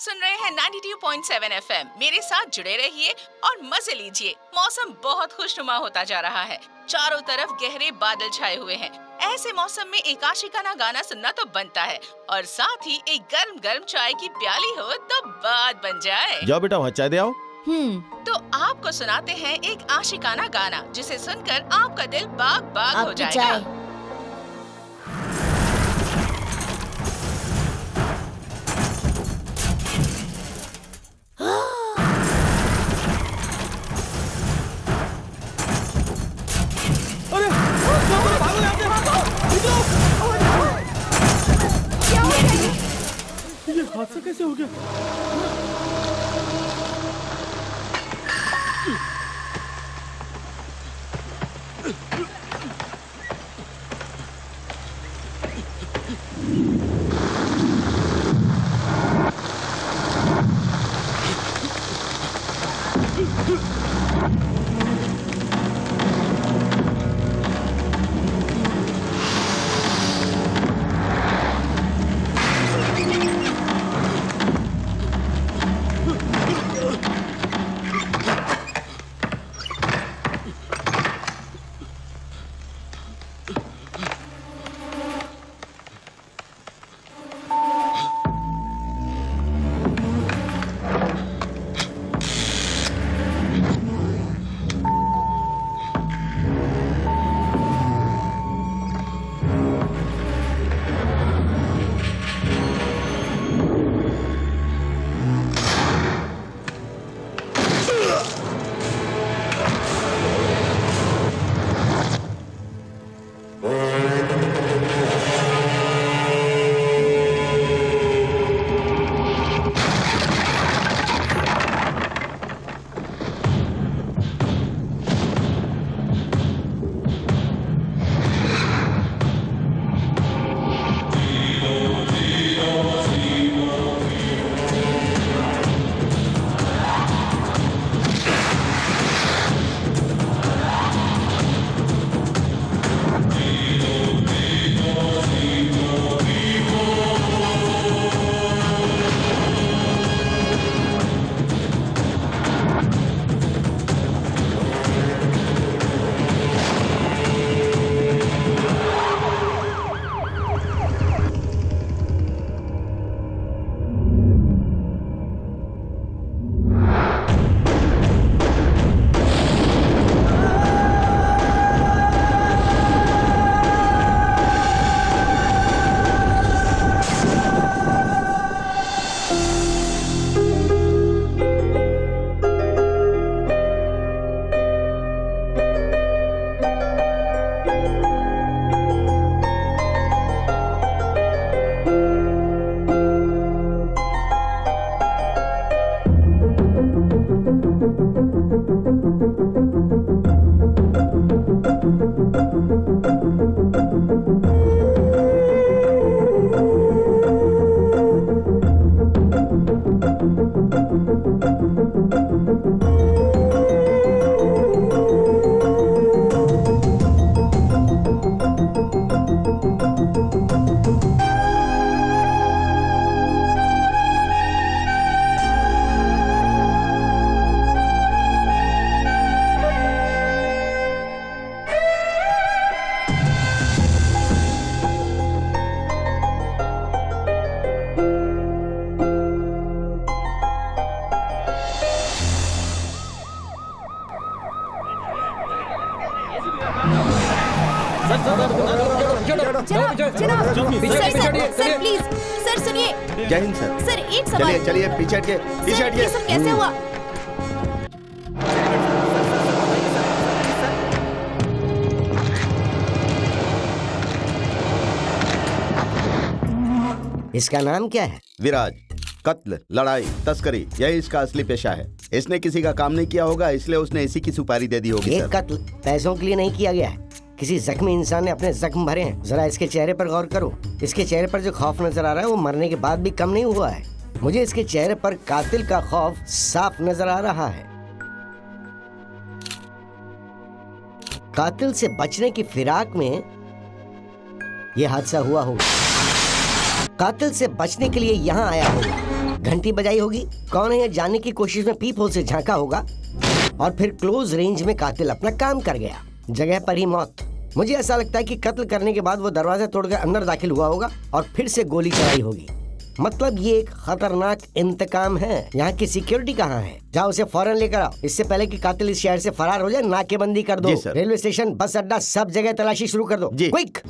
सुन रहे हैं 92.7 एफएम। मेरे साथ जुड़े रहिए और मजे लीजिए। मौसम बहुत खुशनुमा होता जा रहा है। चारों तरफ गहरे बादल छाए हुए हैं। ऐसे मौसम में एक आशिकाना गाना सुनना तो बनता है और साथ ही एक गर्म गर्म चाय की प्याली हो तो बात बन जाए। जाओ बेटा वहाँ चाय दे आओ। तो आपको सुनाते हैं एक आशिकाना गाना जिसे सुनकर आपका दिल बाग बाग हो जाएगा। ये हादसा कैसे हो गया? सर प्लीज सर सुनिए। जय हिंद सर। सर एक सवाल। चलिए पीछे हटिए, पीछे हटिए। ये सब कैसे हुआ? इसका नाम क्या है? विराज। कत्ल, लड़ाई, तस्करी, यही इसका असली पेशा है। इसने किसी का काम नहीं किया होगा, इसलिए उसने इसी की सुपारी दे दी होगी। ये कत्ल पैसों के लिए नहीं किया गया है। किसी जख्मी इंसान ने अपने जख्म भरे हैं। जरा इसके चेहरे पर गौर करो। इसके चेहरे पर जो खौफ नजर आ रहा है वो मरने के बाद भी कम नहीं हुआ है। मुझे इसके चेहरे पर कातिल का खौफ साफ नजर आ रहा है। कातिल से बचने की फिराक में यह हादसा हुआ होगा। कातिल से बचने के लिए यहाँ आया होगा। घंटी बजाई होगी, कौन है ये जानने की कोशिश में पीप होल से झांका होगा और फिर क्लोज रेंज में कातिल अपना काम कर गया, जगह पर ही मौत। मुझे ऐसा लगता है कि कत्ल करने के बाद वो दरवाजा तोड़कर अंदर दाखिल हुआ होगा और फिर से गोली चलाई होगी। मतलब ये एक खतरनाक इंतकाम है। यहाँ की सिक्योरिटी कहाँ है? जाओ उसे फौरन लेकर आओ, इससे पहले कि कातिल इस शहर से फरार हो जाए। नाकेबंदी कर दो, रेलवे स्टेशन, बस अड्डा, सब जगह तलाशी शुरू कर दो। Quick.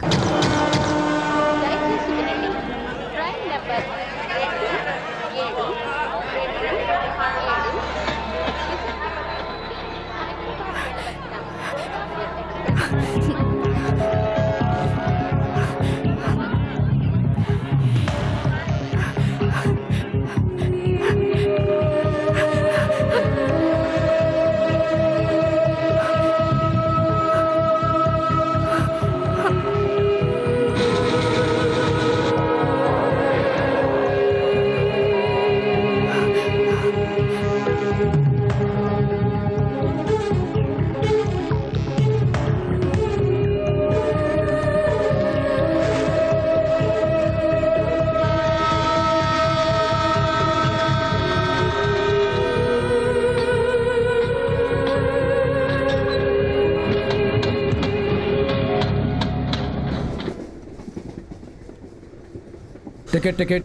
Ticket ticket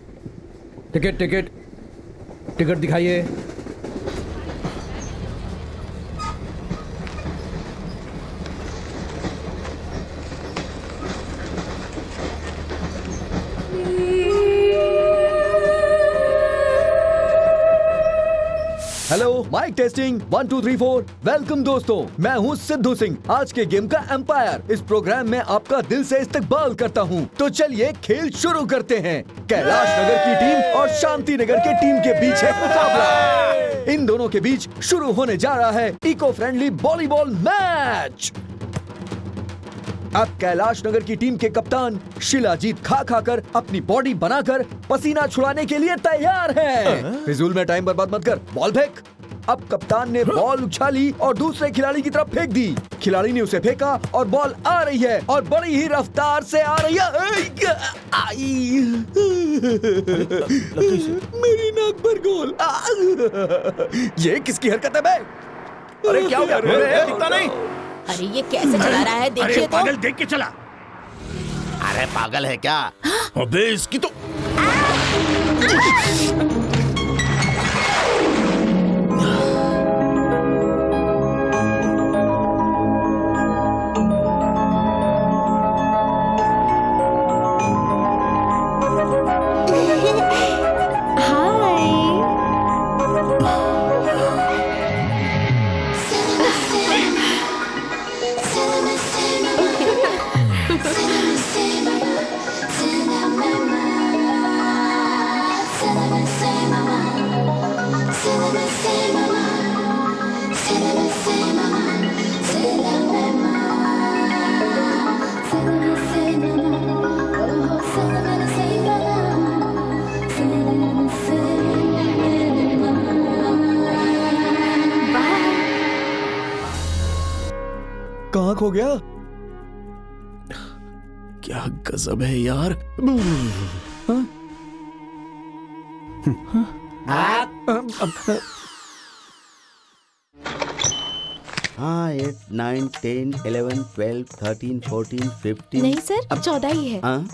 ticket ticket ticket दिखाइए। Hello, mic testing 1 2 3 4। वेलकम दोस्तों, मैं हूँ सिद्धू सिंह, आज के गेम का एम्पायर। इस प्रोग्राम में आपका दिल से इस्तकबाल करता हूँ। तो चलिए खेल शुरू करते हैं। कैलाश नगर की टीम और शांति नगर के टीम के बीच है मुकाबला। इन दोनों के बीच शुरू होने जा रहा है इको फ्रेंडली वॉलीबॉल मैच। अब कैलाश नगर की टीम के कप्तान शिलाजीत खा खाकर अपनी बॉडी बनाकर पसीना छुड़ाने के लिए तैयार हैं। फिजूल में टाइम बर्बाद मत कर, बॉल फेंक। अब कप्तान ने बॉल उछाली और दूसरे खिलाड़ी की तरफ फेंक दी। खिलाड़ी ने उसे फेंका और बॉल आ रही है और बड़ी ही रफ्तार से आ रही है। आई मेरी नाक पर गोल। ये किसकी हरकत है बे? अरे क्या हो गया? दिखता नहीं। अरे ये कैसे चला रहा है, देखिए तो। पागल देख के चला। अरे पागल है क्या? अबे इसकी तो कहाँ खो गया? क्या गजब है यार। हाँ, 8 9 10 11 12 13 14 15। नहीं सर, 14 ही है। हाँ,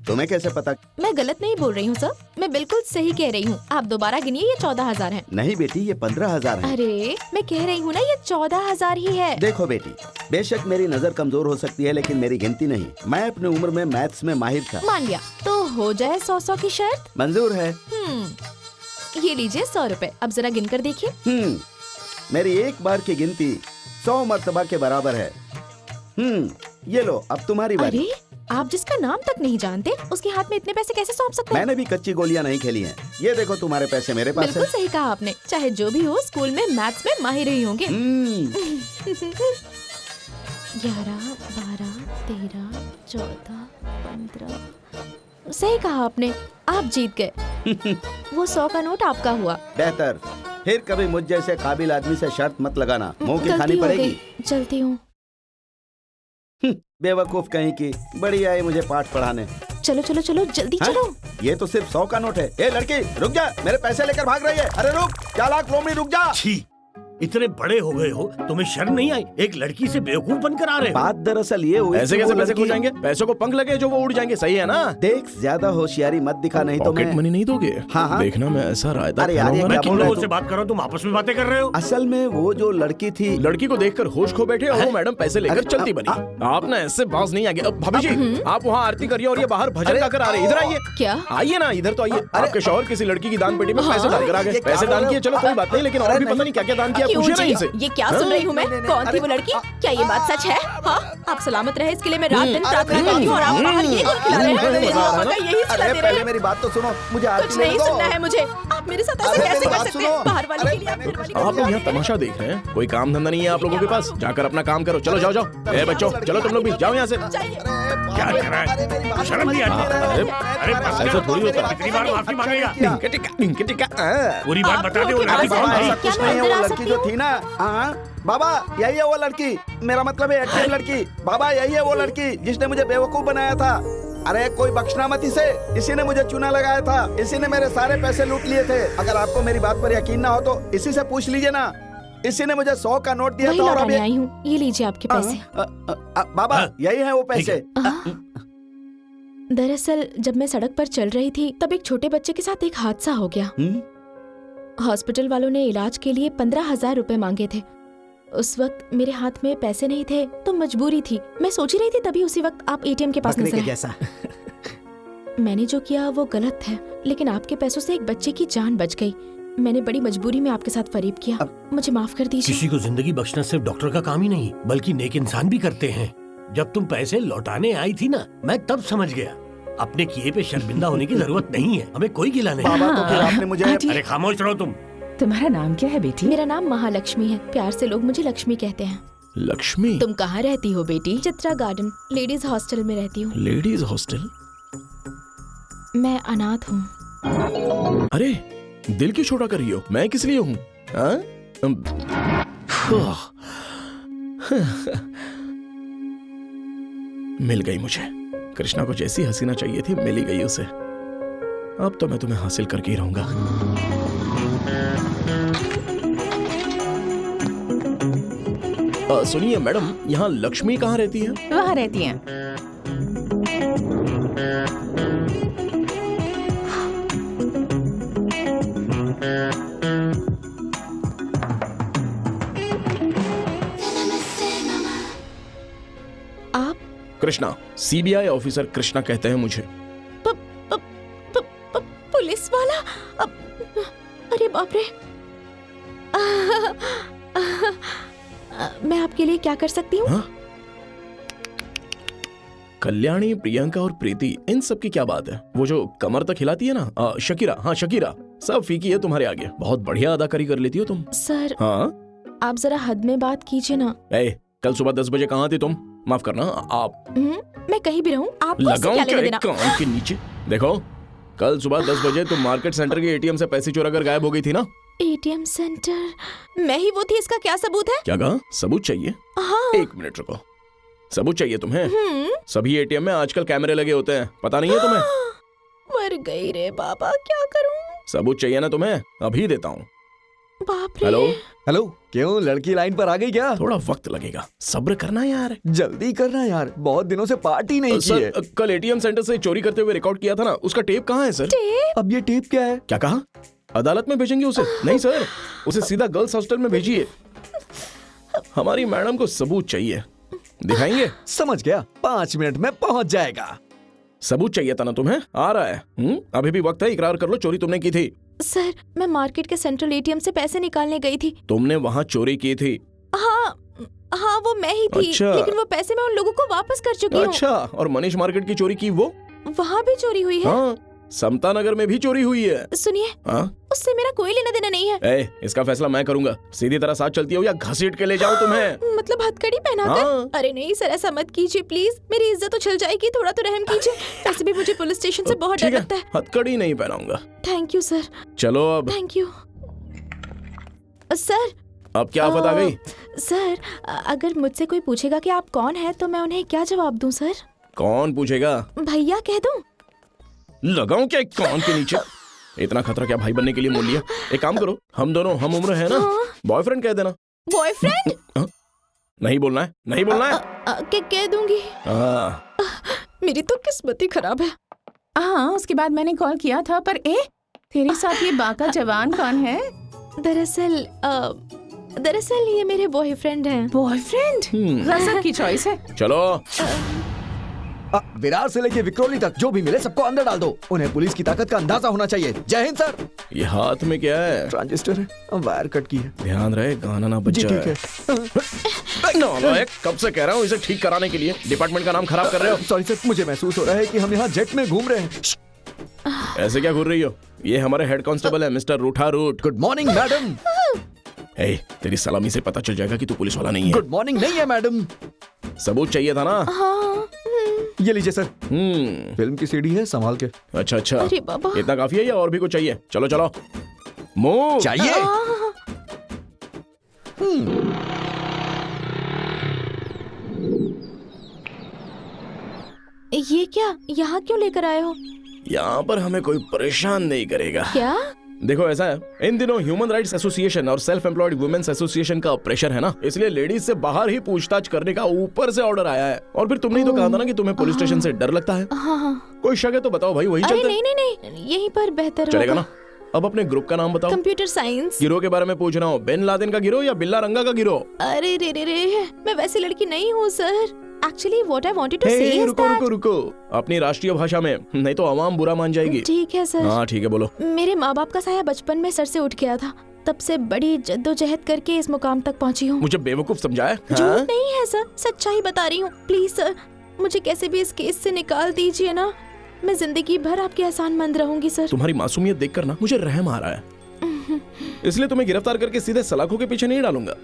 तुम्हें कैसे पता? मैं गलत नहीं बोल रही हूँ सर, मैं बिल्कुल सही कह रही हूँ। आप दोबारा गिनिए, ये 14,000 है। नहीं बेटी, ये 15,000 है। अरे मैं कह रही हूँ ना, ये 14,000 ही है। देखो बेटी, बेशक मेरी नजर कमजोर हो सकती है, लेकिन मेरी गिनती नहीं। मैं अपनी उम्र में मैथ्स में माहिर था। मान लिया, तो हो जाए 100 की शर्त। मंजूर है। ये लीजिए 100 रुपए। अब जरा गिन कर देखिए। मेरी एक बार की गिनती 100 मर्तबा के बराबर है। ये लो, अब तुम्हारी बारी। अरे आप जिसका नाम तक नहीं जानते, उसके हाथ में इतने पैसे कैसे सौंप सकते हैं? मैंने भी कच्ची गोलियां नहीं खेली हैं। ये देखो तुम्हारे पैसे मेरे पास बिल्कुल है। सही कहा आपने। चाहे जो भी हो, स्कूल में मैथ्स में माहिर ही होंगे। 11 12 13 14 15। सही कहा आपने, आप जीत गए। वो 100 का नोट आपका हुआ। बेहतर। फिर कभी मुझ जैसे काबिल आदमी से शर्त मत लगाना, मुंह की खानी पड़ेगी। चलती हूँ। बेवकूफ कहीं की, बड़ी आई मुझे पाठ पढ़ाने। चलो चलो चलो जल्दी हाँ? चलो। ये तो सिर्फ 100 का नोट है। ए लड़की रुक जा, मेरे पैसे लेकर भाग रही है। अरे रुक, 4 लाख लोमड़ी रुक जा। छी, इतने बड़े हो गए हो, तुम्हें शर्म नहीं आई? एक लड़की से बेवकूफ बनकर आ रहे हो। बात दरअसल ये हुई ऐसे कि कैसे वो पैसे खो लड़की- जाएंगे? पैसों को पंख लगे जो वो उड़ जाएंगे, सही है ना? देख, ज्यादा होशियारी मत दिखा, नहीं तो पॉकेट मैं मनी नहीं दोगे? हाँ, हाँ। देखना मैं ऐसा रायता अरे यार, ये खाऊंगा क्या ना बोल कि- रहे हो लोगों से बात कर रहा हूँ, तुम आपस में बातें कर रहे हो। असल में वो जो लड़की थी, लड़की को देखकर होश खो बैठे और वो मैडम पैसे लेकर अरे, चलती बनी। आप ना ऐसे बाज नहीं आगे। अब भाभी जी, आप वहाँ आरती करिए और ये बाहर भजन अरे, गाकर आ रहे हैं। इधर आइए। क्या? आइए ना, इधर तो आइए। आपके शौहर किसी लड़की की दान पेटी में पैसे डालकर आ गए। ये क्या पैसे बोल दान रहे किए, हो? चलो कोई बात नहीं, लेकिन और अरे भी पता नहीं। नहीं क्या क्या दान किया, क्यों पूछिए ना जी? इनसे। ये क्या सुन रही हूँ मैं? नहीं, नहीं, कौन थी अरे, वो लड़की? क्या ये बात सच है? हाँ, आप सलामत रहे इसके लिए मैं रात दिन प्रार्थना करती हूँ और आप बाहर ये क्यों खिला रहे हैं? मेरे पापा का यही सिला अरे दे रहे पहले हैं। मेरी बात तो सुनो, मुझे कुछ आरती नहीं लेने दो। सुनना है मुझे। आप मेरे साथ ऐसे अरे, कैसे मेरी कर बात सकते सुनो। हैं? बाहर वाले अरे, के लिए आप मैंने घर वाले कुछ- आप लोग यहाँ तमाशा देख रहे हैं? कोई काम धंधा नहीं है आप लोगों के पास? जाकर अपना काम करो। चलो जाओ जाओ। ए बच्चों, चलो तुम लोग भी जाओ यहाँ से। क्या कर रहा है? शर्म नहीं आती? अरे बस ऐसा थोड़ी होता है। कितनी बार माफी मांगेगा? टिका टिका। पूरी बात बता दे। वो आप लड़की लोग कौन हैं? थी? ऐसा क्या कुछ मैं नहीं है, अंदर वो आ लड़की सकती जो हूँ? थी ना, हाँ बाबा यही है वो लड़की। मेरा मतलब है एटीएम लड़की। बाबा यही है वो लड़की जिसने मुझे बेवकूफ बनाया था। अरे कोई बख्शना मत इसे, इसी ने मुझे चूना लगाया था, इसी ने मेरे सारे पैसे लूट लिए थे। अगर आपको मेरी बात पर यकीन ना हो तो इसी से पूछ लीजिए ना। इसी ने मुझे 100 का नोट दिया वही था और लौटाने अभी आई हूँ, ये लीजिए आपके पैसे। बाबा हाँ, यही है वो पैसे। दरअसल जब मैं सड़क पर चल रही थी तब एक छोटे बच्चे के साथ एक हादसा हो गया। हॉस्पिटल वालों ने इलाज के लिए 15,000 रुपए मांगे थे। उस वक्त मेरे हाथ में पैसे नहीं थे तो मजबूरी थी। मैं सोच ही रही थी तभी उसी वक्त आप एटीएम के पास नजर आए। जैसा मैंने जो किया वो गलत है, लेकिन आपके पैसों से एक बच्चे की जान बच गई। मैंने बड़ी मजबूरी में आपके साथ फरेब किया, मुझे माफ कर दीजिए। किसी को जिंदगी बख्शना सिर्फ डॉक्टर का काम ही नहीं बल्कि नेक इंसान भी करते हैं। जब तुम पैसे लौटाने आई थी ना, मैं तब समझ गया अपने किए पे शर्मिंदा होने की जरूरत नहीं है। हमें कोई गिला नहीं। बाबा तो फिर आपने मुझे अरे खामोश रहो तुम। तुम्हारा नाम क्या है बेटी? मेरा नाम महालक्ष्मी है, प्यार से लोग मुझे लक्ष्मी कहते हैं। लक्ष्मी? तुम कहाँ रहती हो बेटी? चित्रा गार्डन लेडीज हॉस्टल में रहती हूँ। Ladies hostel? मैं अनाथ हूँ। अरे दिल क्यों छोटा कर रही हो? मैं किस लिए हूँ? मिल गई मुझे। कृष्णा को जैसी हसीना चाहिए थी मिल ही गई उसे। अब तो मैं तुम्हें हासिल करके ही रहूंगा। सुनिए मैडम, यहाँ लक्ष्मी कहाँ रहती है? वहाँ रहती हैं। आप कृष्णा, सीबीआई ऑफिसर कृष्णा कहते हैं मुझे। पुलिस वाला? अरे बाप रे। मैं आपके लिए क्या कर सकती हूँ? हाँ? कल्याणी, प्रियंका और प्रीति, इन सब की क्या बात है? वो जो कमर तक हिलाती है ना, शकीरा। हाँ शकीरा, सब फीकी है तुम्हारे आगे। बहुत बढ़िया अदाकारी कर लेती हो तुम। सर हाँ? आप जरा हद में बात कीजिए ना। कल सुबह 10 बजे कहाँ थे तुम? माफ करना आप। मैं कहीं भी रहूं, आपको इससे लगाऊं क्या क्या लेना एक देना? कान के नीचे? देखो, कल सुबह 10 बजे तुम मार्केट सेंटर के एटीएम से पैसे चुरा कर गायब हो गई थी ना? ATM centre? मैं ही वो थी, इसका क्या सबूत है? क्या कहा? सबूत चाहिए? हाँ। एक मिनट रुको। सबूत चाहिए तुम्हें? सभी एटीएम में आजकल कैमरे लगे होते हैं, पता नहीं है तुम्हें? मर गई रे बाबा, क्या करूं? सबूत चाहिए ना तुम्हें? अभी देता हूँ। बाप रे। हेलो हेलो, क्यों लड़की लाइन पर आ गई क्या? थोड़ा वक्त लगेगा, सब्र करना यार। जल्दी करना यार, बहुत दिनों से पार्टी नहीं की है। सर, कल एटीएम सेंटर से चोरी करते हुए रिकॉर्ड किया था ना, उसका टेप कहाँ है सर? अब ये टेप क्या है? क्या कहा? अदालत में भेजेंगे उसे? नहीं सर, उसे सीधा गर्ल्स हॉस्टल में भेजिए। हमारी मैडम को सबूत चाहिए, दिखाएंगे? समझ गया, 5 मिनट में पहुंच जाएगा। सबूत चाहिए था ना तुम्हें? आ रहा है। अभी भी वक्त है, इकरार कर लो, चोरी तुमने की थी। सर, मैं मार्केट के सेंट्रल एटीएम से पैसे निकालने गई थी। तुमने वहाँ चोरी की थी? हाँ वो मैं ही थी। अच्छा। लेकिन वो पैसे मैं उन लोगों को वापस कर चुकी हूँ। अच्छा, और मनीष मार्केट की चोरी की वो? वहाँ भी चोरी हुई है? हाँ, समता नगर में भी चोरी हुई है। सुनिए, हाँ? उससे मेरा कोई लेना देना नहीं है। इसका फैसला मैं करूंगा। सीधी तरह साथ चलती हो या घसीट के ले जाऊं तुम्हें? मतलब हथकड़ी पहनाकर? हाँ। अरे नहीं सर, ऐसा मत कीजिए प्लीज, मेरी इज्जत तो चल जाएगी, थोड़ा तो रहम कीजिए। वैसे भी मुझे पुलिस स्टेशन से बहुत डर ठीक है, लगता है। हथकड़ी नहीं पहनाऊंगा। Thank you sir. चलो अब। Thank you sir. अब क्या आफत आ गई? सर, अगर मुझसे कोई पूछेगा कि आप कौन हैं तो मैं उन्हें क्या जवाब दूं सर? कौन पूछेगा? भैया कह दूं? लगाऊं क्या एक कान के नीचे? इतना खतरा क्या भाई बनने के लिए मोल लिया? एक काम करो, हम दोनों हम उम्र है ना, बॉयफ्रेंड कह देना। बॉयफ्रेंड? नहीं बोलना है, नहीं बोलना है। कह दूंगी। मेरी तो किस्मत ही खराब है। हाँ, उसके बाद मैंने कॉल किया था, पर तेरे साथ ये बाका जवान कौन है? दरअसल ये मेरे बॉयफ्रेंड हैं। बॉयफ्रेंड? गजब की चॉइस है। चलो। विरार से लेके विक्रोली तक जो भी मिले सबको अंदर डाल दो। उन्हें पुलिस की ताकत का अंदाजा होना चाहिए। जय हिंद सर। ये हाथ में क्या है? ट्रांजिस्टर है, वायर कट की है। ध्यान रहे गाना ना बज जाए। कब से कह रहा हूँ इसे ठीक कराने के लिए, डिपार्टमेंट का नाम खराब कर रहे हो। सॉरी सर, मुझे महसूस हो रहा है कि हम यहाँ जेट में घूम रहे हैं। ऐसे क्या घूर रही हो? ये हमारे हेड कांस्टेबल है मिस्टर रूठा रूट। Good morning madam. तेरी सलामी से पता चल जाएगा कि तू पुलिस वाला नहीं है। गुड मॉर्निंग नहीं है मैडम। सबूत चाहिए था ना? हाँ। ये लीजिए सर। फिल्म की सीडी है, संभाल के। अच्छा अच्छा, अरे बाबा। इतना काफी है या और भी कुछ चाहिए? चलो चलो, मूव। चाहिए। ये क्या यहाँ क्यों लेकर आए हो? यहाँ पर हमें कोई परेशान नहीं करेगा। क्या? देखो ऐसा है, इन दिनों ह्यूमन राइट्स एसोसिएशन और सेल्फ एम्प्लॉयड वुमेन्स एसोसिएशन का प्रेशर है ना, इसलिए लेडीज से बाहर ही पूछताछ करने का ऊपर से ऑर्डर आया है। और फिर तुमने ही तो कहा था ना कि तुम्हें पुलिस स्टेशन से डर लगता है। हाँ। कोई शक है तो बताओ भाई, वही अरे चलते। नहीं, यहीं पर बेहतर चलेगा होगा। ना? अब अपने ग्रुप का नाम बताओ। Computer science. गिरोह के बारे में पूछ रहा हूँ, बिन लादेन का गिरोह या बिल्ला रंगा का गिरोह? अरे रे, मैं वैसी लड़की नहीं हूँ sir. Actually, what I wanted to say is रुको that... रुको, अपनी राष्ट्रीय भाषा में, नहीं तो आवाम बुरा मान जाएगी। ठीक है सर। हाँ ठीक है, बोलो। मेरे माँ बाप का साया बचपन में सर से उठ गया था, तब से बड़ी जद्दोजहद करके इस मुकाम तक पहुँची हूँ। मुझे बेवकूफ समझाया? झूठ नहीं है सर, सच्चाई बता रही हूँ। प्लीज सर, मुझे कैसे भी इस केस से निकाल दीजिए ना। मैं जिंदगी भर आपके एहसानमंद रहूंगी सर। तुम्हारी मासूमियत देखकर ना मुझे रहम आ रहा है, इसलिए तुम्हें गिरफ्तार करके सीधे सलाखों के पीछे नहीं डालूंगा।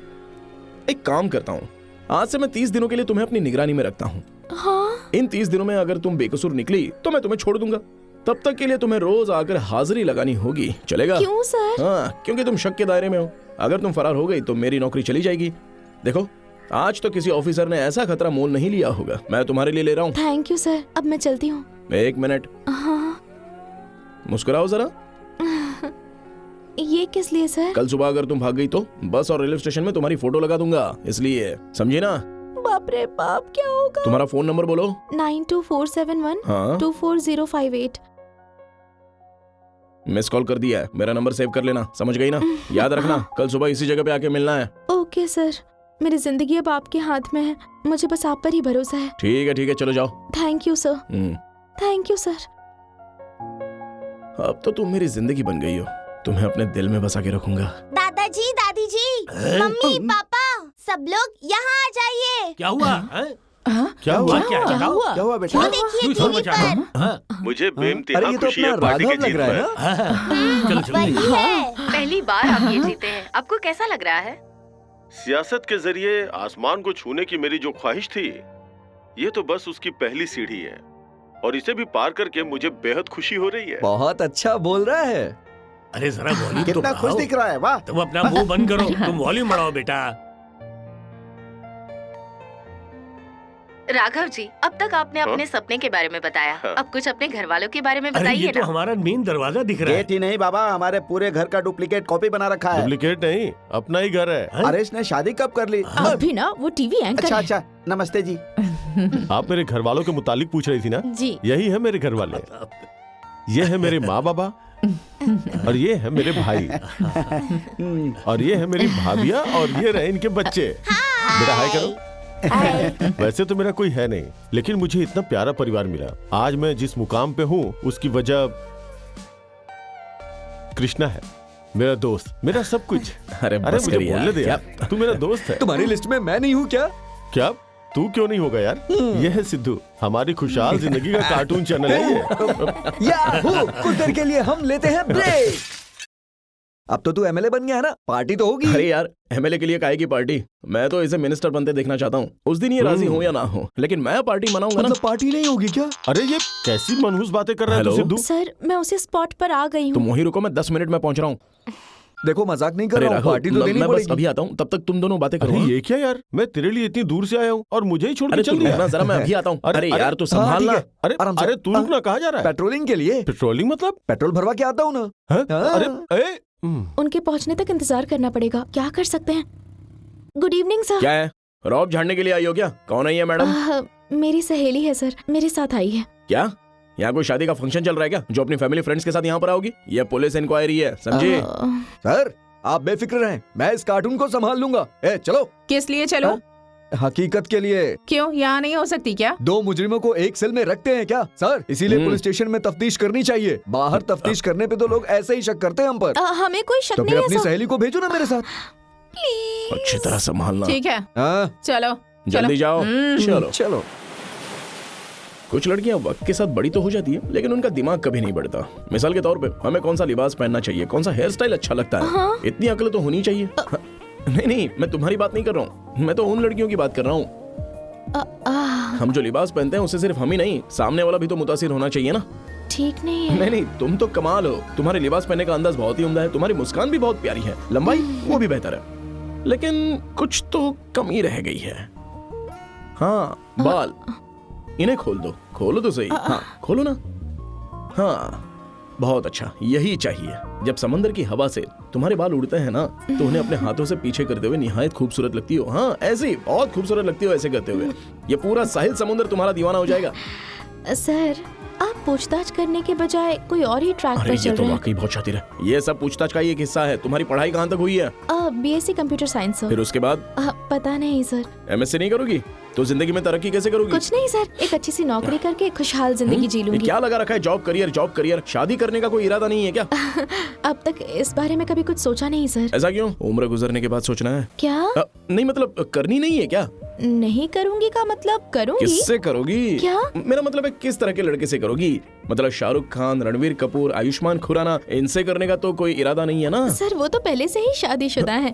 एक काम करता हूँ, आज से मैं 30 दिनों के लिए तुम्हें अपनी निगरानी में रखता हूँ। हाँ? इन 30 दिनों में अगर तुम बेकसूर निकली तो मैं तुम्हें छोड़ दूंगा। तब तक के लिए तुम्हें रोज आकर हाजिरी लगानी होगी, चलेगा? क्यों सर? हाँ, क्योंकि तुम शक के दायरे में हो। अगर तुम फरार हो गई तो मेरी नौकरी चली जाएगी। देखो, आज तो किसी ऑफिसर ने ऐसा खतरा मोल नहीं लिया होगा, मैं तुम्हारे लिए ले रहा हूँ। थैंक यू सर, अब मैं चलती हूँ। 1 मिनट। हाँ। मुस्कुराओ जरा। ये किस लिए सर? कल सुबह अगर तुम भाग गई तो बस और रेलवे स्टेशन में तुम्हारी फोटो लगा दूंगा, इसलिए समझी ना? बाप रे बाप, क्या होगा? तुम्हारा फोन नंबर बोलो। 92471 हाँ? 24058। मिस कॉल कर दिया है, मेरा नंबर सेव कर लेना, समझ गई ना? याद रखना, कल सुबह इसी जगह पे आके मिलना है। ओके सर, मेरी जिंदगी अब आपके हाथ में है, मुझे बस आप पर ही भरोसा है। ठीक है, चलो जाओ। Thank you sir. Thank you sir. अब तो तुम मेरी जिंदगी बन गई हो, तुम्हें अपने दिल में बसा के रखूंगा। दादाजी, दादी जी, मम्मी, पापा, सब लोग यहाँ आ जाइए। क्या हुआ? क्या हुआ? क्या हुआ बेटा? वो देखिए टीवी पर। मुझे अरे बेइंतहा ये तो खुशी है अपना पार्टी के राघव लग जीत रहा है में। ना? चलो वही है। पहली बार आप ये जीते हैं, आपको कैसा लग रहा है? सियासत के जरिए आसमान को छूने की मेरी जो ख्वाहिश थी, ये तो बस उसकी पहली सीढ़ी है, और इसे भी पार करके मुझे बेहद खुशी हो रही है। बहुत अच्छा बोल रहा है। अरे जरा वॉल्यूम तो कितना खुश दिख रहा है, वाह। तुम अपना मुंह बंद करो, तुम वॉल्यूम बढ़ाओ बेटा। राघव जी, अब तक आपने अपने सपने के बारे में बताया, अब कुछ अपने घर वालों के बारे में अरे बताइए ये तो ना। हमारा मेन दरवाजा दिख रहा है। गेट ही नहीं बाबा, हमारे पूरे घर का डुप्लीकेट कॉपी बना रखा है। डुप्लीकेट नहीं, अपना ही घर है। अरे इसने शादी कब कर ली? अभी ना वो टीवी एंकर है। अच्छा, नमस्ते जी। आप मेरे घर वालों के मुतालिक पूछ रही थी ना? जी। यही है मेरे घर वाले, ये है मेरे माँ बाबा, और ये है मेरे भाई, और ये है मेरी भाभिया, और ये रहे इनके बच्चे। बेटा हाय करो। वैसे तो मेरा कोई है नहीं, लेकिन मुझे इतना प्यारा परिवार मिला। आज मैं जिस मुकाम पे हूँ उसकी वजह कृष्णा है, मेरा दोस्त, मेरा सब कुछ। अरे बस मुझे कर यार, बोलने दे क्या? यार, तू मेरा दोस्त है। तुम्हारी लिस्ट में मैं नहीं हूँ क्या? क्या तू क्यों नहीं होगा यार? ये है सिद्धू, हमारी खुशहाल जिंदगी का कार्टून चैनल है ये। याहू! कुछ देर के लिए हम लेते हैं ब्रेक। अब तो तू एमएलए बन गया है ना, पार्टी तो होगी। अरे यार, एमएलए के लिए काहे की पार्टी? मैं तो इसे मिनिस्टर बनते देखना चाहता हूँ। उस दिन ये राजी हो या ना हो, लेकिन मैं पार्टी मनाऊंगा ना। मतलब पार्टी नहीं होगी क्या? अरे ये कैसी मनहूस बातें कर रहा है तू हेलो? सिद्धू? सर, मैं उसी स्पॉट पर आ गई हूँ। तुम वहीं रुको, मैं 10 मिनट में पहुंच रहा हूँ। देखो मजाक नहीं कर अरे रहा हूँ, राघव, पार्टी तो देनी मैं बस पड़ेगी। अभी आता हूँ, तब तक तुम दोनों बातें करो। अरे हाँ? ये क्या यार, मैं तेरे लिए इतनी दूर से आया हूँ और मुझे ही छोड़ के अरे चल तू दिया। रुकना जरा, मैं अभी आता हूँ। अरे यार तू हाँ, संभालना। ठीक है। अरे आराम से। अरे तू रुकना, कहाँ जा रहा है? पेट्रोलिंग के लिए। पेट्रोलिंग मतलब? पेट्रोल भरवा के आता हूँ ना। हाँ? हाँ। अरे उनके पहुंचने तक इंतजार करना पड़ेगा, क्या कर सकते हैं। Good evening sir. क्या है, रॉब झाड़ने के लिए आई हो क्या? कौन है ये मैडम? मेरी सहेली है सर, मेरे साथ आई है। क्या यहाँ कोई शादी का फंक्शन चल रहा है क्या, जो अपनी फैमिली फ्रेंड्स के साथ यहाँ पर आओगी? ये पुलिस इंक्वायरी है, समझे? सर आप बेफिक्र रहें, मैं इस कार्टून को संभाल लूंगा। ए चलो। किस लिए चलो? हकीकत के लिए। क्यों, यहाँ नहीं हो सकती क्या? 2 मुजरिमों को एक सेल में रखते हैं क्या सर? इसीलिए पुलिस स्टेशन में तफ्तीश करनी चाहिए। बाहर तफ्तीश करने पे तो लोग ऐसे ही शक करते हैं हम पर। हमें कोई शक तो नहीं फिर है अपनी सर। सहेली को भेजो ना मेरे साथ। अच्छी तरह संभालना। ठीक है, हाँ चलो जल्दी जाओ। चलो चलो। कुछ लड़कियां वक्त के साथ बड़ी तो हो जाती है, लेकिन उनका दिमाग कभी नहीं बढ़ता। मिसाल के तौर पे हमें कौन सा लिबास पहनना चाहिए, कौन सा हेयर स्टाइल अच्छा लगता है, हाँ। इतनी अकल तो होनी चाहिए। नहीं, मैं तुम्हारी बात नहीं कर रहा हूँ, मैं तो उन लड़कियों की बात कर रहा हूँ। हम जो लिबास पहनते हैं उससे सिर्फ हम ही नहीं, सामने वाला भी तो मुतासिर होना चाहिए ना। ठीक नहीं है। नहीं, तुम तो कमाल हो। तुम्हारे लिबास पहनने का अंदाज बहुत ही उम्दा है, तुम्हारी मुस्कान भी बहुत प्यारी है, लंबाई वो भी बेहतर है, लेकिन कुछ तो कमी रह गई है। हाँ, बाल, इन्हें खोल दो। खोलो तो सही। हाँ, खोलो ना। हाँ, बहुत अच्छा, यही चाहिए। जब समंदर की हवा से तुम्हारे बाल उड़ते हैं ना, तो उन्हें अपने हाथों से पीछे करते हुए निहायत खूबसूरत लगती हो। हाँ, ऐसे ही बहुत खूबसूरत लगती हो ऐसे करते हुए। ये पूरा साहिल समुद्र तुम्हारा दीवाना हो जाएगा। सर आप पूछताछ करने के बजाय कोई और ही ट्रैक अरे पर ये चल तो रहे हैं। वाकई बहुत शातिर है। ये सब पूछताछ का ही एक हिस्सा है। तुम्हारी पढ़ाई कहाँ तक हुई है? BSc computer science sir. फिर उसके बाद पता नहीं सर। MSc नहीं करोगी तो जिंदगी में तरक्की कैसे करोगी? कुछ नहीं सर, एक अच्छी सी नौकरी करके खुशहाल जिंदगी जी ये लूंगी। क्या लगा रखा है, जॉब करियर? शादी करने का कोई इरादा नहीं है क्या? अब तक इस बारे में कभी कुछ सोचा नहीं सर। ऐसा क्यों? उम्र गुजरने के बाद सोचना है? क्या? नहीं मतलब करनी नहीं है क्या? नहीं करूंगी का मतलब करूंगी। किससे करोगी? क्या? मेरा मतलब है किस तरह के लड़के से करोगी? मतलब शाहरुख खान, रणवीर कपूर, आयुष्मान खुराना, इनसे करने का तो कोई इरादा नहीं है ना? सर वो तो पहले से ही शादीशुदा हैं।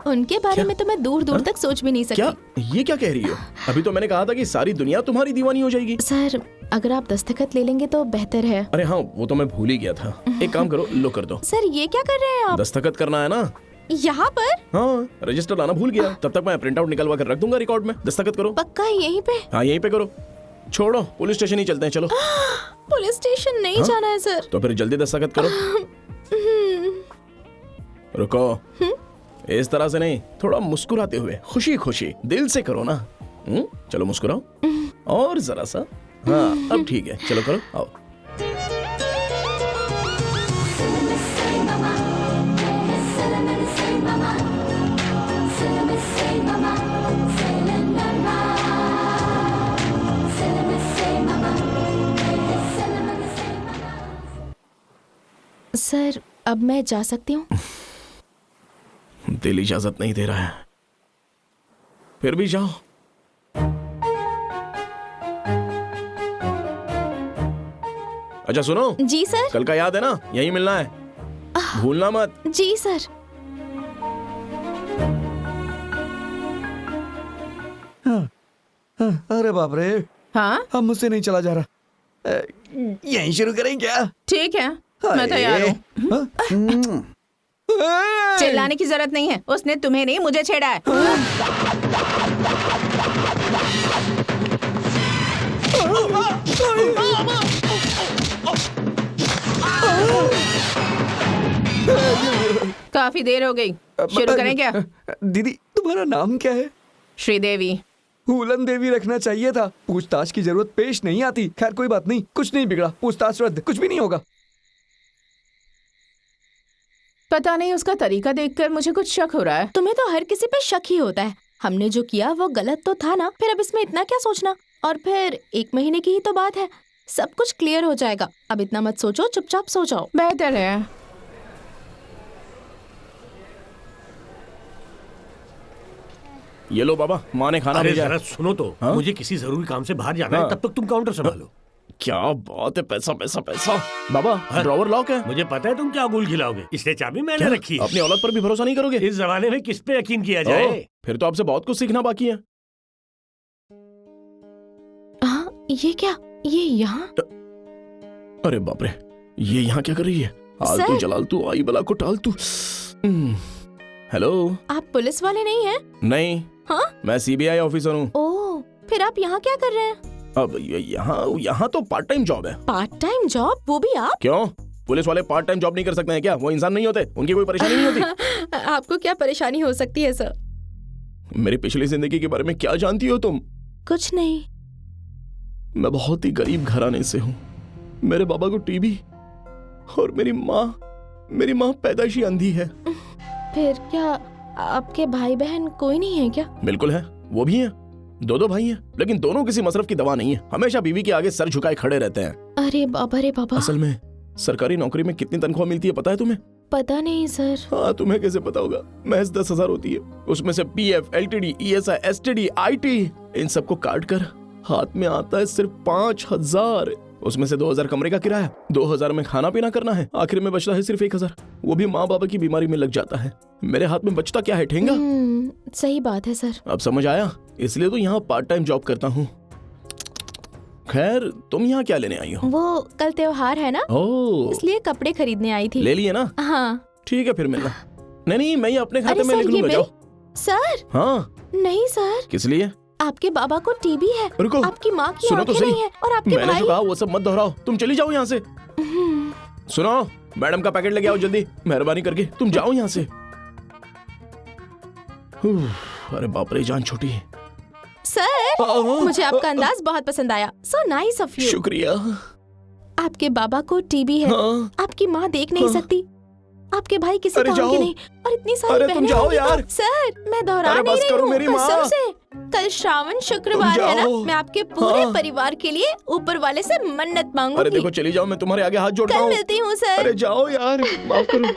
उनके बारे में तो मैं दूर दूर तक सोच भी नहीं सकती। क्या? ये क्या कह रही हो? अभी तो मैंने कहा था कि सारी दुनिया तुम्हारी दीवानी हो जाएगी। सर अगर आप दस्तखत ले लेंगे तो बेहतर है। अरे हाँ, वो तो मैं भूल ही गया था। एक काम करो, लो कर दो। सर ये क्या कर रहे हैं आप? दस्तखत करना है ना? यहाँ पर? हाँ, रजिस्टर लाना भूल गया। तब तक मैं प्रिंट आउट निकलवा कर रख दूंगा रिकॉर्ड में। दस्तखत करो। पक्का यहीं पे? हाँ, यहीं पे करो। छोड़ो, पुलिस स्टेशन ही चलते हैं, चलो। पुलिस स्टेशन नहीं जाना है सर। तो फिर जल्दी दस्तखत करो। रुको, इस तरह से नहीं, थोड़ा मुस्कुराते हुए, खुशी खुशी, दिल से करो ना। चलो मुस्कुराओ, और जरा सा। हाँ, अब ठीक है, चलो करो, आओ। सर अब मैं जा सकती हूँ? दिल इजाजत नहीं दे रहा है, फिर भी जाओ। अच्छा सुनो। जी सर। कल का याद है ना, यहीं मिलना है, भूलना मत। जी सर। अरे बाप रे। हाँ, अब मुझसे नहीं चला जा रहा। यहीं शुरू करें क्या? ठीक है, मैं तैयार हूँ। चिल्लाने की जरूरत नहीं है, उसने तुम्हें नहीं मुझे छेड़ा है। काफी देर हो गई, शुरू करें क्या? दीदी तुम्हारा नाम क्या है? श्रीदेवी। हुलन देवी रखना चाहिए था। पूछताछ की जरूरत पेश नहीं आती। खैर कोई बात नहीं, कुछ नहीं बिगड़ा, पूछताछ रद्द, कुछ भी नहीं होगा। पता नहीं, उसका तरीका देखकर मुझे कुछ शक हो रहा है। तुम्हें तो हर किसी पे शक ही होता है। हमने जो किया वो गलत तो था ना, फिर अब इसमें इतना क्या सोचना। और फिर 1 महीने की ही तो बात है, सब कुछ क्लियर हो जाएगा। अब इतना मत सोचो, चुपचाप सो जाओ। बेहतर है। ये लो बाबा, माँ ने खाना अरे भेजा। जरा सुनो तो, मुझे किसी जरूरी काम से बाहर जाना है, तब तक तुम काउंटर संभालो। क्या बात है, पैसा पैसा पैसा। बाबा, ड्रॉवर लॉक है। मुझे पता है तुम क्या गुल खिलाओगे, इसलिए चाबी मैंने रखी है। अपनी औलाद पर भी भरोसा नहीं करोगे? इस जमाने में किस पे यकीन किया जाए? फिर तो आपसे बहुत कुछ सीखना बाकी है। हाँ, ये क्या, ये यहाँ? अरे बाप रे, ये यहाँ क्या कर रही है? आलतू जलालतू आई बला को टालतू। हेलो। आप पुलिस वाले नहीं हैं? नहीं। हाँ? मैं सीबीआई ऑफिसर हूँ। ओह, फिर आप यहाँ क्या कर रहे हैं? अब यहाँ तो पार्ट टाइम जॉब है। पार्ट टाइम जॉब, वो भी आप? क्यों, पुलिस वाले पार्ट टाइम जॉब नहीं कर सकते हैं क्या? वो इंसान नहीं होते? उनकी कोई परेशानी नहीं होती? आपको क्या परेशानी हो सकती है सर? मेरी पिछली जिंदगी के बारे में क्या जानती हो तुम? कुछ नहीं। मैं बहुत ही गरीब घराने से हूँ। मेरे बाबा को टीबी और मेरी माँ पैदाइशी अंधी है। फिर क्या आपके भाई बहन कोई नहीं है क्या? बिल्कुल है, वो भी है। दो भाई हैं, लेकिन दोनों किसी मसरफ की दवा नहीं है। हमेशा बीवी के आगे सर झुकाए खड़े रहते हैं। अरे बाबा रे बाबा। असल में सरकारी नौकरी में कितनी तनख्वाह मिलती है पता है तुम्हें? पता नहीं सर। हाँ, तुम्हें कैसे पता होगा? महज 10,000 होती है। उसमें से PF, LTD, ESI, STD, IT, इन सबको काट कर हाथ में आता है सिर्फ 5,000। उसमें से 2,000 कमरे का किराया, 2,000 में खाना पीना करना है, आखिर में बचता है सिर्फ 1,000। वो भी माँ बाबा की बीमारी में लग जाता है। मेरे हाथ में बचता क्या है? ठेंगा। सही बात है सर। अब समझ आया? इसलिए तो यहाँ पार्ट टाइम जॉब करता हूँ। खैर, तुम यहाँ क्या लेने आई हो? वो कल त्योहार है ना, इसलिए कपड़े खरीदने आई थी। ले लिए ना? हाँ। ठीक है, फिर मिलना। नहीं, मैं ये अपने खाते में लिख लूंगा। जाओ। सर। हाँ। नहीं सर। किस लिए? आपके बाबा को टीबी है, रुको। आपकी माँ की सुनो तो आंखें नहीं है, और आपके मैंने भाई। जो कहा वो सब मत दोहराओ, तुम चली जाओ यहाँ से। सुनो, मैडम का पैकेट लेके आओ जल्दी, मेहरबानी करके। तुम जाओ यहाँ से। अरे बाप रे, जान छोटी है। सर, मुझे आपका अंदाज बहुत पसंद आया। So nice of you. शुक्रिया। आपके बाबा को टीबी है, आपकी माँ देख नहीं सकती, आपके भाई किसी काम के नहीं, और इतनी सारी बहनें। तुम जाओ यार। सर, मैं दोहरा नहीं रही हूँ, कसम से। कल श्रावण शुक्रवार है ना, मैं आपके पूरे परिवार के लिए ऊपर वाले से मन्नत मांगूंगी। अरे देखो, चली जाओ, मैं तुम्हारे आगे हाथ जोड़ता हूँ। कल मिलती हूँ सर। अरे जाओ यार, माफ करो।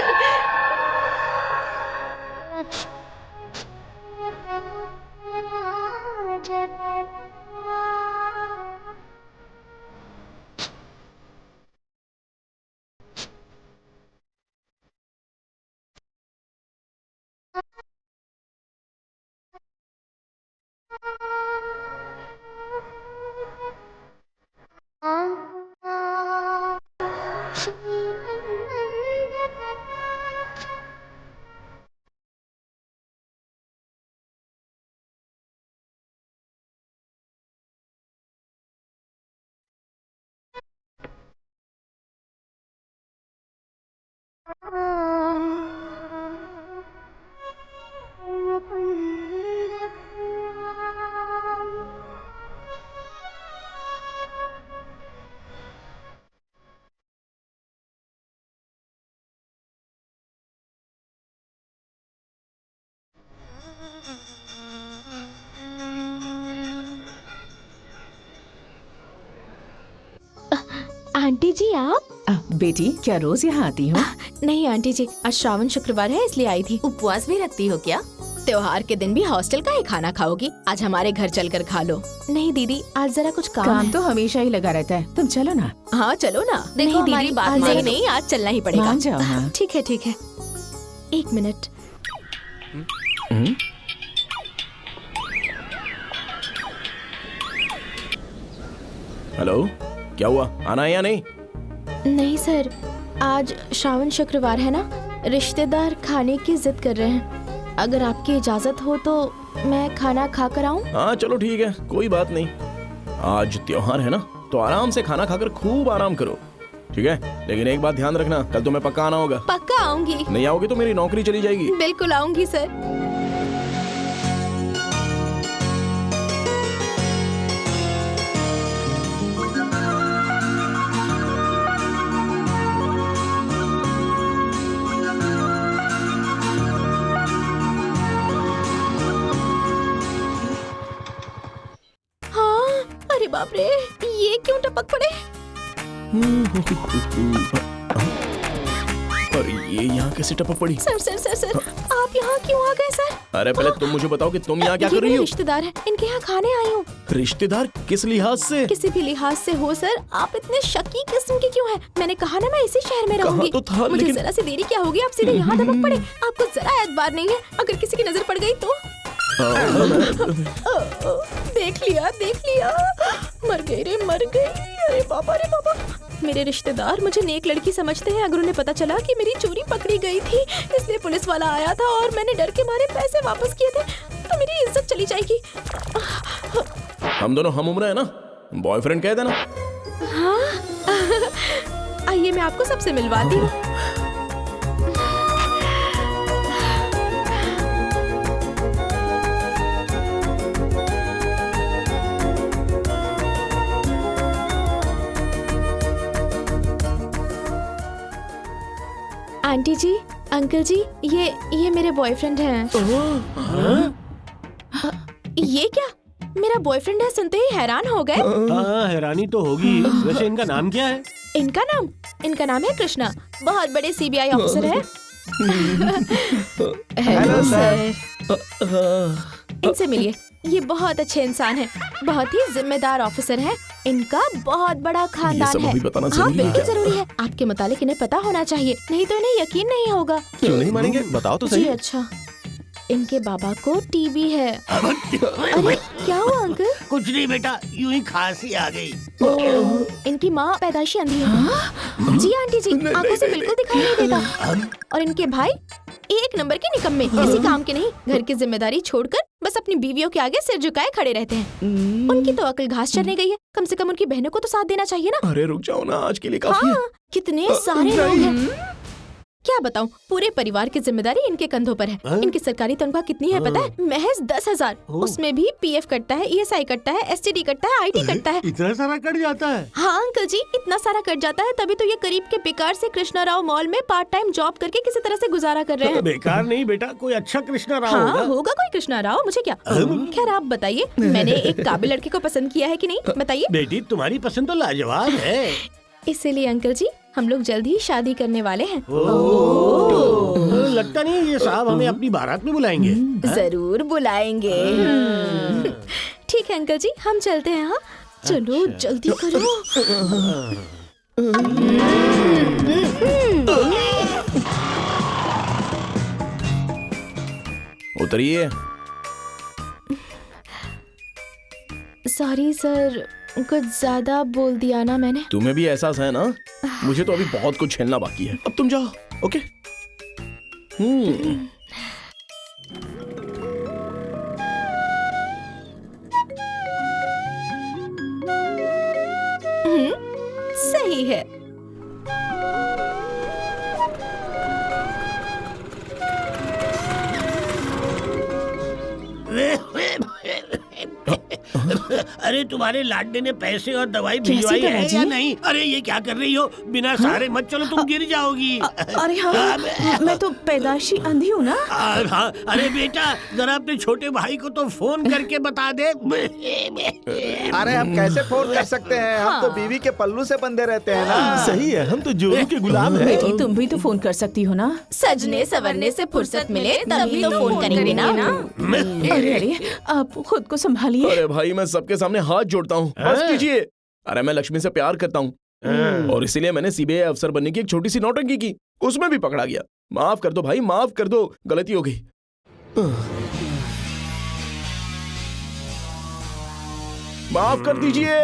आंटी जी आप? बेटी, क्या रोज यहाँ आती हो? नहीं आंटी जी, आज श्रावण शुक्रवार है इसलिए आई थी। उपवास भी रखती हो क्या? त्योहार के दिन भी हॉस्टल का ही खाना खाओगी? आज हमारे घर चलकर खा लो। नहीं दीदी, आज जरा कुछ काम है। तो हमेशा ही लगा रहता है, तुम चलो ना। हाँ चलो ना। देखो, नहीं हमारी दीदी, बात आज मानो। नहीं, आज चलना ही पड़ेगा। मान जाओ ना। ठीक है ठीक है, 1 मिनट। हेलो, क्या हुआ? आना है या नहीं? नहीं सर, आज श्रावण शुक्रवार है ना, रिश्तेदार खाने की जिद कर रहे हैं। अगर आपकी इजाजत हो तो मैं खाना खा कर आऊं? हाँ चलो ठीक है, कोई बात नहीं। आज त्योहार है ना, तो आराम से खाना खाकर खूब आराम करो, ठीक है? लेकिन एक बात ध्यान रखना, कल तुम्हें पक्का आना होगा। पक्का आऊंगी। नहीं आओगी तो मेरी नौकरी चली जाएगी। बिल्कुल आऊंगी सर। अरे बाप रे, ये क्यों टपक पड़े? और ये यहाँ कैसे टपक पड़ी? सर सर सर सर, आप यहाँ क्यों आ गए सर? अरे पहले तुम मुझे बताओ कि तुम यहाँ क्या कर रही हो? रिश्तेदार है, इनके यहाँ खाने आई हूँ। रिश्तेदार किस लिहाज से? किसी भी लिहाज से हो सर, आप इतने शकी किस्म के क्यों हैं? मैंने कहा ना मैं इसी शहर में रहूंगी। तो था, मुझे लेकिन... जरा सी देरी क्या होगी, आप सीधे यहाँ टपक पड़े। आपको जरा एतबार नहीं है, अगर किसी की नजर पड़ गई तो? देख लिया, मर गई रे मर गई। अरे बाबा रे बाबा, मेरे रिश्तेदार मुझे नेक लड़की समझते हैं। अगर उन्हें पता चला कि मेरी चोरी पकड़ी गई थी, इसलिए पुलिस वाला आया था और मैंने डर के मारे पैसे वापस किए थे, तो मेरी इज्जत चली जाएगी। हम दोनों हम उम्र है ना, बॉयफ्रेंड कह देना। हाँ आइए मैं आपको सबसे मिलवाती हूँ। आंटी जी, अंकल जी, ये मेरे बॉयफ्रेंड हैं। ये क्या मेरा बॉयफ्रेंड है? सुनते ही हैरान हो गए। हाँ, हैरानी तो होगी। वैसे इनका नाम क्या है? इनका नाम है कृष्णा, बहुत बड़े सीबीआई ऑफिसर है। Hello sir. इनसे मिलिए, ये बहुत अच्छे इंसान हैं, बहुत ही जिम्मेदार ऑफिसर हैं। इनका बहुत बड़ा खानदान है। हाँ बिल्कुल जरूरी है, आपके मुतालिक इन्हें पता होना चाहिए, नहीं तो इन्हें यकीन नहीं होगा। क्यों नहीं मानेंगे, बताओ तो सही। जी अच्छा, इनके बाबा को टीबी है। अरे क्या हुआ अंकल? कुछ नहीं बेटा, यूं ही खांसी आ गई। इनकी माँ पैदाइशी अंधी है। जी आंटी जी, आंखों से बिल्कुल दिखाई नहीं देता। और इनके भाई एक नंबर के निकम्मे, किसी काम के नहीं, घर की जिम्मेदारी छोड़कर बस अपनी बीवियों के आगे सिर झुकाए खड़े रहते हैं। उनकी तो अकल घास चरने गई है, कम से कम उनकी बहनों को तो साथ देना चाहिए ना। अरे रुक जाओ ना, आज के लिए काफी है। कितने सारे लोग हैं, क्या बताऊं, पूरे परिवार की जिम्मेदारी इनके कंधों पर है। इनकी सरकारी तनख्वाह कितनी है पता है? महज 10,000। उसमें भी पीएफ कटता है, ईएसआई कटता है, एसटीडी कटता है, आईटी कटता है। इतना सारा कट जाता है? हाँ अंकल जी, इतना सारा कट जाता है, तभी तो ये करीब के बेकार से कृष्णा राव मॉल में पार्ट टाइम जॉब करके किसी तरह से गुजारा कर रहे हैं। बेकार नहीं बेटा, कोई अच्छा कृष्णा राव हाँ होगा कोई कृष्णा राव, मुझे क्या। खैर आप बताइए, मैंने एक काबिल लड़के को पसंद किया है कि नहीं, बताइए। बेटी तुम्हारी पसंद तो लाजवाब है। इसीलिए अंकल जी हम लोग जल्द ही शादी करने वाले हैं। लगता नहीं ये साहब हमें अपनी बारात में बुलाएंगे। जरूर बुलाएंगे। ठीक है अंकल जी, हम चलते हैं। हाँ चलो जल्दी करो। उतरिए। सॉरी सर, कुछ ज्यादा बोल दिया ना मैंने। तुम्हें भी एहसास है ना, मुझे तो अभी बहुत कुछ झेलना बाकी है। अब तुम जाओ, ओके? सही है। अरे तुम्हारे लाडले ने पैसे और दवाई भिजवाई है या नहीं? अरे ये क्या कर रही हो, बिना सहारे मत चलो, तुम गिर जाओगी। अरे हाँ, मैं तो पैदाइशी अंधी हूँ ना। हाँ, अरे बेटा जरा अपने छोटे भाई को तो फोन करके बता दे। अरे हम कैसे फोन कर सकते हैं, हम तो बीवी के पल्लू से बंधे रहते हैं ना। सही है, हम तो जोरू के गुलाम हैं। बेटी तुम भी तो फोन कर सकती हो ना। सजने सवरने से फुर्सत मिले तभी तो फोन करेंगे ना। अरे आप खुद को संभालिए। अरे भाई मैं सबके सामने हाथ जोड़ता हूँ, बस कीजिए। अरे मैं लक्ष्मी से प्यार करता हूँ और इसीलिए मैंने सीबीआई अफसर बनने की एक छोटी सी नौटंकी की, उसमें भी पकड़ा गया। माफ कर दो भाई, माफ कर दो, गलती हो गई। माफ कर दीजिए।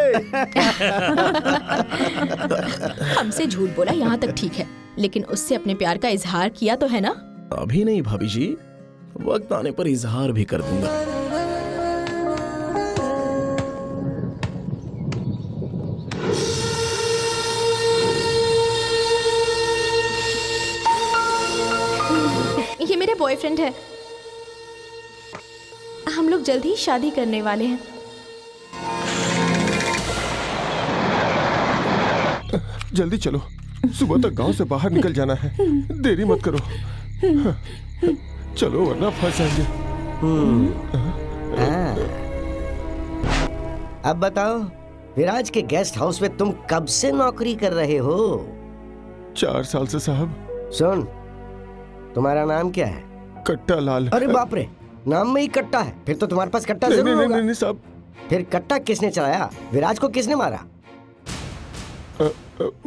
हमसे झूठ बोला यहाँ तक ठीक है, लेकिन उससे अपने प्यार का इजहार किया तो है ना। अभी नहीं भाभी जी, वक्त आने पर इजहार भी कर दूंगा। ये मेरे बॉयफ्रेंड है, हम लोग जल्द ही शादी करने वाले हैं। जल्दी चलो, सुबह तक गांव से बाहर निकल जाना है, देरी मत करो। चलो वरना फंस जाएंगे। अब बताओ, विराज के गेस्ट हाउस में तुम कब से नौकरी कर रहे हो? 4 साल से साहब। सुन, तुम्हारा नाम क्या है? कट्टा लाल। अरे बाप रे, नाम में ही कट्टा है, फिर तो तुम्हारे पास कट्टा जरूर होगा। नहीं साहब। फिर कट्टा किसने चलाया? विराज को किसने मारा?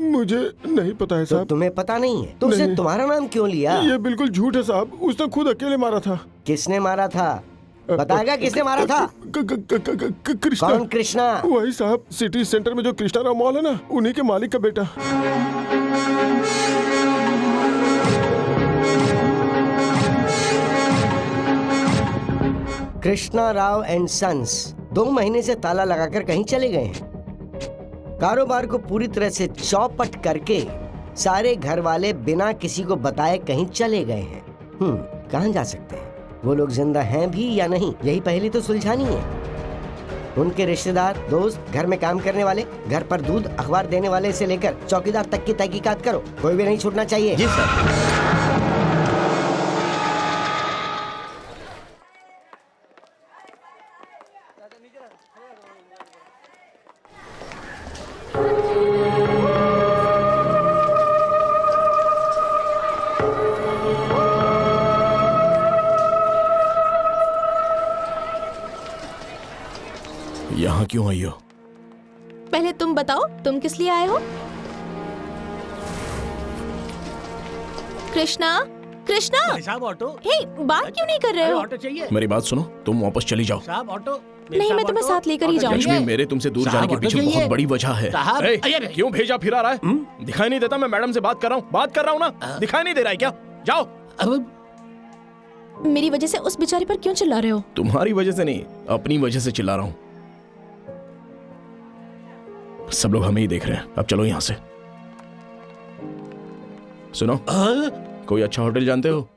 मुझे नहीं पता है साहब। तो तुम्हें पता नहीं है तो उसने तुम्हारा नाम क्यों लिया? ये बिल्कुल झूठ है साहब, उसने खुद अकेले मारा था। किसने मारा था? बताएगा किसने मारा था? कृष्णा। कौन कृष्णा? वही साहब, सिटी सेंटर में जो कृष्णा राव मॉल है ना, उन्हीं के मालिक का बेटा। कृष्णा राव एंड सन्स 2 महीने से ताला लगाकर कहीं चले गए हैं। कारोबार को पूरी तरह से चौपट करके सारे घर वाले बिना किसी को बताए कहीं चले गए हैं। कहाँ जा सकते हैं? वो लोग जिंदा हैं भी या नहीं, यही पहली तो सुलझानी है। उनके रिश्तेदार, दोस्त, घर में काम करने वाले, घर पर दूध अखबार देने वाले से लेकर चौकीदार तक की तहकीकात करो, कोई भी नहीं छूटना चाहिए। जी सर। यहाँ क्यों आई हो? पहले तुम बताओ, तुम किस लिए आए हो? कृष्णा, कृष्णा, साहब ऑटो। हे, बात क्यों नहीं कर रहे हो? ऑटो चाहिए। मेरी बात सुनो, तुम वापस चली जाओ। साहब ऑटो। नहीं, मैं तुम्हें साथ लेकर ही जाऊंगी। लक्ष्मी, मेरे तुमसे दूर जाने के पीछे बहुत बड़ी वजह है। ए, क्यों भेजा फिरा रहा है? दिखाई नहीं देता मैं मैडम से बात कर रहा हूँ ना? दिखाई नहीं दे रहा है क्या? जाओ। मेरी वजह से उस बेचारे पर क्यों चिल्ला रहे हो? तुम्हारी वजह से नहीं, अपनी वजह से चिल्ला रहा हूँ। सब लोग हमें ही देख रहे हैं। अब चलो यहाँ से। सुनो, कोई अच्छा होटल जानते हो?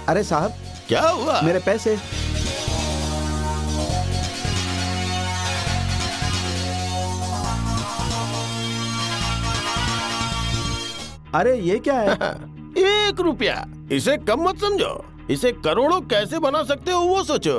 अरे साहब, क्या हुआ? मेरे पैसे। अरे ये क्या है? 1 रुपया। इसे कम मत समझो, इसे करोड़ों कैसे बना सकते हो वो सोचो।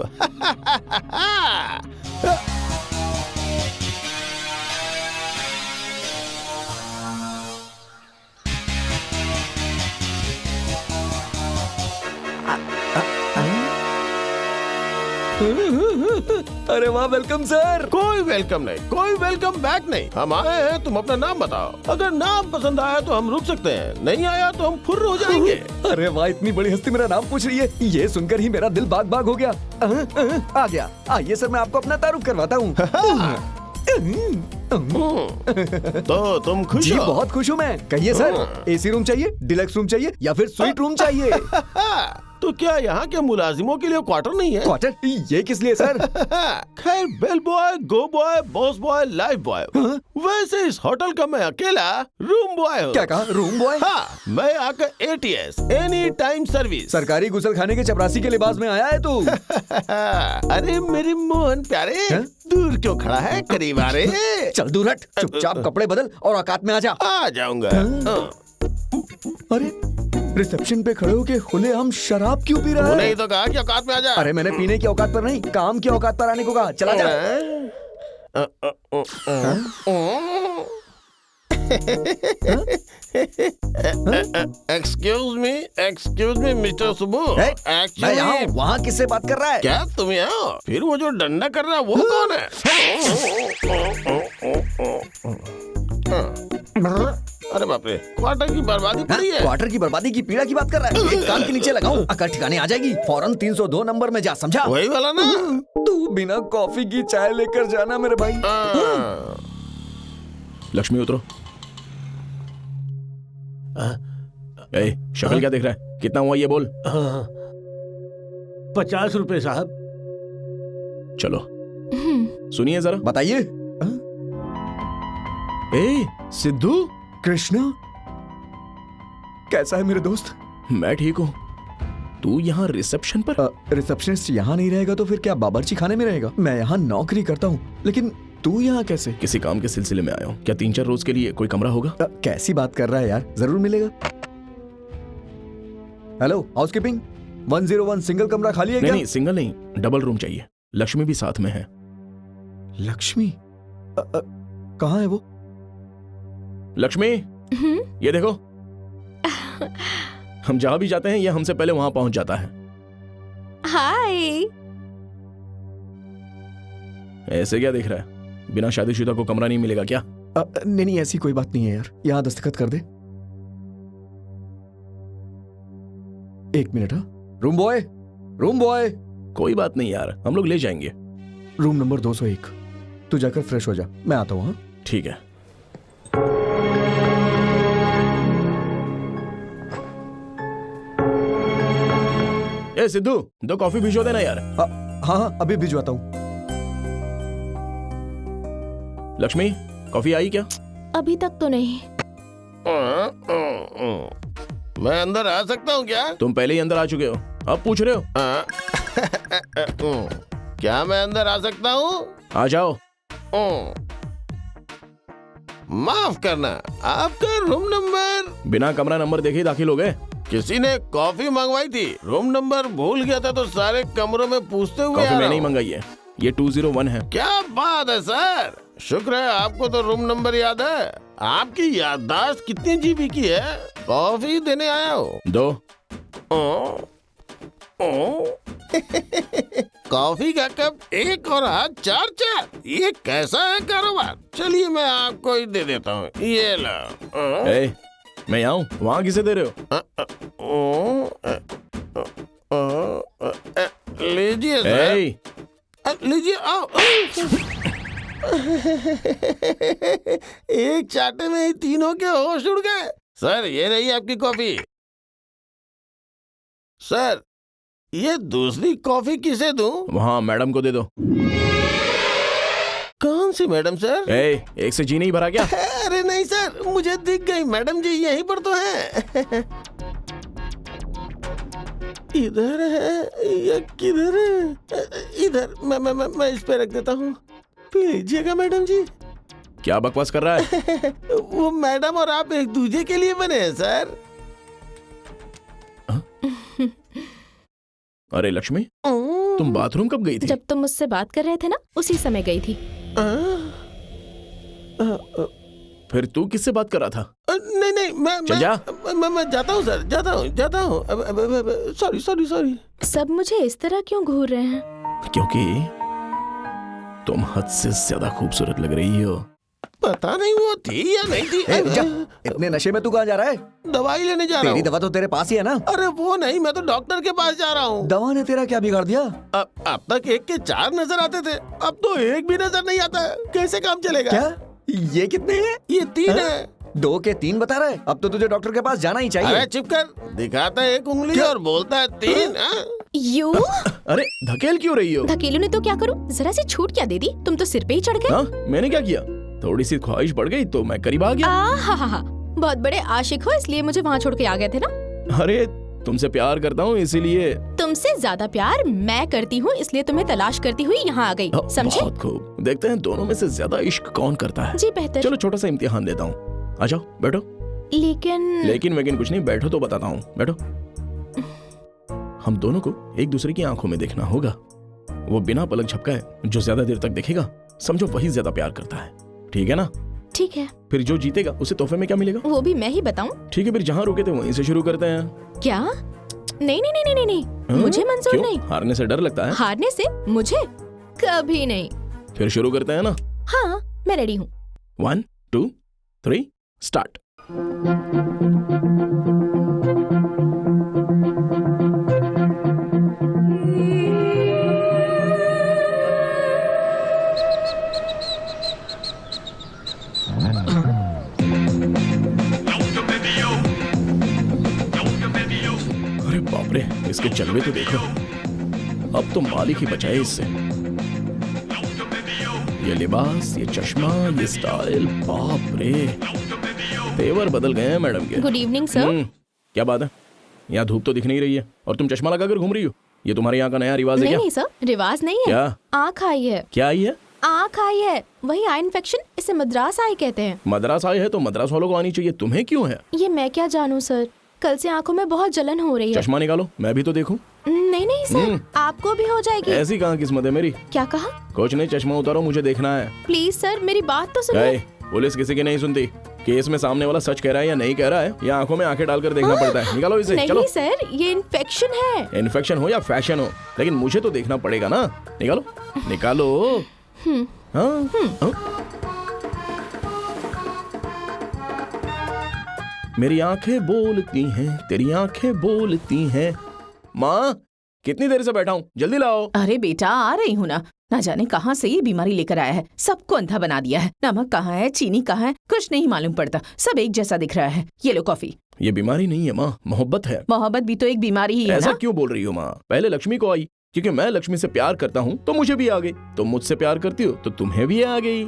अरे वाह, वेलकम सर। कोई वेलकम नहीं, कोई वेलकम बैक नहीं। हम आए हैं, तुम अपना नाम बताओ। अगर नाम पसंद आया तो हम रुक सकते हैं, नहीं आया तो हम फुर्र हो जाएंगे। अरे वाह, इतनी बड़ी हस्ती मेरा नाम पूछ रही है, ये सुनकर ही मेरा दिल बाग बाग हो गया। आ गया। आइए सर, मैं आपको अपना तारुफ करवाता हूँ। तो तुम खुश जी हो? बहुत खुश हूँ मैं। कहिए सर, एसी रूम चाहिए, डिलक्स रूम चाहिए या फिर स्वीट रूम चाहिए? तो क्या यहाँ के मुलाजिमों के लिए क्वार्टर नहीं है? क्वार्टर? ये किस लिए सर? खैर, bell boy, go boy, boss boy, life boy. वैसे इस होटल का मैं अकेला रूम बॉय हूँ। क्या कहा, रूम बॉय? हाँ, मैं आकर ATS, एनी टाइम सर्विस। सरकारी गुसल खाने के चपरासी के लिबास में आया है तू? अरे मेरे मोहन प्यारे, दूर क्यों खड़ा है, करीब आ रहे। चल दूर हट, चुपचाप कपड़े बदल और औकात में आ जा। आ जाऊंगा। अरे रिसेप्शन पे खड़े होके खुलेआम शराब क्यों पी रहा है? नहीं तो कहा कि औकात में आ जा। अरे मैंने पीने की औकात पर नहीं, काम की औकात पर आने को कहा। चला जा। Excuse me mister Subbu. मैं यहाँ हूँ, वहाँ किससे बात कर रहा है? क्या तुम यहाँ हो? फिर वो जो डंडा कर रहा है वो कौन है? अरे बाप रे, क्वार्टर की बर्बादी पड़ी है। क्वार्टर की बर्बादी की पीड़ा की बात कर रहा है? एक कान के नीचे लगाऊं, अकल ठिकाने आ जाएगी। फौरन 302 नंबर में जा, समझा? वही वाला ना? तू बिना कॉफी की चाय लेकर जाना मेरे भाई। लक्ष्मी उतरो। ए, शक्ल क्या देख रहा है? कितना हुआ ये बोल। 50 रुपए साहब। चलो सुनिए जरा। बताइए। ए, सिद्धू। कृष्णा, कैसा है मेरे दोस्त? मैं ठीक हूँ। तू यहाँ रिसेप्शन पर? रिसेप्शनिस्ट यहाँ नहीं रहेगा तो फिर क्या बावर्ची खाने में रहेगा? मैं यहाँ नौकरी करता हूँ, लेकिन तू यहाँ कैसे? किसी काम के सिलसिले में आया हूँ। क्या 3-4 रोज के लिए कोई कमरा होगा? कैसी बात कर रहा है यार, जरूर मिलेगा। हेलो हाउसकीपिंग, 101 सिंगल कमरा खाली है क्या? नहीं, सिंगल नहीं, डबल रूम चाहिए। लक्ष्मी भी साथ में है। लक्ष्मी? कहाँ है वो? लक्ष्मी, ये देखो। हम जहाँ भी जाते हैं ये हमसे पहले वहां पहुंच जाता है। ऐसे क्या देख रहा है? बिना शादीशुदा को कमरा नहीं मिलेगा क्या? नहीं ऐसी कोई बात नहीं है यार, यहाँ दस्तखत कर दे। एक मिनट। हाँ, रूम बॉय, रूम बॉय। कोई बात नहीं यार, हम लोग ले जाएंगे। Room number 201। तू जाकर फ्रेश हो जा, मैं आता हूँ। हाँ ठीक है। ए सिद्धू, 2 कॉफी भिजवा देना यार। हाँ अभी भिजवाता हूँ। लक्ष्मी, कॉफी आई क्या? अभी तक तो नहीं। मैं अंदर आ सकता हूँ क्या? तुम पहले ही अंदर आ चुके हो, अब पूछ रहे हो? क्या मैं अंदर आ सकता हूँ? आ जाओ। माफ करना, आपका रूम नंबर? बिना कमरा नंबर देखे दाखिल हो गए? किसी ने कॉफी मंगवाई थी, रूम नंबर भूल गया था तो सारे कमरों में पूछते हुए कॉफी मैंने ही मंगाई है, ये 201 है। क्या बात है सर, शुक्र है आपको तो रूम नंबर याद है। आपकी याददाश्त कितनी जीबी की है? कॉफी देने आया हो। 2। कॉफी का कप 1 और हाथ 4, ये कैसा है कारोबार? चलिए मैं आपको ही दे देता हूँ, ये लो। मैं आऊँ? वहाँ किसे दे रहे हो? लीजिए सर, लीजिए। आओ। एक चाटे में ही तीनों के होश उड़ गए। सर ये रही आपकी कॉफी। सर ये दूसरी कॉफी किसे दूं? वहाँ मैडम को दे दो। कौन सी मैडम सर? एक से जी नहीं भरा क्या? अरे नहीं सर, मुझे दिख गई मैडम जी, यहीं पर तो है। इधर है या किधर है? इधर। मैं इस पे रख देता हूँ, पी लीजिएगा मैडम जी। क्या बकवास कर रहा है? वो मैडम और आप एक दूसरे के लिए बने हैं सर। अरे लक्ष्मी, तुम बाथरूम कब गई थी? जब तुम मुझसे बात कर रहे थे ना, उसी समय गई थी। फिर तू किससे बात कर रहा था? नहीं मैं जाता हूँ सर, जाता हूँ। सॉरी। सब मुझे इस तरह क्यों घूर रहे हैं? क्योंकि तुम हद से ज्यादा खूबसूरत लग रही हो। पता नहीं वो थी या नहीं थी। इतने नशे में तू कहाँ जा रहा है? दवाई लेने जा रहा हूँ। तेरी दवा तो तेरे पास ही है ना? अरे वो नहीं, मैं तो डॉक्टर के पास जा रहा हूँ। दवा ने तेरा क्या बिगाड़ दिया? अब तक 1 के 4 नजर आते थे, अब तो 1 भी नजर नहीं आता है। कैसे काम चलेगा? क्या ये कितने हैं? ये 3 है। 2 के 3 बता रहा है? अब तो तुझे डॉक्टर के पास जाना ही चाहिए। अरे चुप कर, दिखाता है 1 उंगली और बोलता है 3। यू अरे धकेल क्यों रही हो? धकेलू ने तो क्या करूं? जरा सी छूट क्या दे दी? तुम तो सिर पे ही चढ़ गए। मैंने क्या किया? थोड़ी सी ख्वाहिश बढ़ गई तो मैं करीब आ गया। हा। बहुत बड़े आशिक हो इसलिए मुझे वहाँ छोड़ के आ गए थे ना? अरे तुमसे प्यार करता हूँ इसीलिए। तुमसे ज्यादा प्यार मैं करती हूँ, इसलिए तुम्हें तलाश करती हुई यहाँ आ गई। समझे? बहुत खूब, देखते हैं दोनों में से ज्यादा इश्क कौन करता है। जी बेहतर। चलो छोटा सा इम्तिहान देता हूँ, आ जाओ बैठो। लेकिन कुछ नहीं, बैठो तो बताता हूँ, बैठो। हम दोनों को एक दूसरे की आंखों में देखना होगा। वो बिना पलक झपकाए जो ज्यादा देर तक देखेगा, समझो वही ज्यादा प्यार करता है। ठीक है ना? ठीक है। फिर जो जीतेगा उसे तोहफे में क्या मिलेगा? वो भी मैं ही बताऊं? ठीक है, फिर जहाँ रुके थे वहीं से शुरू करते हैं। क्या? नहीं, मुझे मंजूर नहीं। हारने से डर लगता है? हारने से मुझे कभी नहीं। फिर शुरू करते हैं ना? हाँ मैं रेडी हूँ। 1 2 3 स्टार्ट। अरे बाप रे, इसके जलवे तो देखो। अब तो मालिक ही बचाए इससे। ये लिबास, ये चश्मा, ये स्टाइल, बाप रे, तेवर बदल गए हैं मैडम के। Good evening sir. क्या बात है? यहाँ धूप तो दिख नहीं रही है और तुम चश्मा लगाकर घूम रही हो। ये तुम्हारे यहाँ का नया रिवाज है क्या? नहीं सर, रिवाज नहीं है। क्या? आँख आई है। क्या आई है? आँख आई है, वही आई इन्फेक्शन, इसे मद्रास आई कहते हैं। मद्रास आई है तो मद्रास वालों को आनी चाहिए, तुम्हें क्यों है? ये मैं क्या जानूँ सर, कल से आंखों में बहुत जलन हो रही है। चश्मा निकालो, मैं भी तो देखूं। नहीं सर, आपको भी हो जाएगी। ऐसी कहाँ किस्मत है मेरी? क्या कहा? कुछ नहीं, चश्मा उतारो, मुझे देखना है। प्लीज सर मेरी बात तो सुनिए। पुलिस किसी की नहीं सुनती। केस में सामने वाला सच कह रहा है या नहीं कह रहा है, या आंखों में आंखें डालकर देखना पड़ता है। निकालो इसे, चलो। नहीं सर, ये इन्फेक्शन है। इन्फेक्शन हो या फैशन हो, लेकिन मुझे तो देखना पड़ेगा ना। निकालो निकालो। हाँ। मेरी आंखें बोलती हैं, तेरी आंखें बोलती हैं। माँ, कितनी देर से बैठा हूँ, जल्दी लाओ। अरे बेटा, आ रही हूँ ना। ना जाने कहाँ से ये बीमारी लेकर आया है, सबको अंधा बना दिया है। नमक कहाँ है, चीनी कहाँ है, कुछ नहीं मालूम पड़ता, सब एक जैसा दिख रहा है। ये लो कॉफी। ये बीमारी नहीं है माँ, मोहब्बत है। मोहब्बत भी तो एक बीमारी ही है ऐसा ना? क्यों बोल रही हो माँ? पहले लक्ष्मी को आई, क्योंकि मैं लक्ष्मी से प्यार करता हूँ तो मुझे भी आ गई। तुम मुझसे प्यार करती हो तो तुम्हें भी आ गई।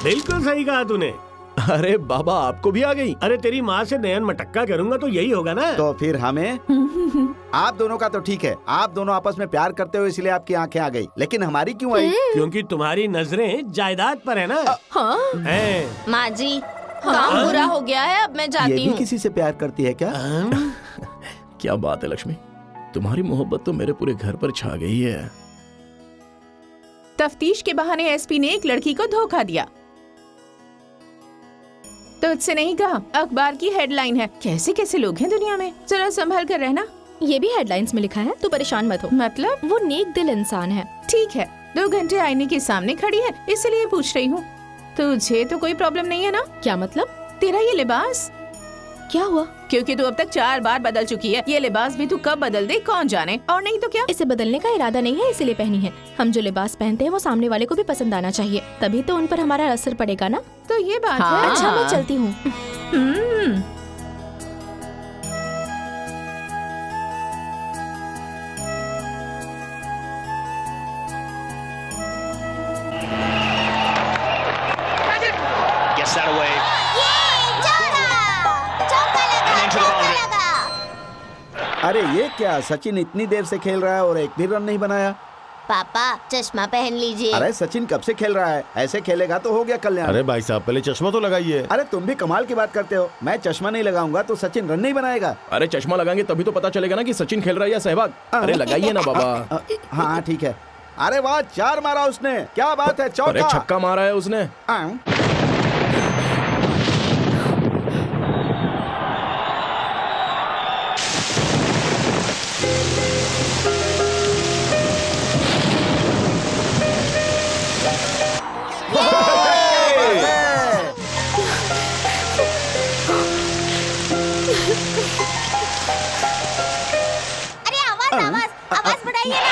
बिल्कुल सही कहा तूने। अरे बाबा, आपको भी आ गई? अरे तेरी माँ से नयन मटक्का करूंगा तो यही होगा ना। तो फिर हमें आप दोनों का तो ठीक है, आप दोनों आपस में प्यार करते हो इसलिए आपकी आंखें आ गई, लेकिन हमारी क्यों आई? क्योंकि तुम्हारी नजरें जायदाद पर है ना। हाँ। माँ जी, काम पूरा हो गया है, अब मैं ये जाती भी हूँ। किसी से प्यार करती है क्या? क्या बात है लक्ष्मी, तुम्हारी मोहब्बत तो मेरे पूरे घर पर छा गई है। तफ्तीश के बहाने एसपी ने एक लड़की को धोखा दिया। तो उससे नहीं कहा, अखबार की हेडलाइन है। कैसे कैसे लोग हैं दुनिया में, जरा संभल कर रहना। ये भी हेडलाइंस में लिखा है, तो परेशान मत हो। मतलब? वो नेक दिल इंसान है। ठीक है, 2 घंटे आईने के सामने खड़ी है, इसलिए पूछ रही हूँ। तुझे तो कोई प्रॉब्लम नहीं है ना? क्या मतलब? तेरा ये लिबास क्या हुआ? क्योंकि तू अब तक 4 बार बदल चुकी है। ये लिबास भी तू कब बदल दे कौन जाने। और नहीं तो क्या? इसे बदलने का इरादा नहीं है, इसीलिए पहनी है। हम जो लिबास पहनते हैं वो सामने वाले को भी पसंद आना चाहिए, तभी तो उन पर हमारा असर पड़ेगा ना। तो ये बात हाँ। है। अच्छा, मैं चलती हूँ। Gets that away. अरे ये क्या, सचिन इतनी देर से खेल रहा है और एक भी रन नहीं बनाया। पापा, चश्मा पहन लीजिए। अरे सचिन कब से खेल रहा है, ऐसे खेलेगा तो हो गया कल्याण। अरे भाई साहब, पहले चश्मा तो लगाइए। अरे तुम भी कमाल की बात करते हो, मैं चश्मा नहीं लगाऊंगा तो सचिन रन नहीं बनाएगा। अरे चश्मा लगाएंगे तभी तो पता चलेगा ना कि सचिन खेल रहा है या सहवाग। अरे लगाइए ना बाबा। हाँ ठीक है। अरे वाह, 4 मारा उसने, क्या बात है, चौका। अरे छक्का मारा है उसने। अरे आवाज बढ़ाइए ना।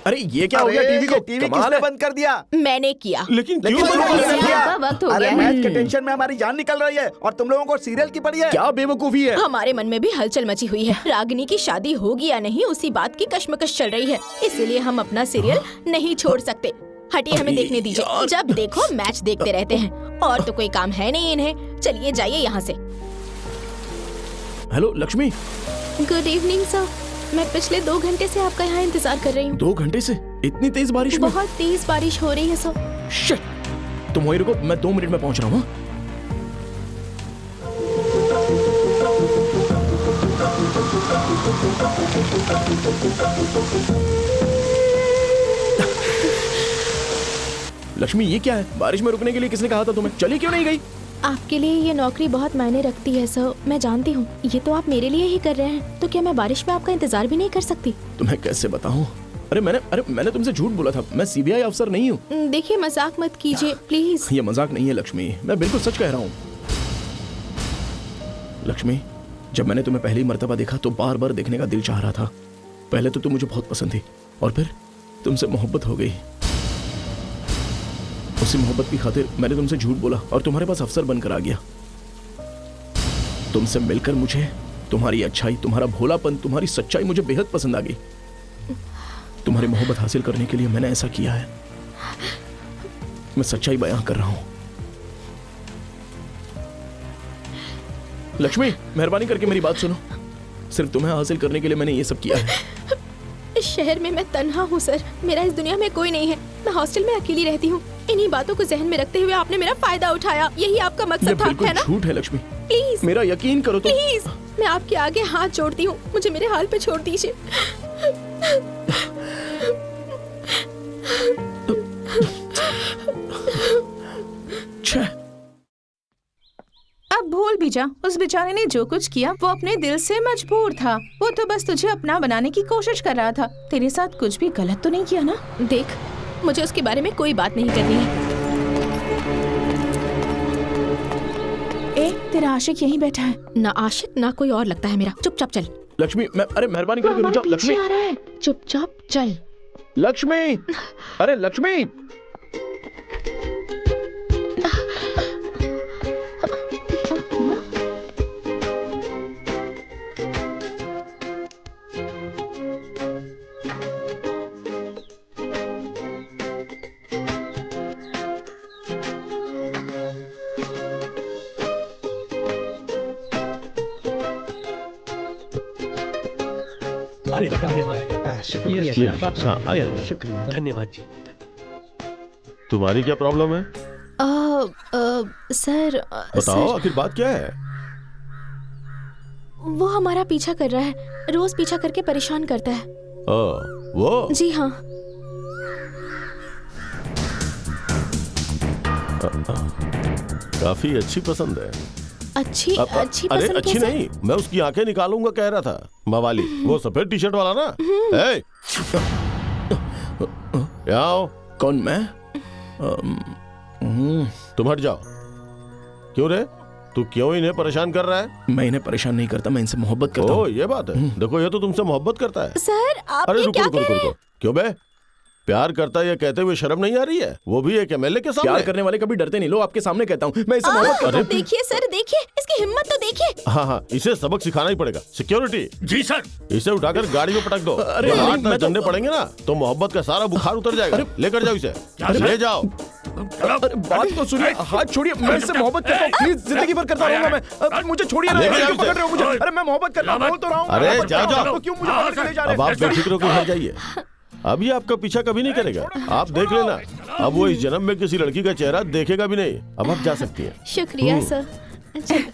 अरे ये क्या हो गया, टीवी को टीवी कमाल किसने है। बंद कर दिया? मैंने किया। लेकिन क्यों लेकिन बंद कर दिया? वक्त हो अरे गया मैच है। के टेंशन में हमारी जान निकल रही है और तुम लोगों को सीरियल की पड़ी है। क्या बेवकूफी है। हमारे मन में भी हलचल मची हुई है। रागिनी की शादी होगी या नहीं, उसी बात की कश्मकश चल रही है, इसीलिए हम अपना सीरियल नहीं छोड़ सकते। हटिए, हमें देखने दीजिए। जब देखो मैच देखते रहते हैं, और तो कोई काम है नहीं इन्हें। चलिए जाइए यहाँ से। Hello Lakshmi. Good evening sir. मैं पिछले 2 घंटे से आपका यहाँ इंतजार कर रही हूँ। 2 घंटे से? इतनी तेज बारिश में? बहुत तेज बारिश हो रही है सर। शिट, तुम वहीं रुको, मैं 2 मिनट में पहुँच रहा हूँ। लक्ष्मी ये क्या है, बारिश में रुकने के लिए किसने कहा था तुम्हें? चली क्यों नहीं गई? आपके लिए ये नौकरी बहुत मायने रखती है सर, मैं जानती हूँ। ये तो आप मेरे लिए ही कर रहे हैं, तो क्या मैं बारिश में आपका इंतजार भी नहीं कर सकती? तुम्हें कैसे बताऊं? अरे मैंने तुमसे झूठ बोला था, मैं सीबीआई अफसर नहीं हूँ। देखिए, मजाक मत कीजिए प्लीज। ये मजाक नहीं है लक्ष्मी, मैं बिल्कुल सच कह रहा हूँ। लक्ष्मी, जब मैंने तुम्हें पहली मर्तबा देखा तो बार बार देखने का दिल चाह रहा था। पहले तो तुम मुझे बहुत पसंद थी और फिर तुमसे मोहब्बत हो गई। उसी मोहब्बत की खातिर मैंने तुमसे झूठ बोला और तुम्हारे पास अफसर बनकर आ गया। तुमसे मिलकर मुझे तुम्हारी अच्छाई, तुम्हारा भोलापन, तुम्हारी सच्चाई मुझे बेहद पसंद आ गई। तुम्हारी मोहब्बत हासिल करने के लिए मैंने ऐसा किया है। मैं सच्चाई बयां कर रहा हूं। लक्ष्मी, मेहरबानी करके मेरी बात सुनो। सिर्फ तुम्हें हासिल करने के लिए मैंने ये सब किया है। इस शहर में मैं तन्हा हूँ सर, मेरा इस दुनिया में कोई नहीं है। मैं हॉस्टल में अकेली रहती हूँ। इन्हीं बातों को जहन में रखते हुए आपने मेरा फायदा उठाया, यही आपका मकसद था, है ना? झूठ है लक्ष्मी, प्लीज मेरा यकीन करो तो। प्लीज, मैं आपके आगे हाथ जोड़ती हूँ, मुझे मेरे हाल पे छोड़ दीजिए। अब भूल भी जा, उस बेचारे ने जो कुछ किया वो अपने दिल से मजबूर था। वो तो बस तुझे अपना बनाने की कोशिश कर रहा था। तेरे साथ कुछ भी गलत तो नहीं किया ना? देख, मुझे उसके बारे में कोई बात नहीं करनी है। तेरा आशिक यहीं बैठा है। ना आशिक ना कोई और लगता है मेरा। चुपचाप चल। लक्ष्मी, मैं अरे मेहरबानी करके रुक जाओ। लक्ष्मी आ रहा है, चुपचाप चल। लक्ष्मी, अरे लक्ष्मी। शुक्रिया, धन्यवाद जी। तुम्हारी क्या प्रॉब्लम है? सर बताओ, आखिर बात क्या है? वो हमारा पीछा कर रहा है, रोज पीछा करके परेशान करता है। वो? जी हाँ। काफी अच्छी पसंद है। अच्छी अरे अच्छी नहीं, मैं उसकी आंखें निकालूंगा कह रहा था। मवाली, वो सफेद टी शर्ट वाला ना? यहाँ आओ। कौन? मैं? तुम हट जाओ। क्यों रे, तू क्यों इन्हें परेशान कर रहा है? मैं इन्हें परेशान नहीं करता, मैं इनसे मोहब्बत करता हूँ। ये बात है। देखो, ये तो तुमसे मोहब्बत करता है। सर आप अरे क्या कह रहे हैं? क्यों बे? प्यार करता है ये कहते हुए शर्म नहीं आ रही है? वो भी एक एमएलए के सामने। प्यार करने वाले कभी डरते नहीं। लो, आपके सामने कहता हूँ, मैं इसे मोहब्बत करता हूँ। देखिए सर, देखिए इसकी हिम्मत तो देखिए। हाँ, इसे सबक सिखाना ही पड़ेगा। सिक्योरिटी। जी सर। इसे उठाकर गाड़ी में पटक दो। अरे हाथ में डंडे पड़ेंगे ना तो मोहब्बत का सारा बुखार उतर जाएगा। लेकर जाओ इसे, ले जाओ। अरे बात तो सुनिए, हाथ छोड़िए। मैं इससे मोहब्बत करता हूँ, प्लीज, जिंदगी भर करता रहूंगा मैं। मुझे छोड़िए ना, क्यों पकड़ रहे हो मुझे? अरे मैं मोहब्बत करता हूँ, बोल तो रहा हूँ। अरे जाओ, क्यों मुझे पकड़ के ले जा रहे अब आप बेफिक्र होकर घर जाइए। अब ये आपका पीछा कभी नहीं करेगा, आप देख लेना। अब वो इस जन्म में किसी लड़की का चेहरा देखेगा भी नहीं। अब आप जा सकती हैं। शुक्रिया सर।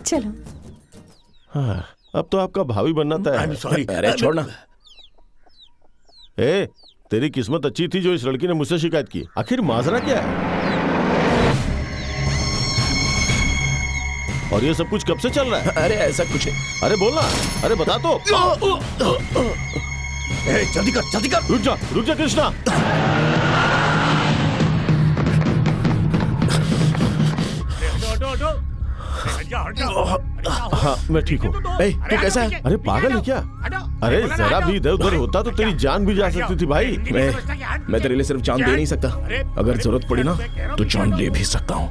चलो। हाँ, अब तो आपका भाभी बनना तय है। सॉरी। अरे छोड़ना। तेरी किस्मत अच्छी थी जो इस लड़की ने मुझसे शिकायत की। आखिर माजरा क्या है? और ये सब कुछ कब से चल रहा है? अरे ऐसा कुछ है। अरे बोलना, अरे बता तो। जल्दी कर, जल्दी कर। रुक जा कृष्णा। हाँ, मैं ठीक हूँ। तू कैसा है? अरे पागल है क्या? अरे जरा भी इधर उधर होता तो तेरी जान भी जा सकती थी भाई। मैं तेरे लिए सिर्फ जान दे नहीं सकता, अगर जरूरत पड़ी ना तो जान ले भी सकता हूँ।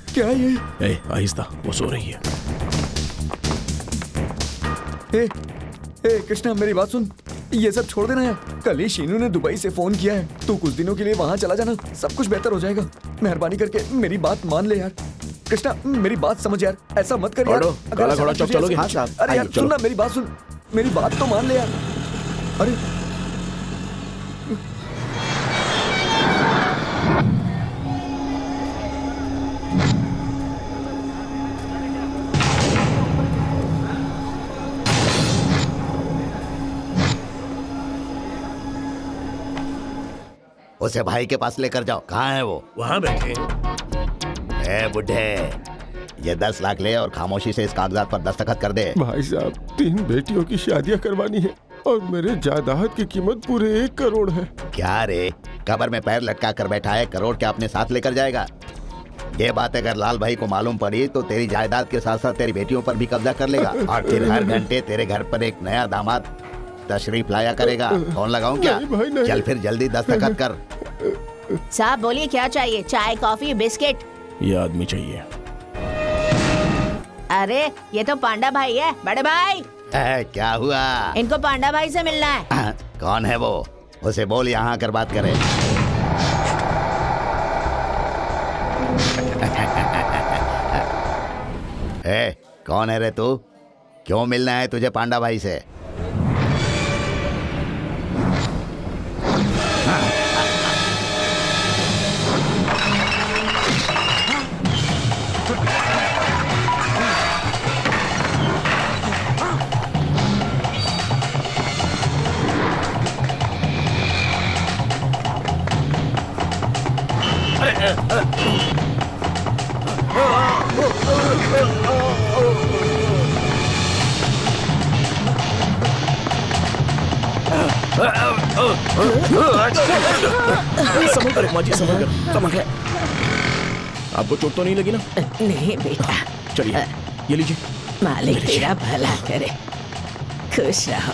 क्या ये? आहिस्ता, वो सो रही है। कृष्णा, मेरी बात सुन, ये सब छोड़ देना है। कल ही शीनू ने दुबई से फोन किया है, तू कुछ दिनों के लिए वहां चला जाना, सब कुछ बेहतर हो जाएगा। मेहरबानी करके मेरी बात मान ले यार। कृष्णा, मेरी बात समझ यार, ऐसा मत कर यार। काला घोड़ा चौक चलोगे? अरे यार सुन ना, मेरी बात सुन, मेरी बात तो मान ले यार। अरे उसे भाई के पास लेकर जाओ। कहाँ है वो? वहाँ बैठे। बुढ़े, ये 10 लाख ले और खामोशी से इस कागजात पर दस्तखत कर दे। भाई साहब, 3 बेटियों की शादियां करवानी है और मेरे जायदाद की कीमत पूरे 1 करोड़ है। क्या रे, कब्र में पैर लटका कर बैठा है, करोड़ क्या अपने साथ लेकर जाएगा? ये बात अगर लाल भाई को मालूम पड़ी तो तेरी जायदाद के साथ साथ तेरी बेटियों पर भी कब्जा कर लेगा और फिर हर घंटे तेरे घर पर एक नया दामाद तशरीफ लाया करेगा। फोन लगाऊं क्या? नहीं भाई, नहीं। चल फिर जल्दी दस्तखत कर। साहब बोलिए, क्या चाहिए? चाय, कॉफी, बिस्किट? ये आदमी चाहिए। अरे ये तो पांडा भाई है, बड़े भाई। क्या हुआ? इनको पांडा भाई से मिलना है। कौन है वो? उसे बोल यहाँ आकर बात करे। कौन है रे तू? क्यों मिलना है तुझे पांडा भाई से? संभल कर। आपको चोट तो नहीं लगी ना? नहीं बेटा। चलिए ये लीजिए। मालिक तेरा भला करे, खुश रहो।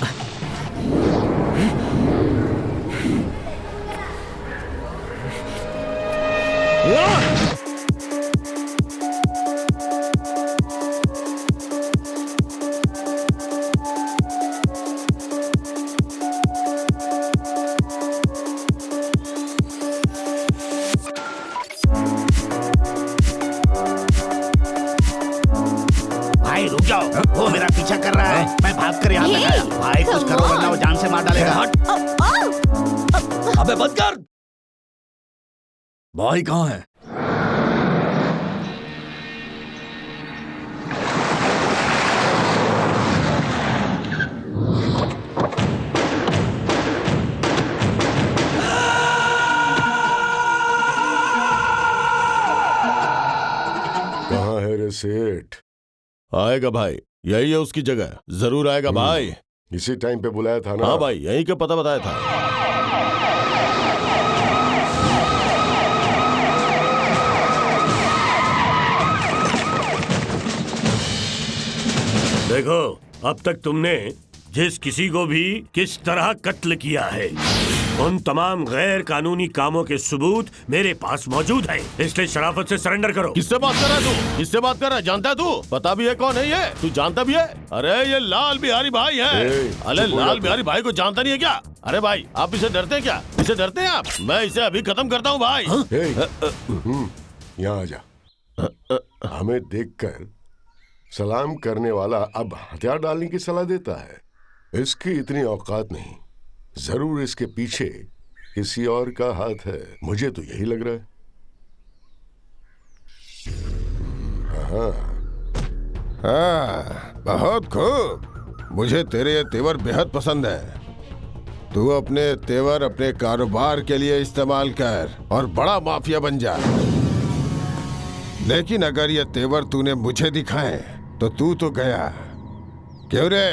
भाई रुक जाओ, वो मेरा पीछा कर रहा है। मैं भाग कर यहाँ तक आया। भाई कुछ करो वरना वो जान से मार डालेगा। अबे बंद कर। भाई कहाँ है? कहाँ है रे सेठ? आएगा भाई, यही है उसकी जगह, जरूर आएगा भाई। इसी टाइम पे बुलाया था ना? हाँ भाई, यही का पता बताया था। देखो, अब तक तुमने जिस किसी को भी किस तरह कत्ल किया है, उन तमाम गैर कानूनी कामों के सबूत मेरे पास मौजूद है। इसलिए शराफत से सरेंडर करो। किससे बात कर रहा है तू? किससे बात कर रहा है? जानता है तू? पता भी है कौन है ये? तू जानता भी है? अरे ये लाल बिहारी भाई है। अरे लाल बिहारी भाई को जानता नहीं है क्या? अरे भाई आप इसे डरते हैं क्या? इसे डरते हैं आप? मैं इसे अभी खत्म करता हूँ भाई। यहाँ आ जा। हमें देखकर सलाम करने वाला अब हथियार डालने की सलाह देता है। इसकी इतनी औकात नहीं। जरूर इसके पीछे किसी और का हाथ है, मुझे तो यही लग रहा है। हाँ, बहुत खूब। मुझे तेरे ये तेवर बेहद पसंद है। तू अपने तेवर अपने कारोबार के लिए इस्तेमाल कर और बड़ा माफिया बन जा। लेकिन अगर ये तेवर तूने मुझे दिखाए तो तू तो गया। क्यों रे?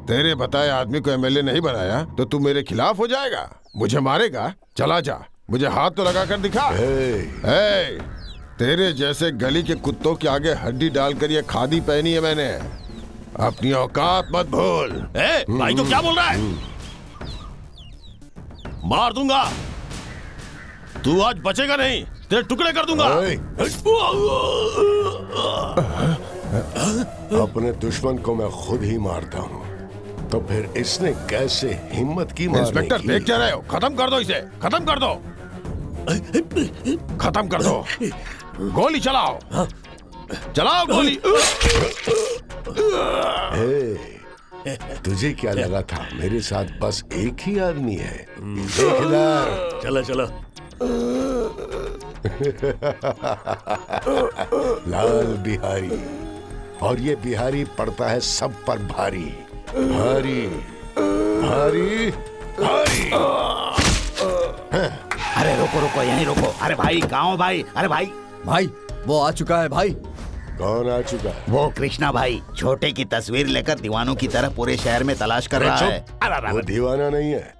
तेरे बताए आदमी को एमएलए नहीं बनाया तो तू मेरे खिलाफ हो जाएगा, मुझे मारेगा। चला जा, मुझे हाथ तो लगा कर दिखा। तेरे जैसे गली के कुत्तों के आगे हड्डी डालकर ये खादी पहनी है मैंने। अपनी औकात मत भूल। भाई तो क्या बोल रहा है? मार दूंगा, तू आज बचेगा नहीं, तेरे टुकड़े कर दूंगा। अपने दुश्मन को मैं खुद ही मारता हूँ, तो फिर इसने कैसे हिम्मत की मारने की? इंस्पेक्टर देख क्या रहे हो? खत्म कर दो इसे, खत्म कर दो, खत्म कर दो। गोली चलाओ, चलाओ गोली। तुझे क्या लगा था मेरे साथ बस एक ही आदमी है? देखना। चलो चलो। लाल बिहारी, और ये बिहारी पड़ता है सब पर भारी भारी भारी भारी। अरे रोको रोको, यहीं रोको। अरे भाई कहाँ हो भाई? अरे भाई भाई वो आ चुका है भाई। कौन आ चुका है? वो कृष्णा भाई, छोटे की तस्वीर लेकर दीवानों की तरह पूरे शहर में तलाश कर रहा है। वो दीवाना नहीं है,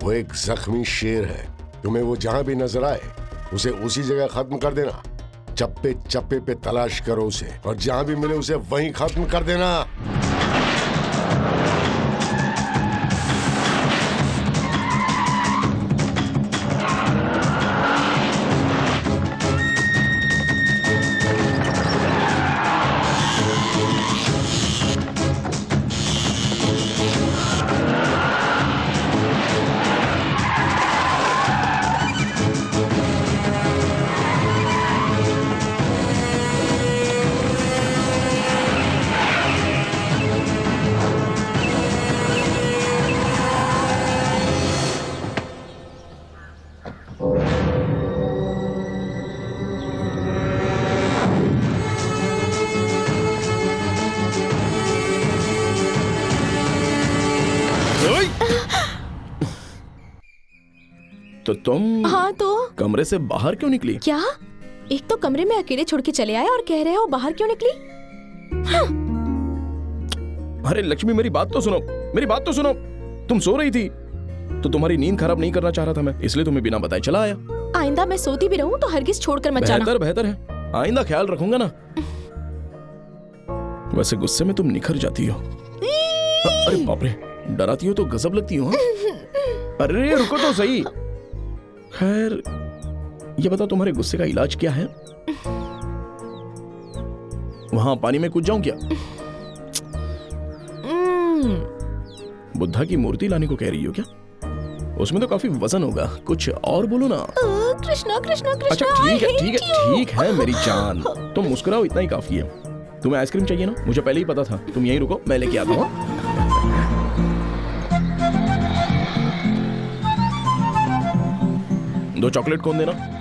वो एक जख्मी शेर है। तुम्हें वो जहां भी नजर आए उसे उसी जगह खत्म कर देना। चप्पे चप्पे पे तलाश करो उसे, और जहां भी मिले उसे वहीं खत्म कर देना। तो तुम हाँ तो कमरे से बाहर क्यों निकली? क्या? एक तो कमरे में अकेले छोड़ के चले आए और कह रहे हो बाहर क्यों निकली? हाँ। अरे लक्ष्मी मेरी बात तो सुनो, मेरी बात तो सुनो। तुम सो रही थी तो तुम्हारी नींद खराब नहीं करना चाह रहा था मैं, इसलिए तुम्हें बिना बताए चला आया। आइंदा मैं सोती भी रहूं तो हरगिज छोड़कर मत जाना। बेहतर है, आइंदा ख्याल रखूंगा ना। वैसे गुस्से में तुम निखर जाती हो। अरे बाप रे, डराती हो तो गजब लगती हो। अरे रुको तो सही। खैर ये बताओ तुम्हारे गुस्से का इलाज क्या है? वहां पानी में कूद जाऊं क्या? बुद्धा की मूर्ति लाने को कह रही हो क्या? उसमें तो काफी वजन होगा, कुछ और बोलो ना। कृष्णा कृष्णा कृष्णा। अच्छा ठीक है मेरी जान, तुम मुस्कुराओ इतना ही काफी है। तुम्हें आइसक्रीम चाहिए ना? मुझे पहले ही पता था। तुम यहीं रुको, मैं लेके आता हूँ। 2 चॉकलेट कौन देना?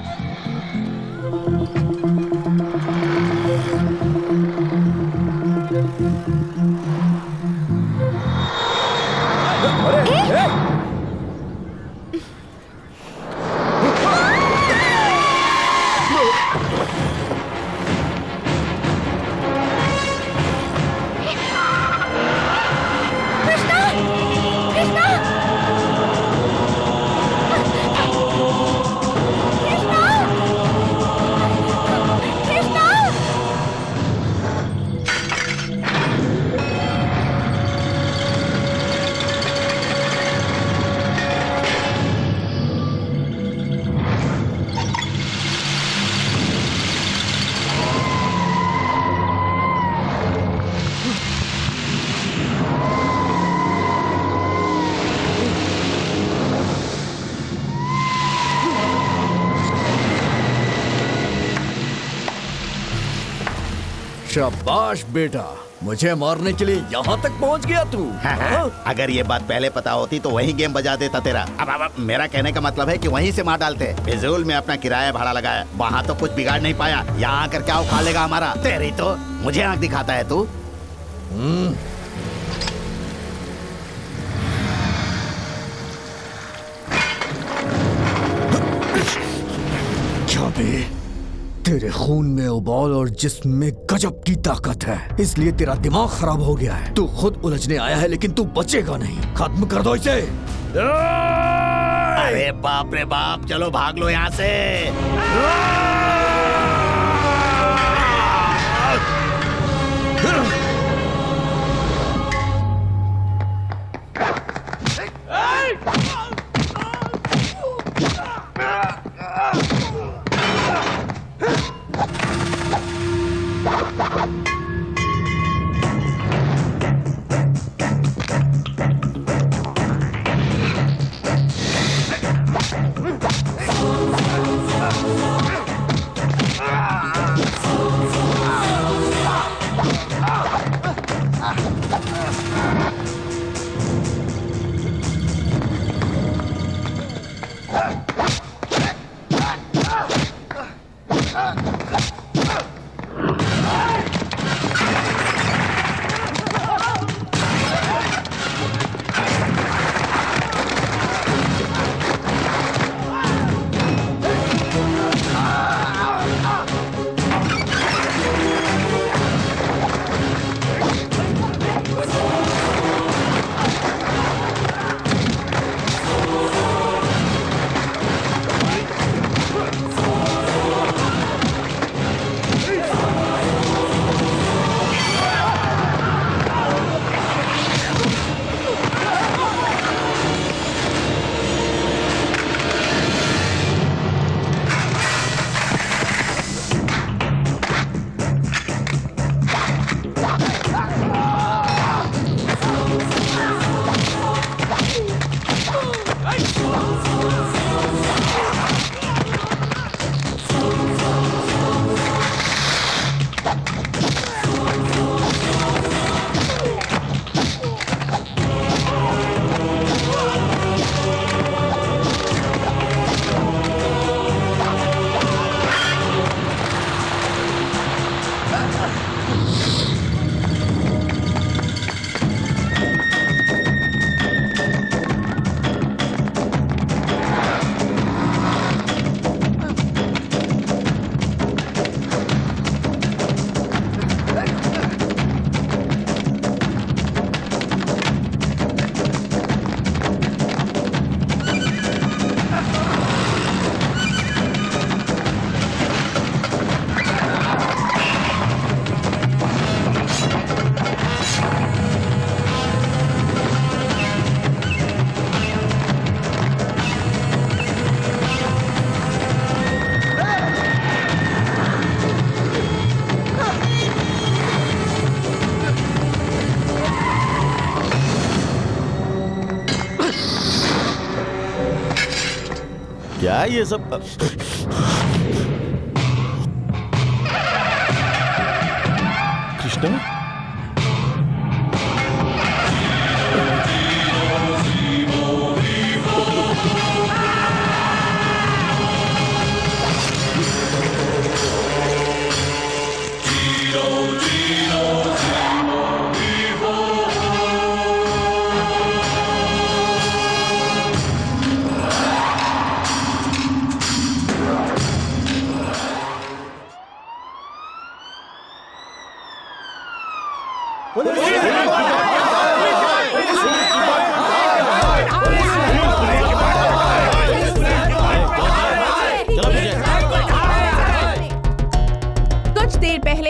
शाबाश बेटा, मुझे मारने के लिए यहाँ तक पहुँच गया तू। अगर ये बात पहले पता होती तो वही गेम बजा देता तेरा। अब मेरा कहने का मतलब है कि वहीं से मार डालते। फिजूल में अपना किराया भाड़ा लगाया, वहाँ तो कुछ बिगाड़ नहीं पाया, यहाँ आकर क्या उखाड़ लेगा हमारा। तेरी तो मुझे आंख दिखाता है तू। क्या बे, तेरे खून में उबाल और जिस्म में गजब की ताकत है, इसलिए तेरा दिमाग खराब हो गया है। तू खुद उलझने आया है लेकिन तू बचेगा नहीं। खत्म कर दो इसे। अरे बाप रे बाप, चलो भाग लो यहाँ से। क्या है ये सब? कृष्णा?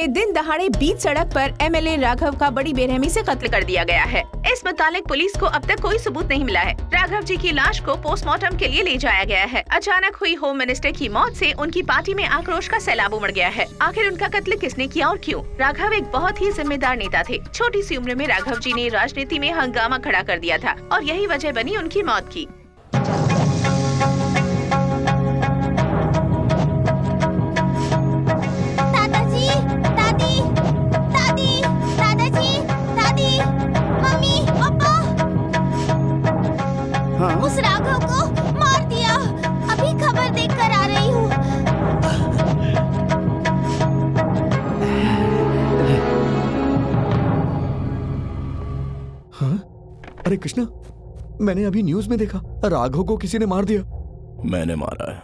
दिन दहाड़े बीच सड़क पर एमएलए राघव का बड़ी बेरहमी से कत्ल कर दिया गया है। इस मुतालिक पुलिस को अब तक कोई सबूत नहीं मिला है। राघव जी की लाश को पोस्टमार्टम के लिए ले जाया गया है। अचानक हुई होम मिनिस्टर की मौत से उनकी पार्टी में आक्रोश का सैलाब उमड़ गया है। आखिर उनका कत्ल किसने किया और क्यों? राघव एक बहुत ही जिम्मेदार नेता थे। छोटी सी उम्र में राघव जी ने राजनीति में हंगामा खड़ा कर दिया था और यही वजह बनी उनकी मौत की। उस राघव को मार दिया। अभी खबर देखकर आ रही हूँ। हाँ? अरे कृष्णा, मैंने अभी न्यूज में देखा राघव को किसी ने मार दिया। मैंने मारा है।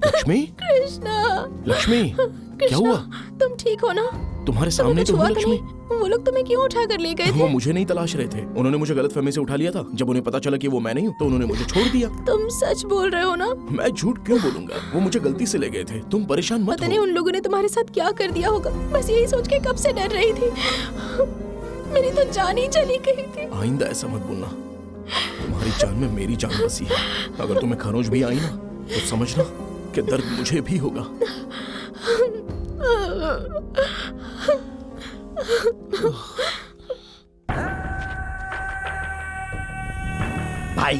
लक्ष्मी, कृष्णा, लक्ष्मी, क्या हुआ? तुम ठीक हो ना? तुम्हारे सामने तो हूँ लक्ष्मी। वो लोग तुम्हें क्यों उठा कर ले गए थे? वो मुझे नहीं तलाश रहे थे। उन्होंने मुझे गलतफहमी से उठा लिया था। जब उन्हें पता चला कि वो मैं नहीं हूँ तो उन्होंने मुझे छोड़ दिया। तुम सच बोल रहे हो ना? मैं झूठ क्यों बोलूंगा? वो मुझे गलती से ले गए थे। तुम परेशान मत हो। पता नहीं उन लोगों ने तुम्हारे साथ क्या कर दिया होगा। बस यही सोच के कब से डर रही थी। मेरी तो जान ही चली गई थी। आइंदा ऐसा मत बोलना। तुम्हारी जान में मेरी जान बसी है। अगर तुम्हें खरोंच भी आई ना तो समझना कि दर्द मुझे भी होगा। भाई,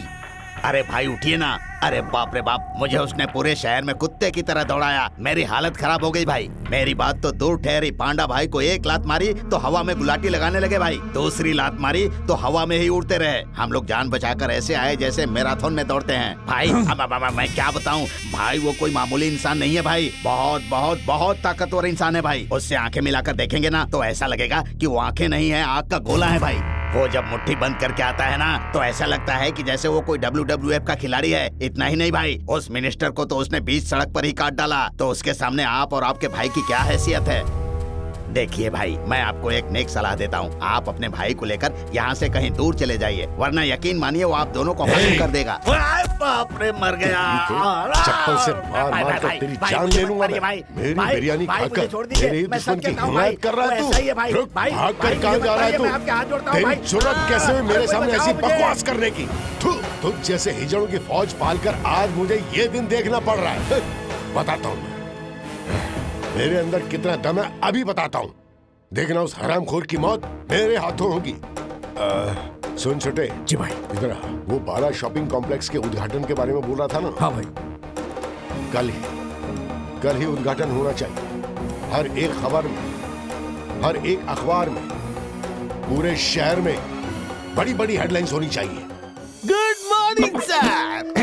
अरे भाई उठिए ना। अरे बाप रे बाप, मुझे उसने पूरे शहर में कुत्ते की तरह दौड़ाया। मेरी हालत खराब हो गई भाई। मेरी बात तो दूर ठहरी। पांडा भाई को एक लात मारी तो हवा में गुलाटी लगाने लगे भाई। दूसरी लात मारी तो हवा में ही उड़ते रहे। हम लोग जान बचाकर ऐसे आए जैसे मैराथन में दौड़ते हैं भाई। अब मैं क्या बताऊं भाई, वो कोई मामूली इंसान नहीं है भाई। बहुत बहुत बहुत ताकतवर इंसान है भाई। उससे आंखें मिलाकर देखेंगे ना तो ऐसा लगेगा कि वो आंखें नहीं है, आग का गोला है भाई। वो जब मुट्ठी बंद करके आता है ना तो ऐसा लगता है कि जैसे वो कोई WWF का खिलाड़ी है। इतना ही नहीं भाई, उस मिनिस्टर को तो उसने बीच सड़क पर ही काट डाला। तो उसके सामने आप और आपके भाई की क्या हैसियत है? देखिए भाई, मैं आपको एक नेक सलाह देता हूँ। आप अपने भाई को लेकर यहाँ से कहीं दूर चले जाइए, वरना यकीन मानिए वो आप दोनों को खत्म कर देगा। बाप रे, मर गया। चप्पल से मार मार कर तेरी जान ले लूंगा मैं। मेरी बिरयानी खाकर मेरे दुश्मन की हिमायत कर रहा है तू? रुक, भाग कर कहाँ जा रहा है तू? तेरी जुर्रत कैसे हुई मेरे सामने ऐसी बकवास करने की? तुझ जैसे हिजड़ों की फौज पालकर आज मुझे ये दिन देखना पड़ रहा है। बताता हूँ मेरे अंदर कितना दम है, अभी बताता हूँ। देखना उस हरामखोर की मौत मेरे हाथों होगी। सुन छोटे जी भाई, इधर आ। वो बाला शॉपिंग कॉम्प्लेक्स के उद्घाटन के बारे में बोल रहा था ना? हाँ भाई, कल ही उद्घाटन होना चाहिए। हर एक खबर में, हर एक अखबार में, पूरे शहर में बड़ी बड़ी हेडलाइंस होनी चाहिए। Good morning sir.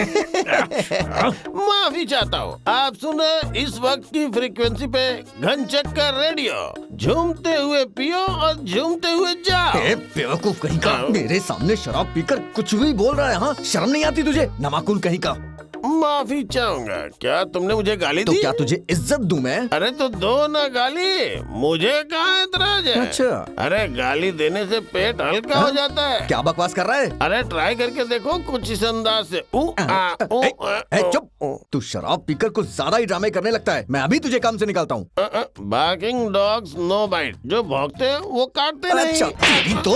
माफी चाहता हूँ, आप सुने इस वक्त की फ्रीक्वेंसी पे घनचक का रेडियो। झूमते हुए पियो और झूमते हुए जाओ। बेवकूफ कहीं का, मेरे सामने शराब पीकर कुछ भी बोल रहा है। हाँ, शर्म नहीं आती तुझे? नमाकुल कहीं का। माफी चाहूंगा। क्या तुमने मुझे गाली दी? तो क्या तुझे इज्जत दूं मैं? अरे तो दो ना गाली, मुझे कहाँ एतराज है? अच्छा, अरे गाली देने से पेट हल्का हो जाता है। क्या बकवास कर रहा है? अरे ट्राई करके देखो कुछ इस अंदाज से। चुप, तू शराब पीकर कुछ ज्यादा ही ड्रामे करने लगता है। मैं अभी तुझे काम से निकालता हूँ। Barking dogs no bite. जो भौंकते हैं वो काटते नहीं। अच्छा, तो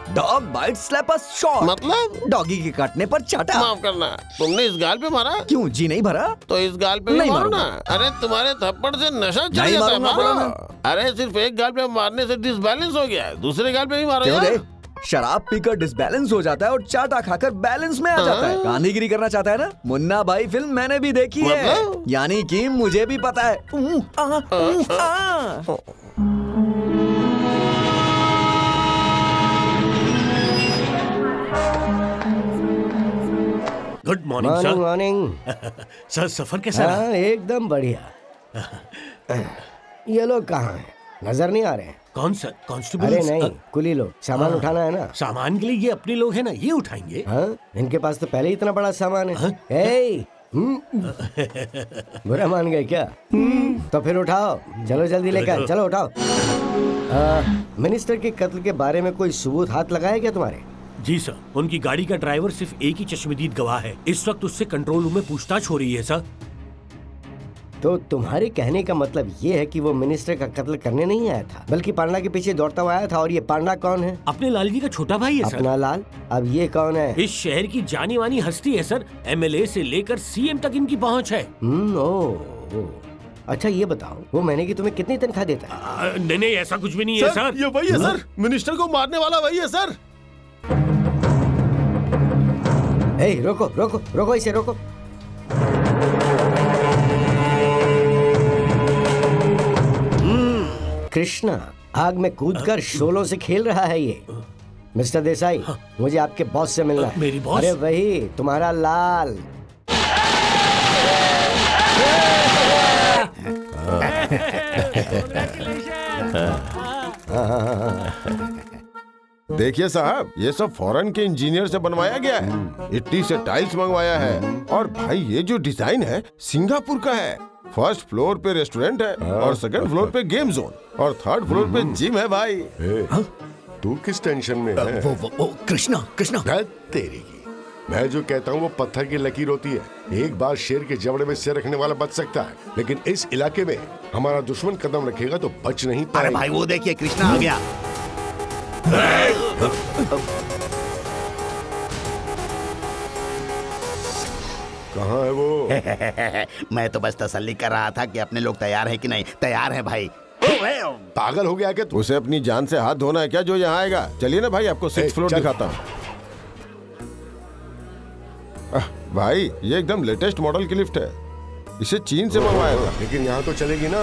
dog bite slap a shot, मतलब डॉगी के काटने पर चाटा। माफ करना, तुमने इस गाल पे मारा? क्यों जी नहीं भरा? तो इस गाल पे भी नहीं मारो ना। मारूंगा। अरे तुम्हारे थप्पड़ से नशा चढ़ नहीं जाता है, मारूंगा, मारो। अरे सिर्फ एक गाल पे मारने से डिसबैलेंस हो गया है, दूसरे गाल पे भी मारो क्यों यार। रे? शराब पीकर डिसबैलेंस हो जाता है और चाटा खाकर बैलेंस में आ जाता है। गांधीगिरी करना चाहता है ना? मुन्ना भाई फिल्म मैंने भी देखी है, मतलब? यानी कि मुझे भी पता है। Good morning sir. Morning. Sir सफर कैसा रहा? हाँ, एकदम बढ़िया। ये लोग कहाँ हैं? नजर नहीं आ रहे हैं। कौन सर? कांस्टेबल? अरे नहीं, कुली लोग। सामान उठाना है ना। सामान के लिए ये अपने लोग हैं ना, ये उठाएंगे। हाँ, इनके पास तो पहले ही इतना बड़ा सामान है। ए, बुरा मान गए क्या? तो फिर उठाओ, चलो जल्दी लेकर चलो उठाओ। मिनिस्टर के कत्ल के बारे में कोई सबूत हाथ लगाया क्या तुम्हारे? जी सर, उनकी गाड़ी का ड्राइवर सिर्फ एक ही चश्मदीद गवाह है। इस वक्त उससे कंट्रोल रूम में पूछताछ हो रही है सर। तो तुम्हारे कहने का मतलब ये है कि वो मिनिस्टर का कत्ल करने नहीं आया था, बल्कि पांडा के पीछे दौड़ता हुआ आया था। और ये पांडा कौन है? अपने लाल जी का छोटा भाई है सर। अपना लाल? अब ये कौन है? इस शहर की जानी मानी हस्ती है सर। एमएलए से लेकर सीएम तक इनकी पहुंच है। ओ। अच्छा ये बताओ, वो महीने की तुम्हें कितनी तनख्वाह देता है? नहीं ऐसा कुछ भी नहीं है सर। ये वही है सर, मिनिस्टर को मारने वाला वही है सर। ए, रोको रोको रोको, इसे रोको। कृष्णा आग में कूदकर शोलों से खेल रहा है ये। मिस्टर देसाई, मुझे आपके बॉस से मिलना है। मेरी बॉस? अरे वही, तुम्हारा लाल। देखिए साहब, ये सब फॉरेन के इंजीनियर से बनवाया गया है। इटली से टाइल्स मंगवाया है। और भाई ये जो डिजाइन है सिंगापुर का है। फर्स्ट फ्लोर पे रेस्टोरेंट है और सेकंड फ्लोर पे गेम जोन और थर्ड फ्लोर पे जिम है भाई। तू किस टेंशन में है? वो कृष्णा तेरी की। मैं जो कहता हूँ वो पत्थर की लकीर होती है। एक बार शेर के जबड़े में सिर रखने वाला बच सकता है, लेकिन इस इलाके में हमारा दुश्मन कदम रखेगा तो बच नहीं पाएगा। अरे भाई वो देखिए, कृष्णा आ गया। कहाँ है वो? मैं तो बस तसल्ली कर रहा था कि अपने लोग तैयार हैं कि नहीं। तैयार हैं भाई। पागल हो गया क्या? उसे अपनी जान से हाथ धोना है क्या जो यहाँ आएगा? चलिए ना भाई, आपको 6th फ्लोर दिखाता हूँ। भाई ये एकदम लेटेस्ट मॉडल की लिफ्ट है। इसे चीन से मंगवाया था। लेकिन यहाँ तो चलेगी ना?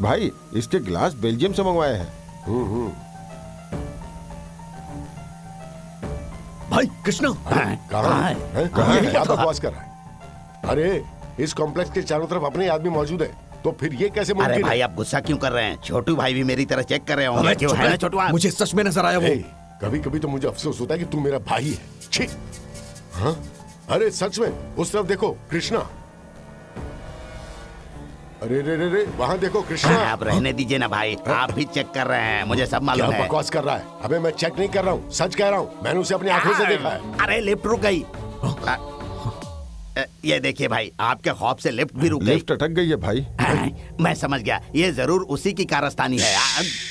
भाई इसके ग्लास बेल्जियम से मंगवाए हैं। भाई कृष्णा कहाँ है? क्या बकवास कर रहा है? अरे इस कॉम्प्लेक्स के चारों तरफ अपने आदमी मौजूद है, तो फिर ये कैसे मुमकिन है? अरे भाई आप गुस्सा क्यों कर रहे हैं? छोटू भाई भी मेरी तरह चेक कर रहे होंगे। क्यों है ना छोटू? मुझे सच में नजर आया वो। कभी कभी तो मुझे अफसोस होता है कि तू मेरा भाई है। छी! हाँ? अरे सच में उस तरफ देखो कृष्णा। अरे रे रे रे, वहाँ देखो कृष्णा। आप रहने दीजिए ना भाई, आप भी चेक कर रहे हैं, मुझे सब मालूम है। क्या बकवास कर रहा है? अबे मैं चेक नहीं कर रहा हूँ, सच कह रहा हूँ। मैंने उसे अपनी आंखों से देखा है। अरे लिफ्ट रुक गई। ये देखिए भाई, आपके खौफ से लिफ्ट भी रुक गई। लिफ्ट अटक गई है भाई। मैं समझ गया, ये जरूर उसी की कारस्तानी है।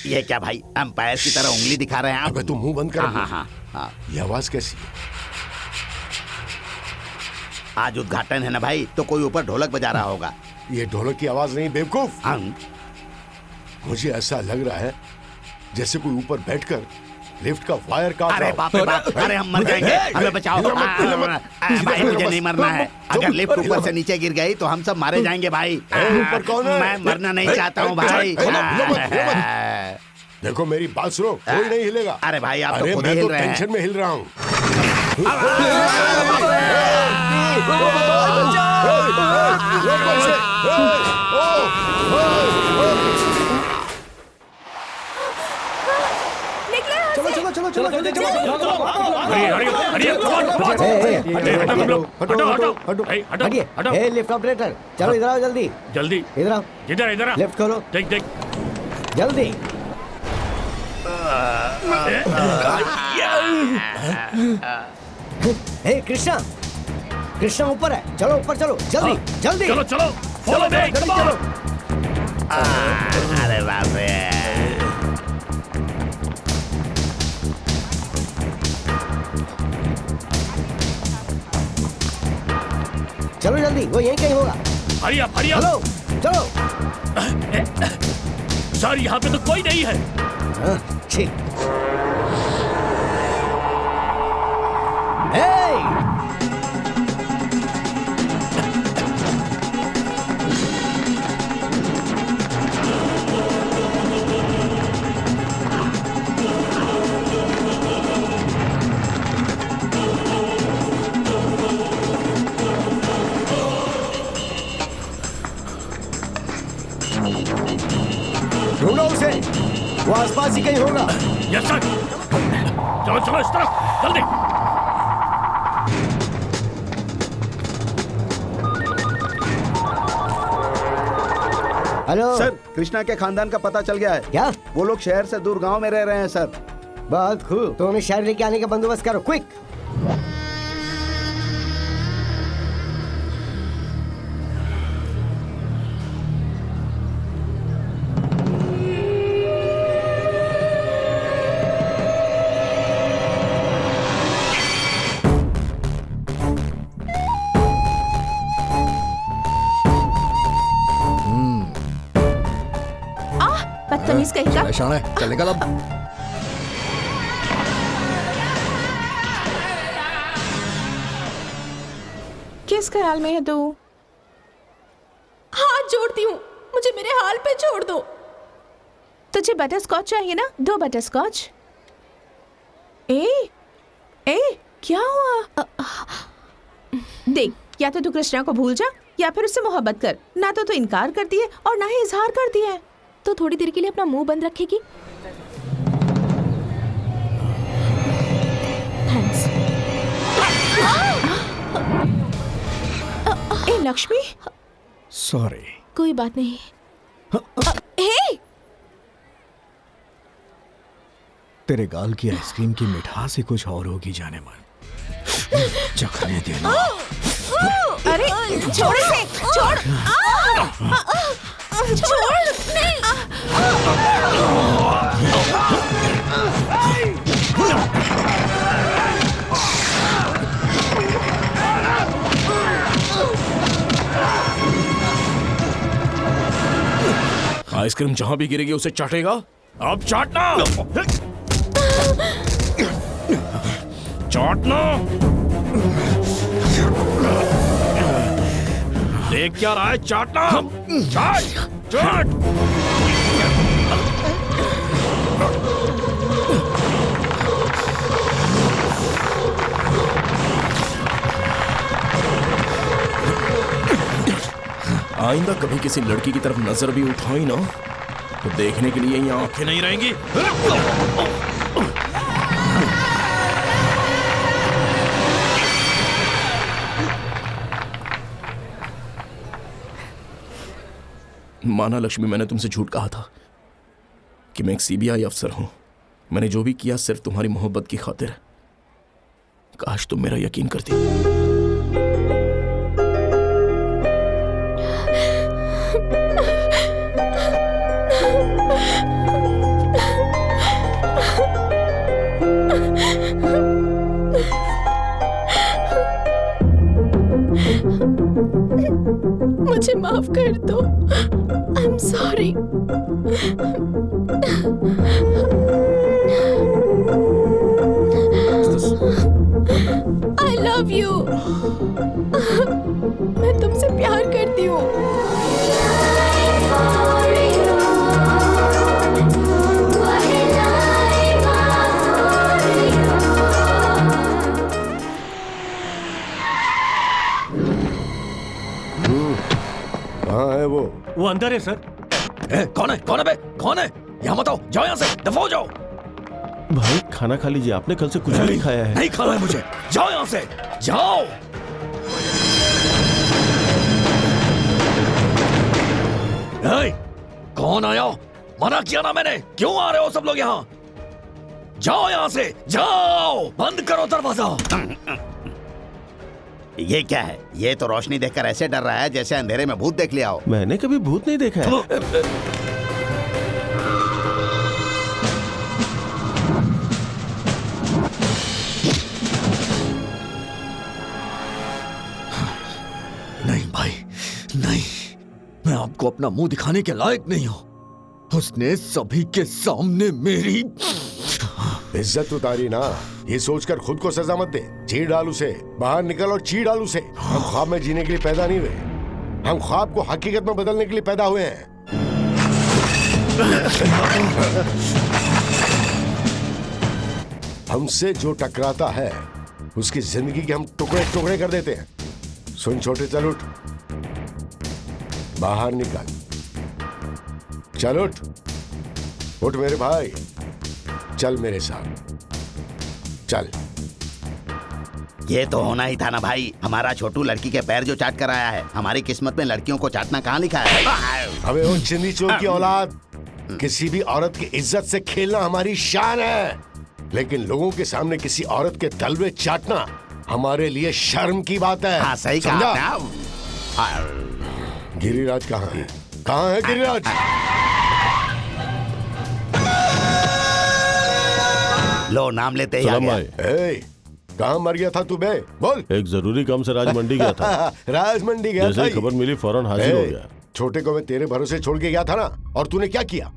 ये क्या भाई, अंपायर की तरह उंगली दिखा रहे हैं आप? अबे तू मुंह बंद कर। हाँ। ये आवाज कैसी है? आज उद्घाटन है ना भाई, तो कोई ऊपर ढोलक बजा रहा होगा। ये ढोलक की आवाज नहीं बेवकूफ। मुझे ऐसा लग रहा है जैसे कोई ऊपर बैठकर लिफ्ट का वायर काट रहा। अरे बाप रे बाप, अरे हम मर जाएंगे, हमें बचाओ। भाई मुझे नहीं मरना है। अगर लिफ्ट ऊपर से नीचे गिर गई तो हम सब मारे जाएंगे भाई। ऊपर कौन है? मैं मरना नहीं चाहता हूँ भाई। देखो मेरी बात सुनो, कोई नहीं हिलेगा। अरे भाई आप अरे तो खुद मैं ही तो हिल रहे हैं। टेंशन में हिल रहा हूँ। चलो चलो चलो चलो हटिए। लिफ्ट ऑपरेटर, चलो इधर आओ जल्दी। जल्दी इधर आओ। इधर आ। लिफ्ट खोलो। देख जल्दी। हे कृष्णा, कृष्णा ऊपर है। चलो ऊपर चलो, जल्दी जल्दी। चलो फॉलो मी, जल्दी चलो। अरे बाप रे। वो यहीं कहीं होगा। Hurry up, hurry up. Hello, चलो। सर यहाँ पे तो कोई नहीं है। ठीक। ढूंढो उसे, वो आसपास ही कहीं होगा। Yes sir. चलो चलो इस तरफ, जल्दी। हेलो सर, कृष्णा के खानदान का पता चल गया है। क्या? वो लोग शहर से दूर गांव में रह रहे हैं सर। बहुत खूब, तो उन्हें शहर लेके आने का बंदोबस्त करो, क्विक। बदतमीज कहीं का। शान है, चल निकल अब। किस ख्याल में है तू? हाथ जोड़ती हूँ, मुझे मेरे हाल पे छोड़ दो। तुझे बटर स्कॉच चाहिए ना? 2 बटर स्कॉच। ए क्या हुआ? देख, या तो तू कृष्णा को भूल जा या फिर उससे मोहब्बत कर। ना तो तू इनकार करती है और ना ही इजहार करती है। तो थोड़ी देर के लिए अपना मुंह बंद रखेगी? थैंक्स। ए लक्ष्मी, सॉरी। कोई बात नहीं। हे, तेरे गाल की आइसक्रीम की मिठास ही कुछ और होगी जाने मन। चखने देना। अरे छोड़ इसे, छोड़। छोड़ नहीं। आइसक्रीम जहां भी गिरेगी उसे चाटेगा। अब चाटना। चाटना। देख क्या रहा है? चाटना। चाट चाट। आइंदा कभी किसी लड़की की तरफ नजर भी उठाई ना तो देखने के लिए यहाँ आंखें नहीं रहेंगी। माना लक्ष्मी, मैंने तुमसे झूठ कहा था कि मैं एक सीबीआई अफसर हूं। मैंने जो भी किया सिर्फ तुम्हारी मोहब्बत की खातिर। काश तुम मेरा यकीन करती। मुझे माफ कर दो। I am sorry. I love you. मैं तुमसे प्यार करती हूँ। कहाँ है वो? वो अंदर है सर। कौन है? कौन है बे? कौन है? यहाँ मत आओ, जाओ यहाँ से, दफा हो जाओ। भाई खाना खा लीजिए, आपने कल से कुछ नहीं खाया है। नहीं खाना है मुझे, जाओ यहाँ से, जाओ। कौन आया? मना किया ना मैंने, क्यों आ रहे हो सब लोग यहाँ? जाओ यहाँ से, जाओ, बंद करो दरवाजा। ये क्या है? ये तो रोशनी देखकर ऐसे डर रहा है जैसे अंधेरे में भूत देख लिया हो। मैंने कभी भूत नहीं देखा है। नहीं भाई, आपको अपना मुंह दिखाने के लायक नहीं हो। उसने सभी के सामने मेरी इज्जत उतारी ना, ये सोचकर खुद को सजा मत दे। चीर डाल उसे, बाहर निकल और चीर डाल उसे। हम ख्वाब में जीने के लिए पैदा नहीं हुए, हम ख्वाब को हकीकत में बदलने के लिए पैदा हुए हैं। हमसे जो टकराता है उसकी जिंदगी के हम टुकड़े टुकड़े कर देते हैं। सुन छोटे, चल उठ, बाहर निकल, चल उठ, उठ मेरे भाई, चल मेरे साथ, चल। ये तो होना ही था ना भाई, हमारा छोटू लड़की के पैर जो चाट कर आया है। हमारी किस्मत में लड़कियों को चाटना कहाँ लिखा है? अबे वो चिंदी चोर की औलाद, किसी भी औरत की इज्जत से खेलना हमारी शान है, लेकिन लोगों के सामने किसी औरत के तलवे चाटना हमारे लिए शर्म की बात है। हाँ, सही कहा। गिरिराज कहाँ है? कहाँ है गिरिराज? लो, नाम लेते ही आ गया। कहाँ मर गया था तू बे? बोल। एक जरूरी काम से राजमंडी गया था। राजमंडी गया था? जैसे ही खबर मिली फौरन हाजिर हो गया। छोटे को मैं तेरे भरोसे छोड़ के गया था ना, और तूने क्या किया?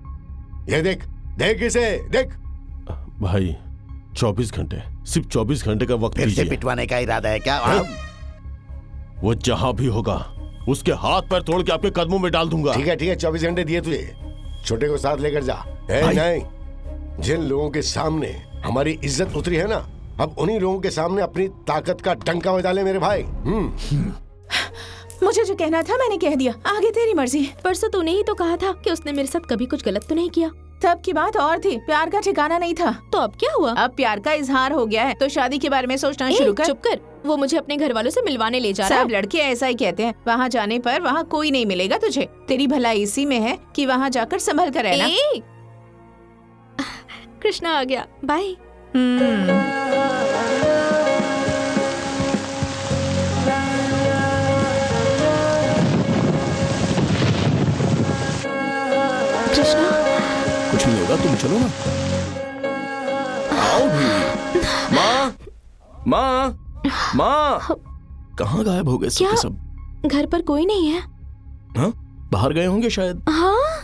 ये देख, देख इसे, देख। भाई 24 घंटे, सिर्फ 24 घंटे का वक्त फिर से दीजिए। पिटवाने का इरादा है क्या? वो जहां भी होगा उसके हाथ पैर तोड़ के आपके कदमों में डाल दूंगा। ठीक है, ठीक है, 24 घंटे दिए तुझे। छोटे को साथ लेकर जा। नहीं, जिन लोगों के सामने हमारी इज्जत उतरी है ना, अब उन्हीं लोगों के सामने अपनी ताकत का डंका बजा ले मेरे भाई। मुझे जो कहना था मैंने कह दिया, आगे तेरी मर्जी। परसों तूने ही तो कहा था कि उसने मेरे साथ कभी कुछ गलत तो नहीं किया। तब की बात और थी, प्यार का ठिकाना नहीं था। तो अब क्या हुआ? अब प्यार का इजहार हो गया है, तो शादी के बारे में सोचना शुरू कर। चुप कर, वो मुझे अपने घर वालों से मिलवाने ले जा रहा है। सब लड़के ऐसा ही कहते हैं। वहाँ जाने पर वहाँ कोई नहीं मिलेगा तुझे। तेरी भलाई इसी में है कि वहाँ जाकर संभल कर रहना। कृष्णा आ गया, बाय। कृष्णा, कुछ नहीं होगा, तुम चलो ना। आओ भी। माँ, माँ, माँ, कहाँ गायब हो गए सब? सब घर पर कोई नहीं है। हाँ, बाहर गए होंगे शायद। हाँ,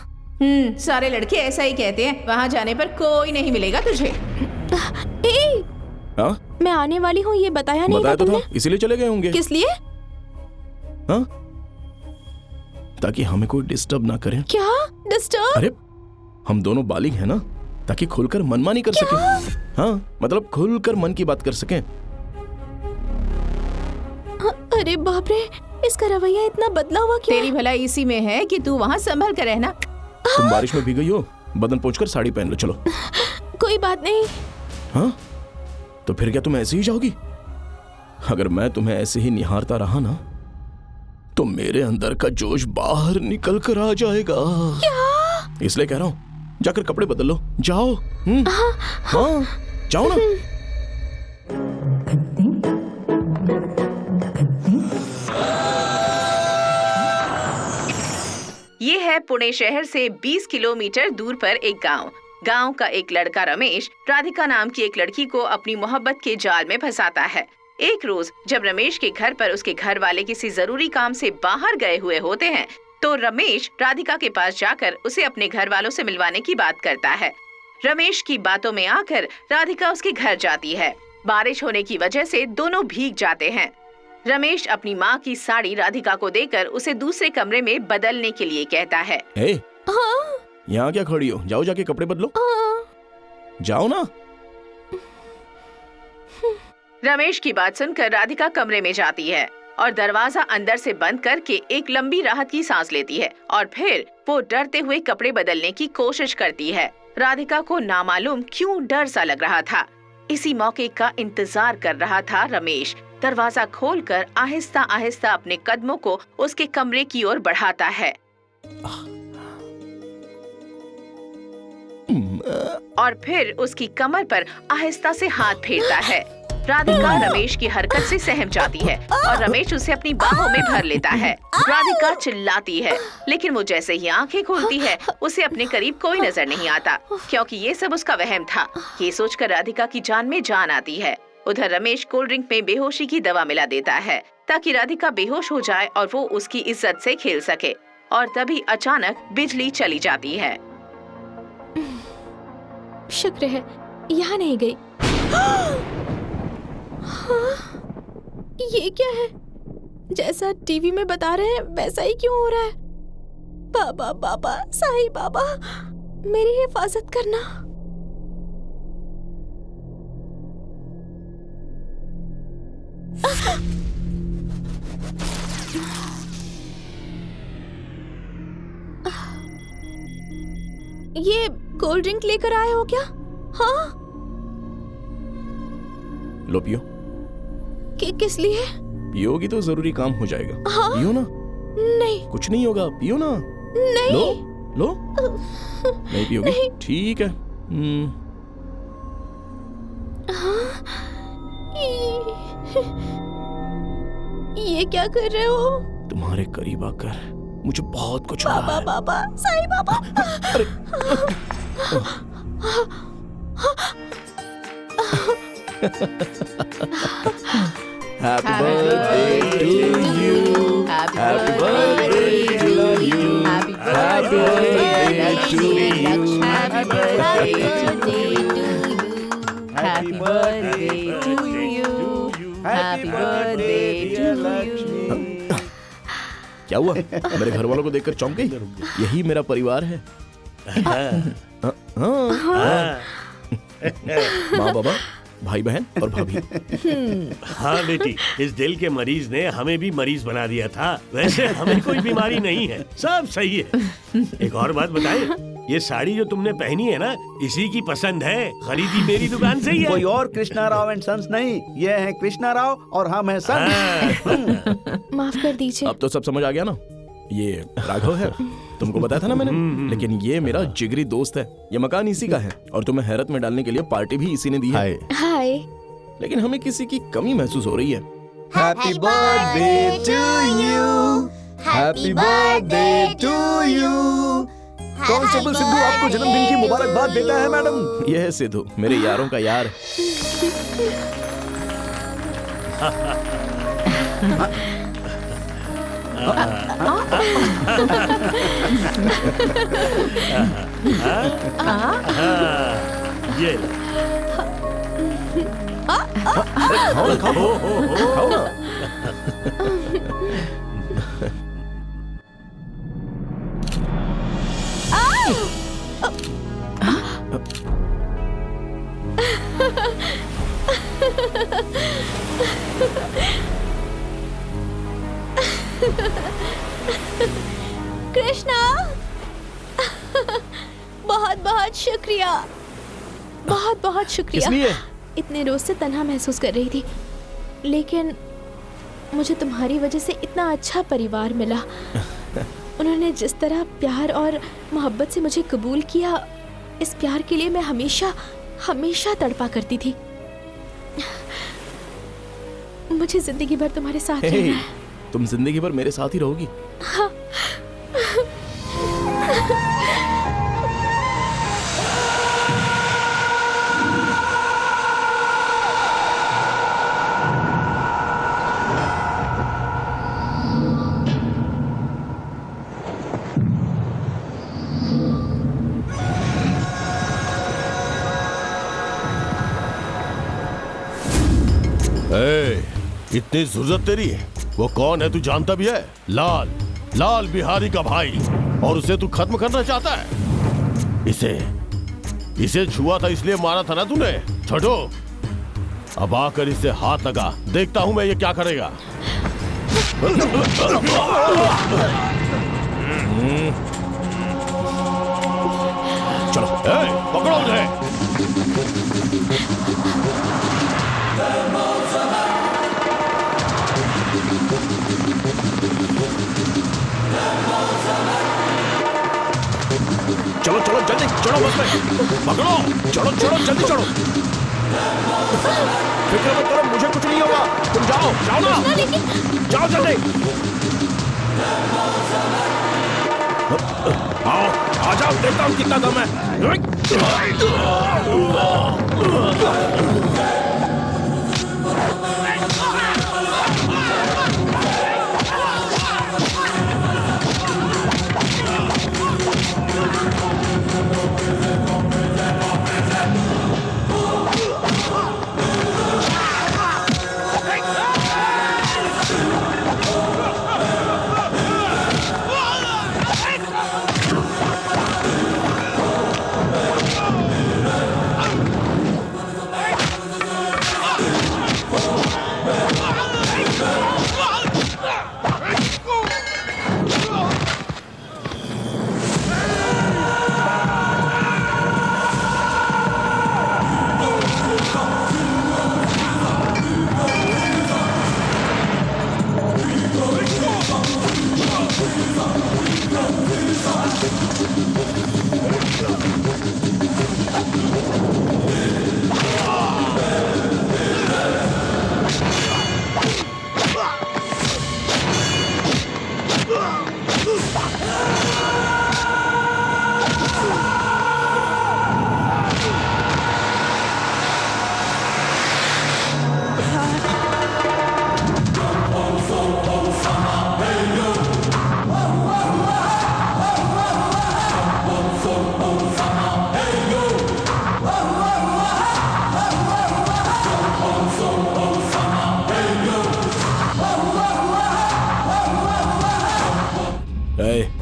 सारे लड़के ऐसा ही कहते हैं। वहाँ जाने पर कोई नहीं मिलेगा तुझे। हाँ? मैं आने वाली हूँ ये बताया नहीं था तुमने? इसीलिए चले गए होंगे। किस लिए? हाँ? ताकि हमें कोई डिस्टर्ब ना करे। क्या डिस्टर्ब? अरे हम दोनों बालिग हैं ना, ताकि खुलकर मनमानी कर सके। हाँ, मतलब खुलकर मन की बात कर सके। अरे बाप रे, इसका रवैया इतना बदला हुआ क्यों? तेरी भलाई इसी में है कि तू वहाँ संभल कर रहना। तुम बारिश में भीग गई हो, बदन पोंछकर साड़ी पहन लो। चलो। कोई बात नहीं। हाँ, तो फिर क्या तुम ऐसे ही जाओगी? अगर मैं तुम्हें ऐसे ही निहारता रहा ना, तो मेरे अंदर का जोश बाहर निकल कर आ जाएगा। क्या? इसलिए कह रहा हूँ, जाकर कपड़े बदल लो, जाओ। हाँ, जाओ ना। ये है पुणे शहर से 20 किलोमीटर दूर पर एक गांव। गांव का एक लड़का रमेश राधिका नाम की एक लड़की को अपनी मोहब्बत के जाल में फंसाता है। एक रोज जब रमेश के घर पर उसके घर वाले किसी जरूरी काम से बाहर गए हुए होते हैं, तो रमेश राधिका के पास जाकर उसे अपने घर वालों से मिलवाने की बात करता है। रमेश की बातों में आकर राधिका उसके घर जाती है। बारिश होने की वजह से दोनों भीग जाते हैं। रमेश अपनी माँ की साड़ी राधिका को देकर उसे दूसरे कमरे में बदलने के लिए कहता है। हाँ? यहाँ क्या खड़ी हो? जाओ, जाके कपड़े बदलो। जाओ ना। रमेश की बात सुनकर राधिका कमरे में जाती है और दरवाजा अंदर से बंद करके एक लंबी राहत की सांस लेती है और फिर वो डरते हुए कपड़े बदलने की कोशिश करती है। राधिका को नामालूम क्यों डर सा लग रहा था। इसी मौके का इंतजार कर रहा था रमेश। दरवाजा खोलकर आहिस्ता आहिस्ता अपने कदमों को उसके कमरे की ओर बढ़ाता है और फिर उसकी कमर पर आहिस्ता से हाथ फेरता है। राधिका रमेश की हरकत से सहम जाती है और रमेश उसे अपनी बाहों में भर लेता है। राधिका चिल्लाती है, लेकिन वो जैसे ही आंखें खोलती है उसे अपने करीब कोई नजर नहीं आता, क्योंकि ये सब उसका वहम था। ये सोचकर राधिका की जान में जान आती है। उधर रमेश कोल्ड ड्रिंक में बेहोशी की दवा मिला देता है ताकि राधिका बेहोश हो जाए और वो उसकी इज्जत से खेल सके। और तभी अचानक बिजली चली जाती है। शुक्र है यहाँ नहीं गई। हाँ, ये क्या है? जैसा टीवी में बता रहे हैं वैसा ही क्यों हो रहा है? बाबा बाबा साईं बाबा, मेरी हिफाजत करना। ये कोल्ड ड्रिंक लेकर आए हो क्या? हाँ। लो पियो। किस लिए? पियोगी तो जरूरी काम हो जाएगा। हाँ? पियो ना। नहीं। कुछ नहीं होगा, पियो ना। नहीं। लो नहीं पियोगी? नहीं। ठीक है। हाँ? ये क्या कर रहे हो? तुम्हारे करीब आकर मुझे बहुत कुछ हुआ बाबा है। बाबा साईं बाबा। अरे Happy birthday to you. Happy birthday to you. Happy birthday to you. Happy birthday to you. Happy birthday to you. Happy birthday to you. क्या हुआ? मेरे घर वालों को देखकर चौंक गई? यही मेरा परिवार है। माँ बाबा, भाई बहन और भाभी। हाँ बेटी, इस दिल के मरीज ने हमें भी मरीज बना दिया था। वैसे हमें कोई बीमारी नहीं है, सब सही है। एक और बात बताएं, ये साड़ी जो तुमने पहनी है ना, इसी की पसंद है, खरीदी मेरी दुकान से ही है। कोई और कृष्णा राव एंड सन्स नहीं, ये है कृष्णा राव और हम हैं सन्स। माफ कर दीजिए। अब तो सब समझ आ गया ना? ये राघव है, तुमको बताया था ना मैंने। लेकिन ये मेरा जिगरी दोस्त है। ये मकान इसी का है और तुम्हें हैरत में डालने के लिए पार्टी भी इसी ने दी है। हाय। लेकिन हमें किसी की कमी महसूस हो रही है। Happy birthday to you. Happy birthday to you. Constable Sidhu आपको जन्मदिन की मुबारकबाद देता है मैडम। यह है सिद्धू, मेरे यारों का यार। ये कृष्णा, बहुत बहुत शुक्रिया, बहुत बहुत शुक्रिया। किस लिए? इतने रोज से तन्हा महसूस कर रही थी, लेकिन मुझे तुम्हारी वजह से इतना अच्छा परिवार मिला। उन्होंने जिस तरह प्यार और मोहब्बत से मुझे कबूल किया, इस प्यार के लिए मैं हमेशा हमेशा तड़पा करती थी। मुझे जिंदगी भर तुम्हारे साथ रहना है। तुम जिंदगी भर मेरे साथ ही रहोगी। हाँ। इतनी जरूरत तेरी है? वो कौन है तू जानता भी है? लाल, लाल बिहारी का भाई, और उसे तू खत्म करना चाहता है? इसे छुआ था इसलिए मारा था ना तूने? छोटो, अब आकर इसे हाथ लगा, देखता हूं मैं ये क्या करेगा। चलो पकड़ो उन्हें। चलो चलो जल्दी चढ़ो बस में, पकड़ो, चलो चलो जल्दी चढ़ो। फिक्र मत करो, मुझे कुछ नहीं होगा। तुम जाओ जाओ ना, जाओ जल्दी। आओ आ जाओ, देखता हूँ कितना दम है।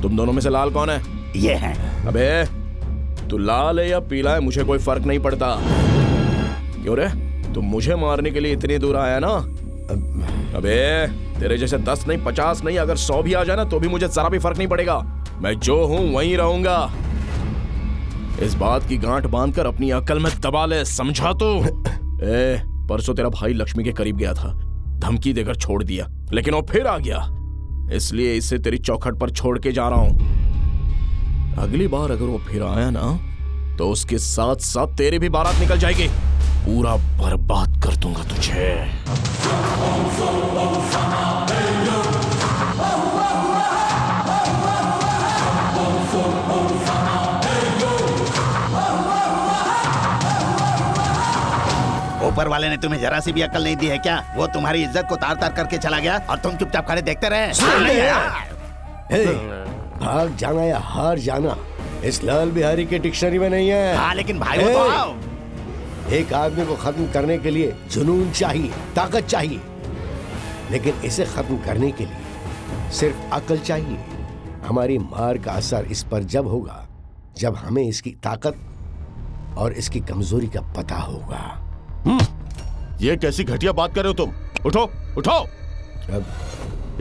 तुम दोनों में से लाल कौन है? ये है। अबे तू लाल है या पीला है मुझे कोई फर्क नहीं पड़ता। क्यों रे, तुम मुझे मारने के लिए इतनी दूर आया ना? अबे तेरे जैसे 10 नहीं 50 नहीं अगर 100 भी आ जाए ना तो भी मुझे जरा भी फर्क नहीं पड़ेगा। मैं जो हूं वहीं रहूंगा। इस बात की गांठ बांधकर अपनी अकल में दबा ले, समझा? तो परसों तेरा भाई लक्ष्मी के करीब गया था, धमकी देकर छोड़ दिया, लेकिन वो फिर आ गया, इसलिए इसे तेरी चौखट पर छोड़ के जा रहा हूं। अगली बार अगर वो फिर आया ना तो उसके साथ साथ तेरी भी बारात निकल जाएगी। पूरा बर्बाद कर दूंगा तुझे। ऊपर वाले ने तुम्हें जरा सी भी अकल नहीं दी है क्या? वो तुम्हारी इज्जत को तार तार करके चला गया और तुम चुपचाप खड़े देखते रहे। भाग जाना या हार जाना इस लाल बिहारी के डिक्शनरी में नहीं है। हाँ लेकिन भाई वो तो आओ। एक आदमी को खत्म करने के लिए जुनून चाहिए, ताकत चाहिए, लेकिन इसे खत्म करने के लिए सिर्फ अकल चाहिए। हमारी मार का असर इस पर जब होगा जब हमें इसकी ताकत और इसकी कमजोरी का पता होगा। ये कैसी घटिया बात कर रहे हो तुम? उठो उठो।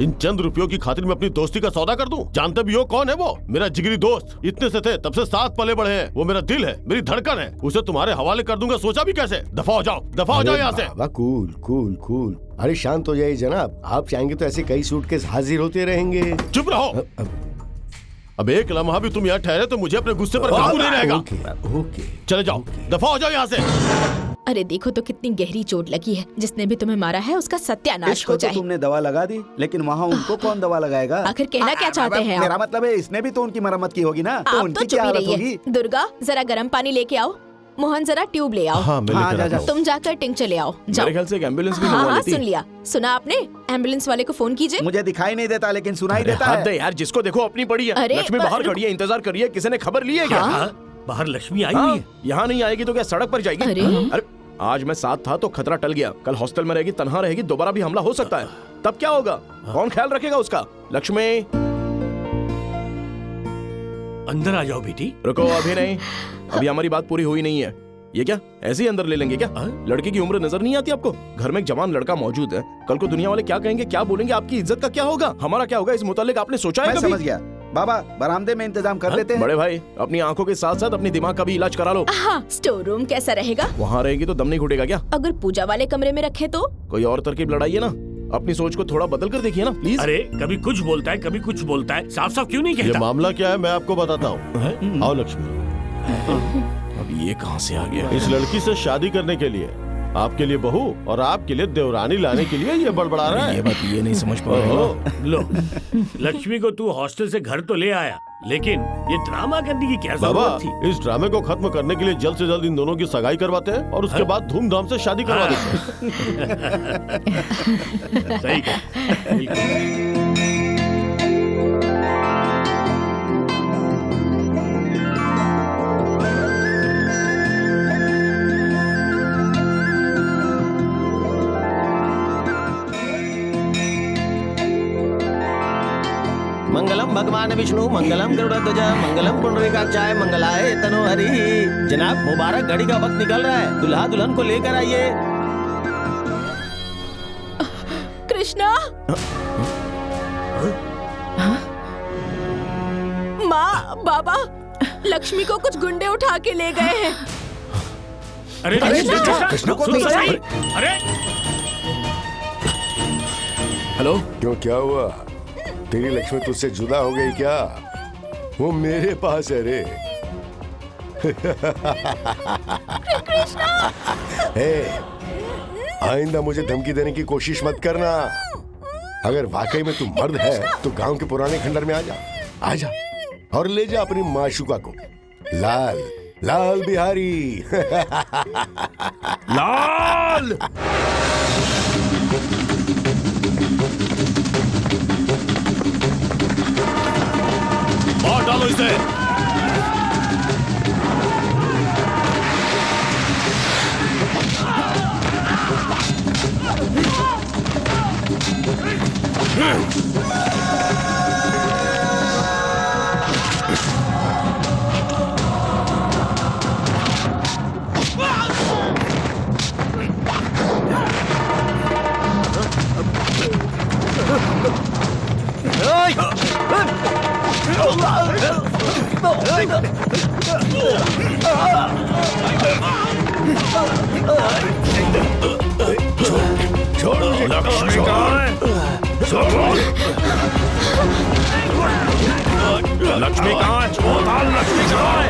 इन चंद रुपयों की खातिर मैं अपनी दोस्ती का सौदा कर दूं? जानते भी हो कौन है वो? मेरा जिगरी दोस्त, इतने से थे तब से साथ पले बड़े हैं। वो मेरा दिल है, मेरी धड़कन है, उसे तुम्हारे हवाले कर दूंगा सोचा भी कैसे? दफा हो जाओ, दफा हो जाओ यहाँ से। Cool cool cool. अरे शांत हो जाइए जनाब, आप चाहेंगे तो ऐसे कई सूटकेस हाजिर होते रहेंगे। चुप रहो। अब एक लम्हा भी तुम यहाँ ठहरे तो मुझे अपने गुस्से पर काबू नहीं रहेगा। ओके, चले जाओ, दफा हो जाओ यहाँ से। अरे देखो तो कितनी गहरी चोट लगी है। जिसने भी तुम्हें मारा है उसका सत्यानाश हो जाए। तुमने दवा लगा दी, लेकिन वहाँ उनको कौन दवा लगाएगा? आखिर कहना क्या चाहते हैं आप? मेरा मतलब है इसने भी तो उनकी मरम्मत की होगी ना, तो आप उनकी तो क्या चुप हालत ही होगी? रहिए। दुर्गा जरा गर्म पानी लेके आओ। मोहन जरा ट्यूब ले आओ। हाँ, जा। तुम जाकर टिंग चले आओ। मेरे ख्याल से एक एम्बुलेंस भी हाँ मंगवा हाँ लेती। सुन लिया, सुना आपने? एम्बुलेंस वाले को फोन कीजिए। मुझे दिखाई नहीं देता लेकिन सुनाई देता हद है यार, जिसको देखो अपनी पड़ी है। अरे, लक्ष्मी बाहर खड़ी है, इंतजार कर रही है, किसी ने खबर ली है क्या? बाहर लक्ष्मी आई हुई है। यहाँ नहीं आएगी तो क्या सड़क पर जाएगी? अरे आज मैं साथ था तो खतरा टल गया, कल हॉस्टल में रहेगी, तन्हा रहेगी, दोबारा भी हमला हो सकता है, तब क्या होगा? कौन ख्याल रखेगा उसका? लक्ष्मी अंदर आ जाओ बेटी। रुको, अभी नहीं, अभी हमारी बात पूरी हुई नहीं है। ये क्या ऐसे ही अंदर ले लेंगे क्या? लड़के की उम्र नजर नहीं आती आपको? घर में एक जवान लड़का मौजूद है, कल को दुनिया वाले क्या कहेंगे, क्या बोलेंगे, आपकी इज्जत का क्या होगा, हमारा क्या होगा? इस मुतालिक आपने सोचा है मैं कभी? समझ गया बाबा, बरामदे में इंतजाम कर देते हैं। बड़े भाई अपनी आंखों के साथ साथ अपनी दिमाग का भी इलाज करा लो। हाँ, स्टोर रूम कैसा रहेगा? वहाँ रहेगी तो दम नहीं घुटेगा क्या? अगर पूजा वाले कमरे में रखे तो? कोई और तरकीब लड़ाइए ना, अपनी सोच को थोड़ा बदल कर देखिए ना प्लीज। अरे कभी कुछ बोलता है कभी कुछ बोलता है, साफ साफ क्यों नहीं कहता? ये मामला क्या है मैं आपको बताता हूँ। आओ लक्ष्मी। अब ये कहाँ से आ गया? इस लड़की से शादी करने के लिए आपके लिए बहू और आपके लिए देवरानी लाने के लिए ये बड़बड़ा रहा है। ये बात ये नहीं समझ पा रहे हो। लो लक्ष्मी को तू हॉस्टल से घर तो ले आया, लेकिन ये ड्रामा करने की क्या बाबा, जरूरत थी? इस ड्रामे को खत्म करने के लिए जल्द से जल्द इन दोनों की सगाई करवाते हैं और उसके बाद धूमधाम से शादी करवा देते हैं। सही कहा। भगवान विष्णु मंगलम गरुड़ध्वज मंगलम पुंडरीकाक्षाय मंगलाय तनोहरि। जनाब मुबारक, घड़ी का वक्त निकल रहा है, दुल्हा दुल्हन को लेकर आइए। कृष्णा, माँ बाबा लक्ष्मी को कुछ गुंडे उठा के ले गए हैं। अरे कृष्णा को तो सही। अरे हेलो, क्यों क्या हुआ? तेरी लक्ष्मी तुझसे जुदा हो गई क्या? वो मेरे पास है रे। आइंदा मुझे धमकी देने की कोशिश मत करना। अगर वाकई में तू मर्द है तो गांव के पुराने खंडर में आ जा और ले जा अपनी माशुका को। लाल लाल बिहारी। लाल मार डालो इसे। लक्ष्मी कहाँ है? लक्ष्मी कहाँ है? लक्ष्मी कहाँ है?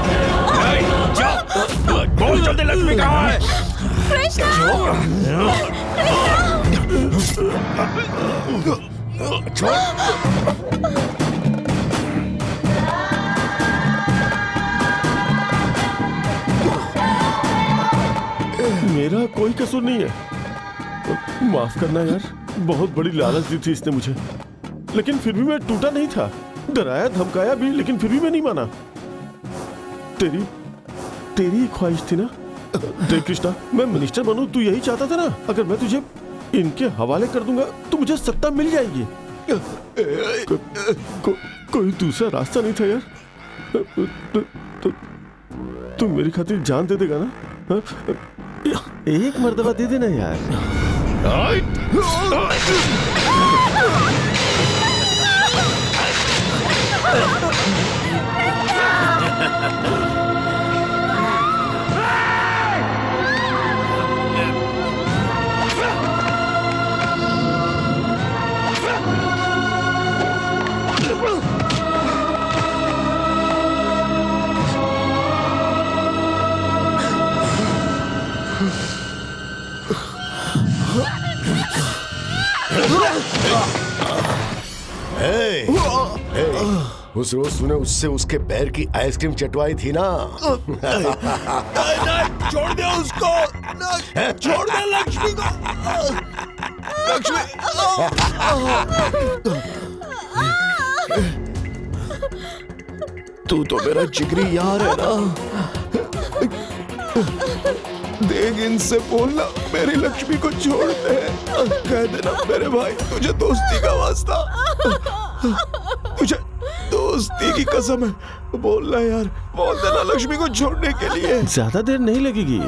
बोल जल्दी, लक्ष्मी कहाँ है? मेरा कोई कसूर नहीं है। माफ करना यार, बहुत बड़ी लालच दी थी इसने मुझे, लेकिन फिर भी मैं टूटा नहीं था। डराया धमकाया भी, लेकिन फिर भी मैं नहीं माना। तेरी ख्वाहिश थी ना। देख कृष्णा, मैं मिनिस्टर बनूं, तू यही चाहता था ना। अगर मैं तुझे इनके हवाले कर दूंगा तो मुझे सत्ता मिल जाएगी। कोई दूसरा रास्ता नहीं था यार। तू मेरी खातिर जान दे देगा ना? एक मर्तबा दे देना यार। उस रोज तूने उससे उसके पैर की आइसक्रीम चटवाई थी ना। छोड़ दे उसको, छोड़ दे लक्ष्मी को। लक्ष्मी तू तो मेरा जिगरी यार है ना। देख, इनसे बोलना मेरी लक्ष्मी को छोड़ दे। कह देना मेरे भाई, तुझे दोस्ती का वास्ता, तुझे दोस्ती की कसम है। बोलना यार, बोल देना लक्ष्मी को छोड़ने के लिए। ज्यादा देर नहीं लगेगी,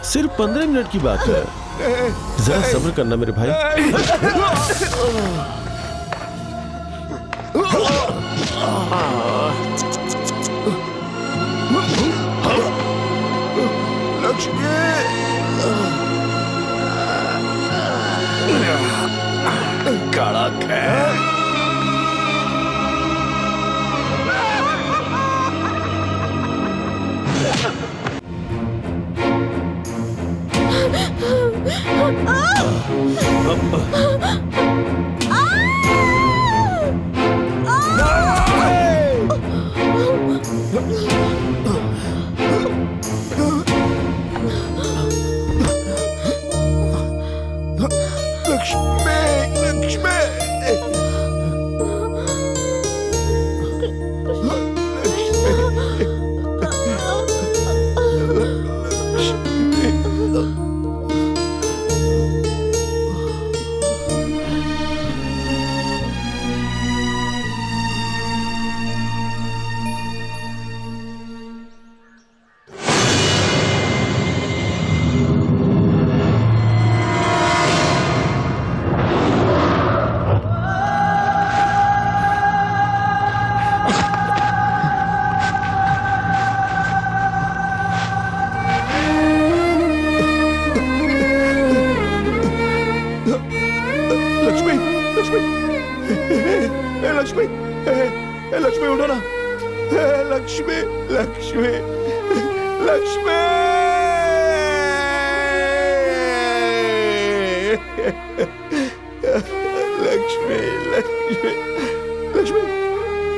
सिर्फ 15 मिनट की बात है। जरा सब्र करना मेरे भाई। लक्ष्मी कड़क है। लक्ष्मी, लक्ष्मी उठो ना, लक्ष्मी, लक्ष्मी, लक्ष्मी, लक्ष्मी, लक्ष्मी, लक्ष्मी,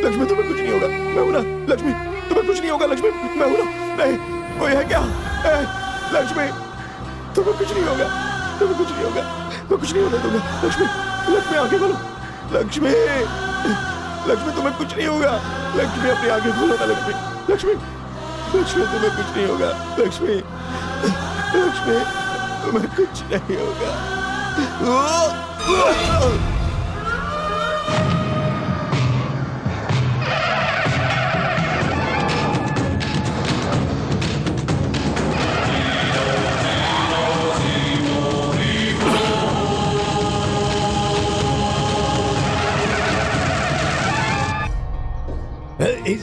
लक्ष्मी तुम्हें कुछ नहीं होगा, मैं हूं ना, लक्ष्मी तुम्हें कुछ नहीं होगा, लक्ष्मी मैं हूं ना, नहीं कोई है क्या, लक्ष्मी तुम्हें कुछ नहीं होगा, तुम्हें कुछ नहीं होगा, मैं कुछ नहीं होने दूंगा, लक्ष्मी, लक्ष्मी आंखें खोलो, लक्ष्मी, लक्ष्मी तुम्हें कुछ नहीं होगा, लक्ष्मी अपनी आंखें खोलो ना, लक्ष्मी, लक्ष्मी, लक्ष्मी तुम्हें कुछ नहीं होगा, लक्ष्मी, लक्ष्मी तुम्हें कुछ नहीं होगा।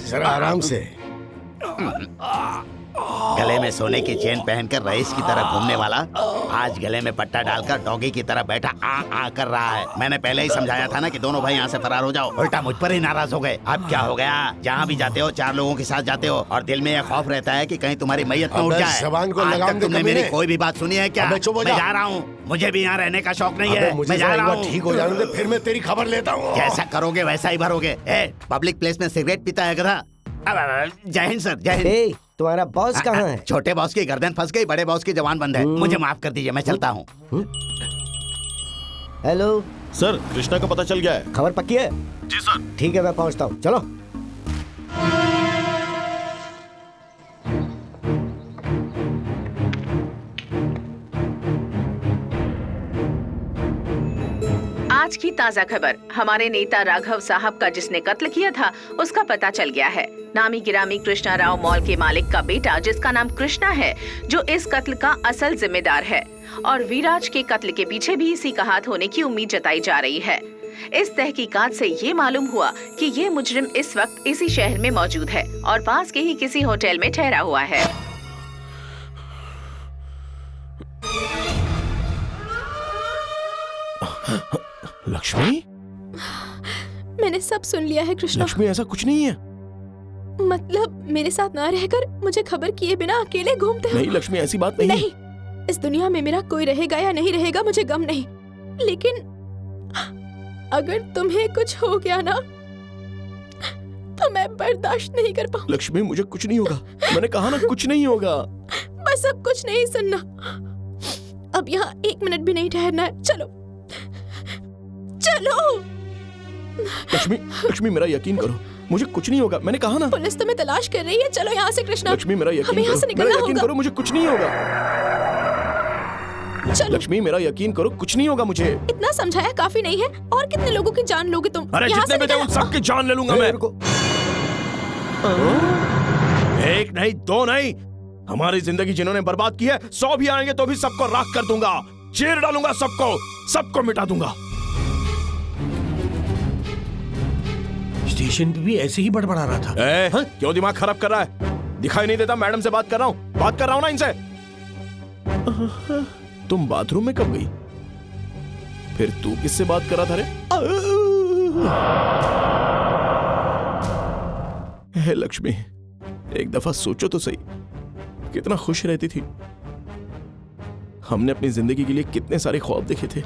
जरा आराम से। गले में सोने की चेन पहनकर रईस की तरह घूमने वाला आज गले में पट्टा डालकर डॉगी की तरह बैठा आ कर रहा है। मैंने पहले ही समझाया था ना कि दोनों भाई यहाँ से फरार हो जाओ, उल्टा मुझ पर ही नाराज हो गए। अब क्या हो गया, जहाँ भी जाते हो 4 लोगों के साथ जाते हो और दिल में यह खौफ रहता है कि कहीं तुम्हारी मैयत न उठ जाए। ज़बान को आज लगाम तक दे तुमने कभी मेरी नहीं। कोई भी बात सुनी है क्या? मैं जा रहा हूँ, मुझे भी यहाँ रहने का शौक नहीं है, मैं जा रहा हूँ। ठीक हो जाने दे, फिर मैं तेरी खबर लेता हूँ। जैसा करोगे वैसा ही भरोगे। पब्लिक प्लेस में सिगरेट पीता है गधा। जय हिंद सर, जय हिंद। तुम्हारा बॉस कहाँ है? छोटे बॉस की गर्दन फंस गई, बड़े बॉस की जवान बंद है। मुझे माफ कर दीजिए, मैं चलता हूँ। हेलो सर, कृष्णा का पता चल गया है। खबर पक्की है? जी सर। ठीक है, मैं पहुंचता हूँ, चलो। आज की ताजा खबर, हमारे नेता राघव साहब का जिसने कत्ल किया था उसका पता चल गया है। नामी गिरामी कृष्णा राव मॉल के मालिक का बेटा, जिसका नाम कृष्णा है, जो इस कत्ल का असल जिम्मेदार है। और विराज के कत्ल के पीछे भी इसी का हाथ होने की उम्मीद जताई जा रही है। इस तहकीकात से ये मालूम हुआ कि ये मुजरिम इस वक्त इसी शहर में मौजूद है और पास के ही किसी होटल में ठहरा हुआ है। लक्ष्मी, मैंने सब सुन लिया है कृष्णा। लक्ष्मी ऐसा कुछ नहीं है। मतलब मेरे साथ ना रहकर मुझे खबर किए बिना अकेले घूमते हो? नहीं लक्ष्मी, ऐसी बात नहीं। नहीं, इस दुनिया में मेरा कोई रहेगा या नहीं रहेगा मुझे गम नहीं, लेकिन अगर तुम्हें कुछ हो गया ना तो मैं बर्दाश्त नहीं कर पाऊंगी। लक्ष्मी मुझे कुछ नहीं होगा, मैंने कहा ना कुछ नहीं होगा। बस अब कुछ नहीं सुनना, अब यहाँ 1 मिनट भी नहीं ठहरना है। चलो चलो। लक्ष्मी, लक्ष्मी मेरा यकीन करो, मुझे कुछ नहीं होगा, मैंने कहा ना। पुलिस तुम्हें तलाश कर रही है, चलो यहाँ से कृष्णा। लक्ष्मी मेरा यकीन हमें यहाँ से करो, निकलना मेरा यकीन होगा। करो, मुझे कुछ नहीं होगा। लक्ष्मी मेरा यकीन करो, कुछ नहीं होगा मुझे। इतना समझाया काफी नहीं है, और कितने लोगों की जान लोगे तुम? अरे यहाँ जितने से बचे उन निकलना। सबकी जान ले लूंगा मैं। एक नहीं, 2 नहीं, हमारी जिंदगी जिन्होंने बर्बाद की है 100 भी आएंगे तो भी सबको राख कर दूंगा, चीर डालूंगा सबको, सबको मिटा दूंगा। स्टेशन पे भी ऐसे ही बड़बड़ा रहा था। क्यों दिमाग खराब कर रहा है? दिखाई नहीं देता? मैडम से बात कर रहा हूँ ना इनसे। तुम बाथरूम में कब गई? फिर तू किससे बात कर रहा था रे? हे लक्ष्मी, एक दफा सोचो तो सही, कितना खुश रहती थी। हमने अपनी जिंदगी के लिए कितने सारे ख्वाब देखे थे,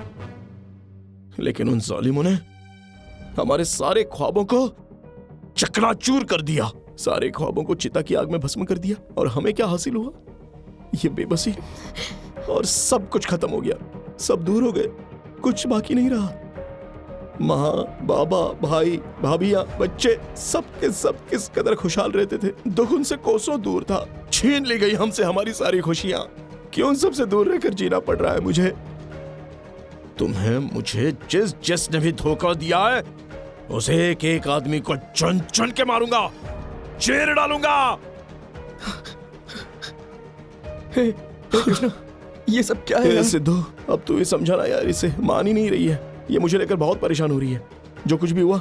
लेकिन उन जालिमों ने हमारे सारे ख्वाबों को चकनाचूर कर दिया, सारे ख्वाबों को चिता की आग में भस्म कर दिया। और हमें क्या हासिल हुआ? ये बेबसी, और सब कुछ खत्म हो गया, सब दूर हो गए, कुछ बाकी नहीं रहा। माँ, बाबा, भाई, भाभियां, बच्चे, सब के सब किस कदर खुशहाल रहते थे। दुख उनसे कोसों दूर था, छीन ली गई हमसे हमारी सारी खुशियां। क्यों सबसे दूर रहकर जीना पड़ रहा है मुझे? तुम्हें, मुझे जिसने भी धोखा दिया है उसे एक एक आदमी को चुन चुन के मारूंगा, चीर डालूंगा। हे कृष्णा, ये सब क्या है? सिद्धू, अब तू ये समझाना यार, इसे मान ही नहीं रही है। ये मुझे लेकर बहुत परेशान हो रही है। जो कुछ भी हुआ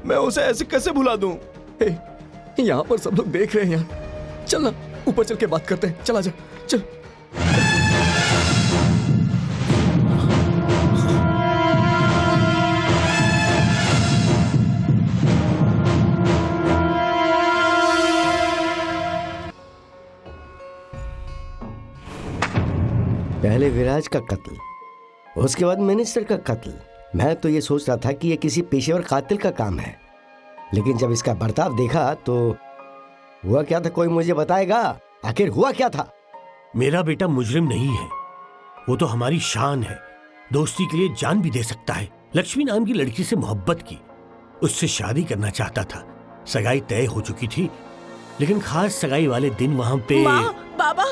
मैं उसे ऐसे कैसे भुला दूं? यहाँ पर सब लोग देख रहे हैं यार, चल ना ऊपर चल के बात करते हैं, चला जा, चल। पहले विराज का कत्ल, उसके बाद मिनिस्टर का कत्ल। मैं तो ये सोच रहा था कि ये किसी पेशेवर कातिल का काम है, लेकिन जब इसका बर्ताव देखा तो हुआ क्या था, कोई मुझे बताएगा? आखिर हुआ क्या था? मेरा बेटा मुजरिम नहीं है, वो तो हमारी शान है। दोस्ती के लिए जान भी दे सकता है। लक्ष्मी नाम की लड़की से मोहब्बत की, उससे शादी करना चाहता था। सगाई तय हो चुकी थी, लेकिन खास सगाई वाले दिन वहाँ पे बाबा,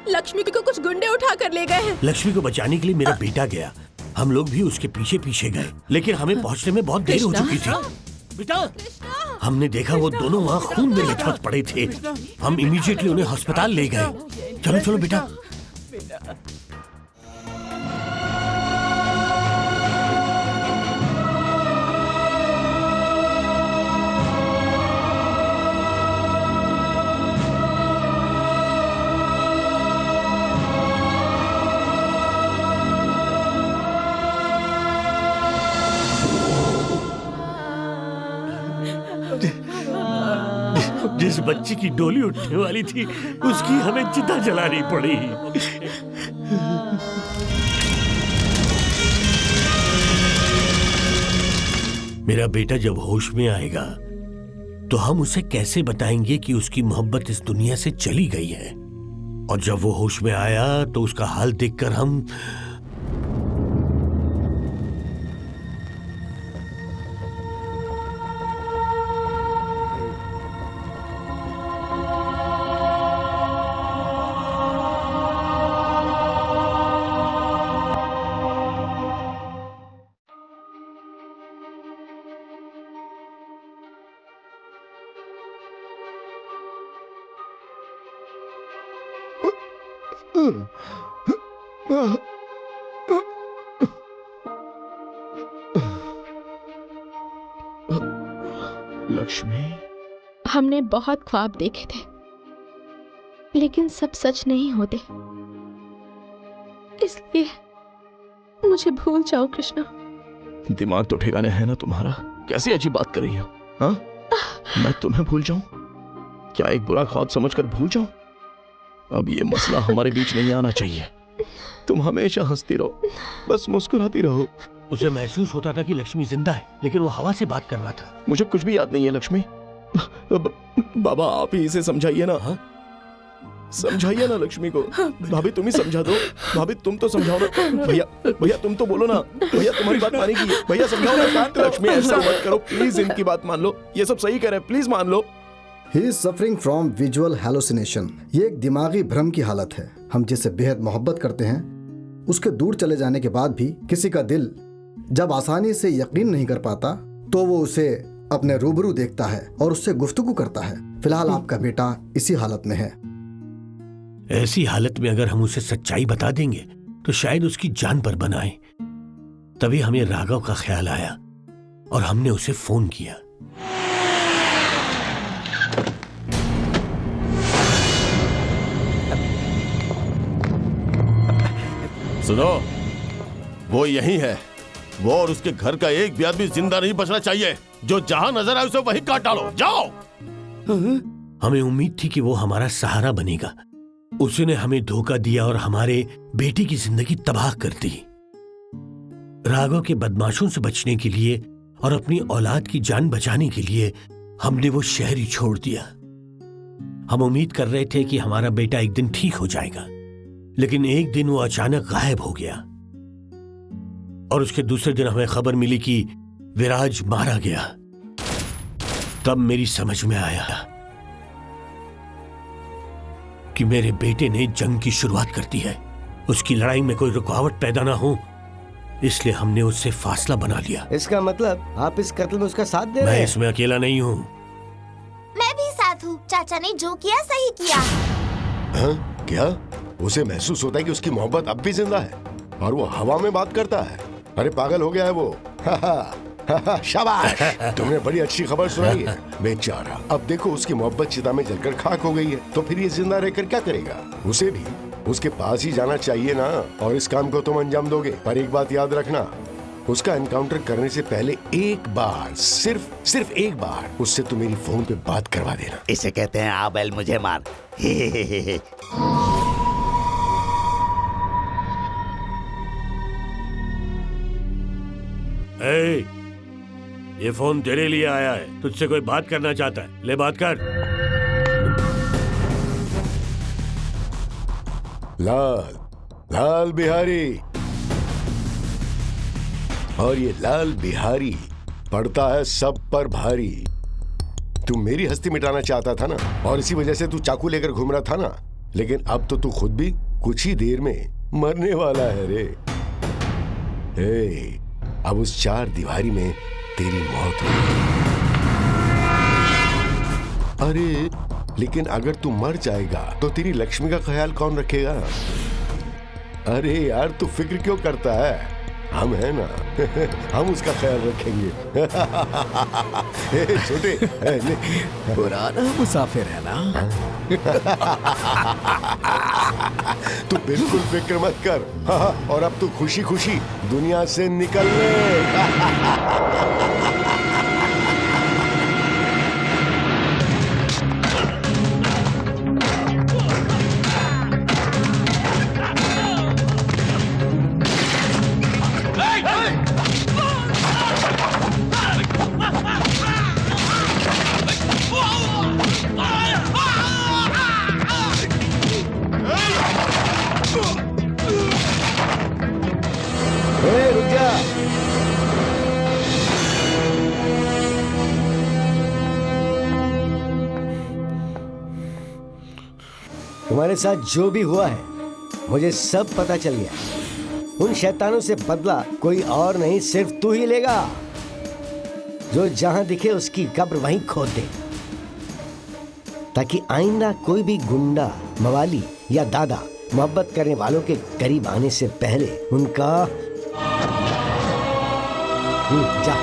लक्ष्मी को कुछ गुंडे उठा कर ले गए हैं। लक्ष्मी को बचाने के लिए मेरा बेटा गया, हम लोग भी उसके पीछे पीछे गए, लेकिन हमें पहुँचने में बहुत देर हो चुकी थी। बेटा, हमने देखा वो दोनों वहाँ खून में लथपथ पड़े थे। हम इमीडिएटली उन्हें अस्पताल ले गए। चलो चलो बेटा। जिस बच्ची की डोली उठने वाली थी, उसकी हमें चिता जलानी पड़ी। मेरा बेटा जब होश में आएगा तो हम उसे कैसे बताएंगे कि उसकी मोहब्बत इस दुनिया से चली गई है? और जब वो होश में आया तो उसका हाल देखकर हम लक्ष्मी, हमने बहुत ख्वाब देखे थे, लेकिन सब सच नहीं होते। इसलिए मुझे भूल जाओ कृष्णा। दिमाग तो ठिकाने है ना तुम्हारा? कैसी अजीब बात कर रही हो? हाँ, मैं तुम्हें भूल जाऊं? क्या एक बुरा ख्वाब समझकर भूल जाऊं? अब ये मसला हमारे बीच नहीं आना चाहिए। तुम हमेशा हंसती रहो, बस मुस्कुराती रहो। उसे महसूस होता था कि लक्ष्मी जिंदा है, लेकिन वो हवा से बात कर रहा था। मुझे कुछ भी याद नहीं है लक्ष्मी। बाबा आप ही इसे समझाइए ना। समझाइए ना लक्ष्मी को। भाभी तुम ही समझा दो। भाभी तुम तो समझाओ ना। भैया भैया तुम तो बोलो ना। भैया तुम्हारी बात मानेगी। भैया समझाओ ना। लक्ष्मी ऐसा मत करो प्लीज, इनकी बात मान लो। ये सब सही कह रहे हैं, प्लीज मान लो। He is suffering from visual hallucination. ये एक दिमागी भ्रम की हालत है। हम जिससे बेहद मोहब्बत करते हैं, उसके दूर चले जाने के बाद भी किसी का दिल जब आसानी से यकीन नहीं कर पाता तो वो उसे अपने रूबरू देखता है और उससे गुफ्तगू करता है। फिलहाल आपका बेटा इसी हालत में है। ऐसी हालत में अगर हम उसे सच्चाई बता देंगे तो शायद उसकी जान पर बनाए। तभी हमें राघव का ख्याल आया और हमने उसे फोन किया। सुनो, वो यही है। वो और उसके घर का एक भी आदमी जिंदा नहीं बचना चाहिए। जो जहां नजर आए उसे वहीं काट डालो। जाओ। हमें उम्मीद थी कि वो हमारा सहारा बनेगा। उसने हमें धोखा दिया और हमारे बेटे की जिंदगी तबाह कर दी। राघव के बदमाशों से बचने के लिए और अपनी औलाद की जान बचाने के लिए हमने वो शहर ही छोड़ दिया। हम उम्मीद कर रहे थे कि हमारा बेटा एक दिन ठीक हो जाएगा, लेकिन एक दिन वो अचानक गायब हो गया और उसके दूसरे दिन हमें खबर मिली कि विराज मारा गया। तब मेरी समझ में आया कि मेरे बेटे ने जंग की शुरुआत कर दी है। उसकी लड़ाई में कोई रुकावट पैदा ना हो, इसलिए हमने उससे फासला बना लिया। इसका मतलब आप इस कत्ल में उसका साथ दे रहे हैं? मैं इसमें अकेला नहीं हूँ। मैं भी साथ हूँ। चाचा ने जो किया सही किया। हाँ? क्या उसे महसूस होता है कि उसकी मोहब्बत अब भी जिंदा है और वो हवा में बात करता है? अरे पागल हो गया है वो। शाबाश, तुमने बड़ी अच्छी खबर सुनाई है। बेचारा, अब देखो उसकी मोहब्बत चिता में जलकर खाक हो गई है, तो फिर ये जिंदा रहकर क्या करेगा? उसे भी उसके पास ही जाना चाहिए ना। और इस काम को तुम अंजाम दोगे, पर एक बात याद रखना, उसका एनकाउंटर करने से पहले एक बार, सिर्फ एक बार उससे तुम मेरी फोन पे बात करवा देना। इसे कहते हैं आ बैल मुझे मार। ये फोन तेरे लिए आया है, तुझसे कोई बात करना चाहता है, ले बात कर। लाल बिहारी, और ये लाल बिहारी पड़ता है सब पर भारी। तू मेरी हस्ती मिटाना चाहता था ना, और इसी वजह से तू चाकू लेकर घूम रहा था ना, लेकिन अब तो तू खुद भी कुछ ही देर में मरने वाला है रे। अब उस चार दीवारी में तेरी मौत हुई। अरे लेकिन अगर तू मर जाएगा तो तेरी लक्ष्मी का ख्याल कौन रखेगा? अरे यार तू फिक्र क्यों करता है, हम है ना हम उसका ख्याल रखेंगे। छोटे पुराना मुसाफिर है ना। तू बिल्कुल फिक्र मत कर। और अब तू खुशी खुशी दुनिया से निकल ले। रुक जा। तुम्हारे साथ जो भी हुआ है मुझे सब पता चल गया। उन शैतानों से बदला कोई और नहीं, सिर्फ तू ही लेगा। जो जहां दिखे उसकी कब्र वहीं खोद दे, ताकि आइंदा कोई भी गुंडा, मवाली या दादा मोहब्बत करने वालों के करीब आने से पहले उनका जा।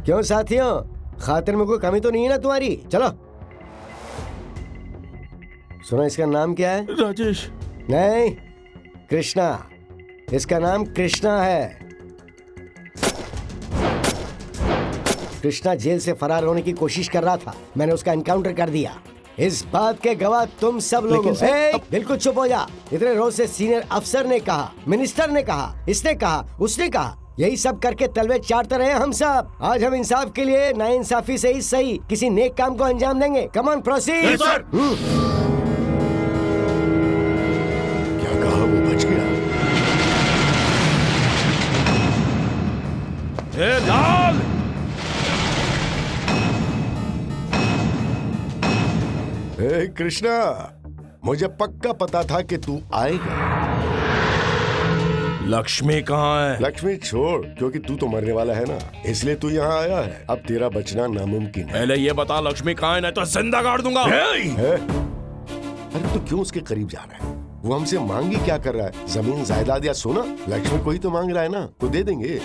क्यों साथियों, खातिर में कोई कमी तो नहीं है ना तुम्हारी? चलो। सुनो, इसका नाम क्या है? राजेश। नहीं, कृष्णा। इसका नाम कृष्णा है। कृष्णा जेल से फरार होने की कोशिश कर रहा था, मैंने उसका एनकाउंटर कर दिया। इस बात के गवाह तुम सब लोग हो। बिल्कुल चुप हो जा। इतने रोज से सीनियर अफसर ने कहा, मिनिस्टर ने कहा, इसने कहा, उसने कहा, यही सब करके तलवे चाटते रहे हम सब। आज हम इंसाफ के लिए नाइंसाफी से ही सही किसी नेक काम को अंजाम देंगे। Come on proceed. क्या कहा? वो बच गया। लाल, कृष्णा, मुझे पक्का पता था कि तू आएगा। लक्ष्मी कहाँ है? लक्ष्मी छोड़, क्योंकि तू तो मरने वाला है ना, इसलिए तू यहाँ आया है। अब तेरा बचना नामुमकिन है। पहले ये बता लक्ष्मी कहाँ है, नहीं तो जिंदा गाड़ दूंगा। अरे तू क्यों उसके करीब जा रहा है? वो हमसे मांगी क्या कर रहा है? जमीन, जायदाद या सोना? लक्ष्मी को ही तो मांग रहा है ना, तो दे देंगे।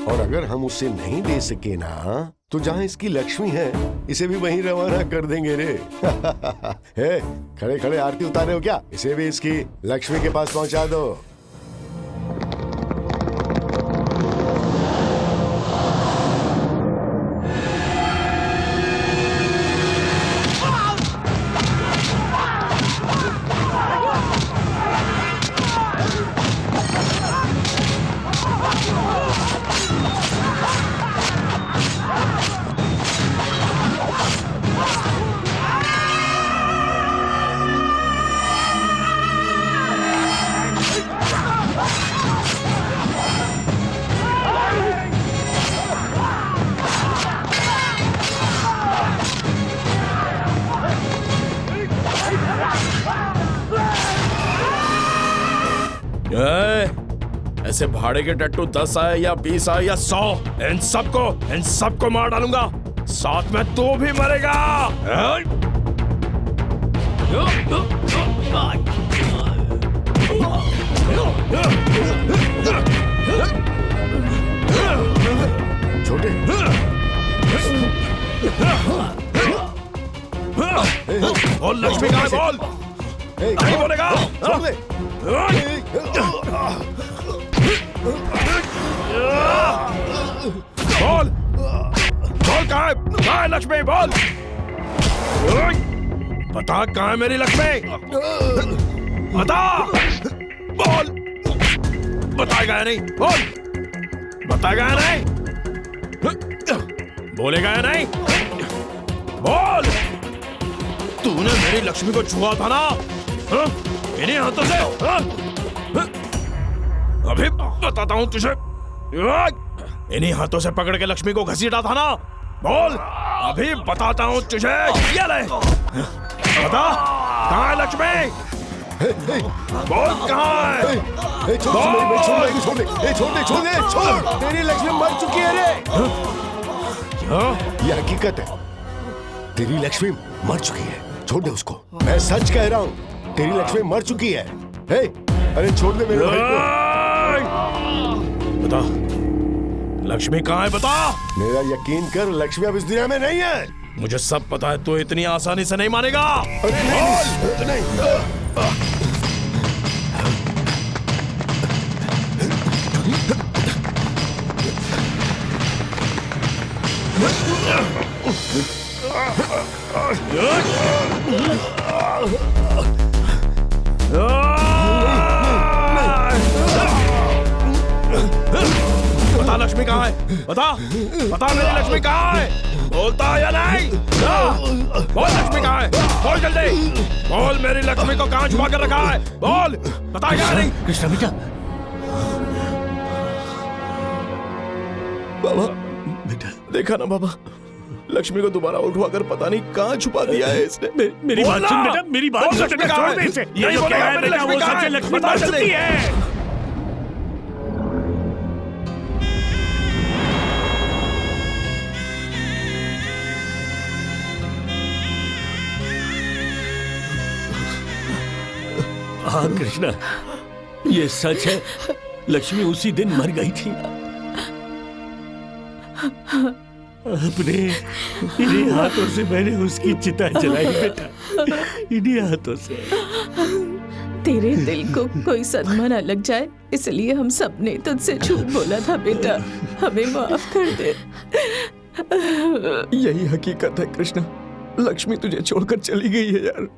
और अगर हम उसे नहीं दे सके ना, तो जहाँ इसकी लक्ष्मी है इसे भी वहीं रवाना कर देंगे रे। हे, खड़े खड़े आरती उतारे हो क्या? इसे भी इसकी लक्ष्मी के पास पहुंचा दो। ऐसे भाड़े के टट्टू 10 आए या 20 आए या 100, इन सबको मार डालूंगा। साथ में तू भी मरेगा। छोटे, बोल लक्ष्मी कहाँ है? बोल। नहीं बोलेगा? छोड़ दे। बोल, बोल कहाँ है लक्ष्मी? बोल, बता कहाँ है मेरी लक्ष्मी? बता। बोल, बताएगा या नहीं? बोल, बताएगा या नहीं? बोलेगा या नहीं? बोल, तूने मेरी लक्ष्मी को छुआ था ना? इन्हीं हाथों से? अभी बताता हूँ तुझे। इन्हीं हाथों से पकड़ के लक्ष्मी को घसीटा था ना? बोल, अभी बताता हूँ तुझे। ये ले, बता, कहाँ है लक्ष्मी? बोल, कहाँ है? छोड़, तेरी लक्ष्मी मर चुकी है रे। ये हकीकत है, तेरी लक्ष्मी मर चुकी है। छोड़ दे उसको, मैं सच कह रहा हूँ, तेरी लक्ष्मी मर चुकी है। अरे छोड़ दे मेरे भाई को। बता, लक्ष्मी कहाँ है? बता। मेरा यकीन कर, लक्ष्मी अब इस दुनिया में नहीं है। मुझे सब पता है, तू इतनी आसानी से नहीं मानेगा। अरे नहीं। बता लक्ष्मी कहाँ है? बता मेरी लक्ष्मी कहाँ है? बोलता या नहीं? बोल, लक्ष्मी कहाँ है? बोल जल्दी, बोल, मेरी लक्ष्मी को कहाँ छुपा कर रखा है? बोल, बता या नहीं? कृष्णा बेटा, बाबा बेटा, देखा ना बाबा, लक्ष्मी को दोबारा उठवाकर पता नहीं कहाँ छुपा दिया है इसने। मेरी बात सुन बेटा, मेरी बात सुन। छोड़ दे इसे। ये जो कह रहा है बेटा, वो सच है, लक्ष्मी मर चुकी है। हाँ कृष्णा, ये सच है, लक्ष्मी उसी दिन मर गई थी। अपने इन्हीं हाथों से मैंने उसकी चिता जलाई बेटा, इन्हीं हाथों से। तेरे दिल को कोई सदमा न लग जाए, इसलिए हम सबने तुझसे झूठ बोला था बेटा, हमें माफ कर दे। यही हकीकत है कृष्णा, लक्ष्मी तुझे छोड़कर चली गई है यार।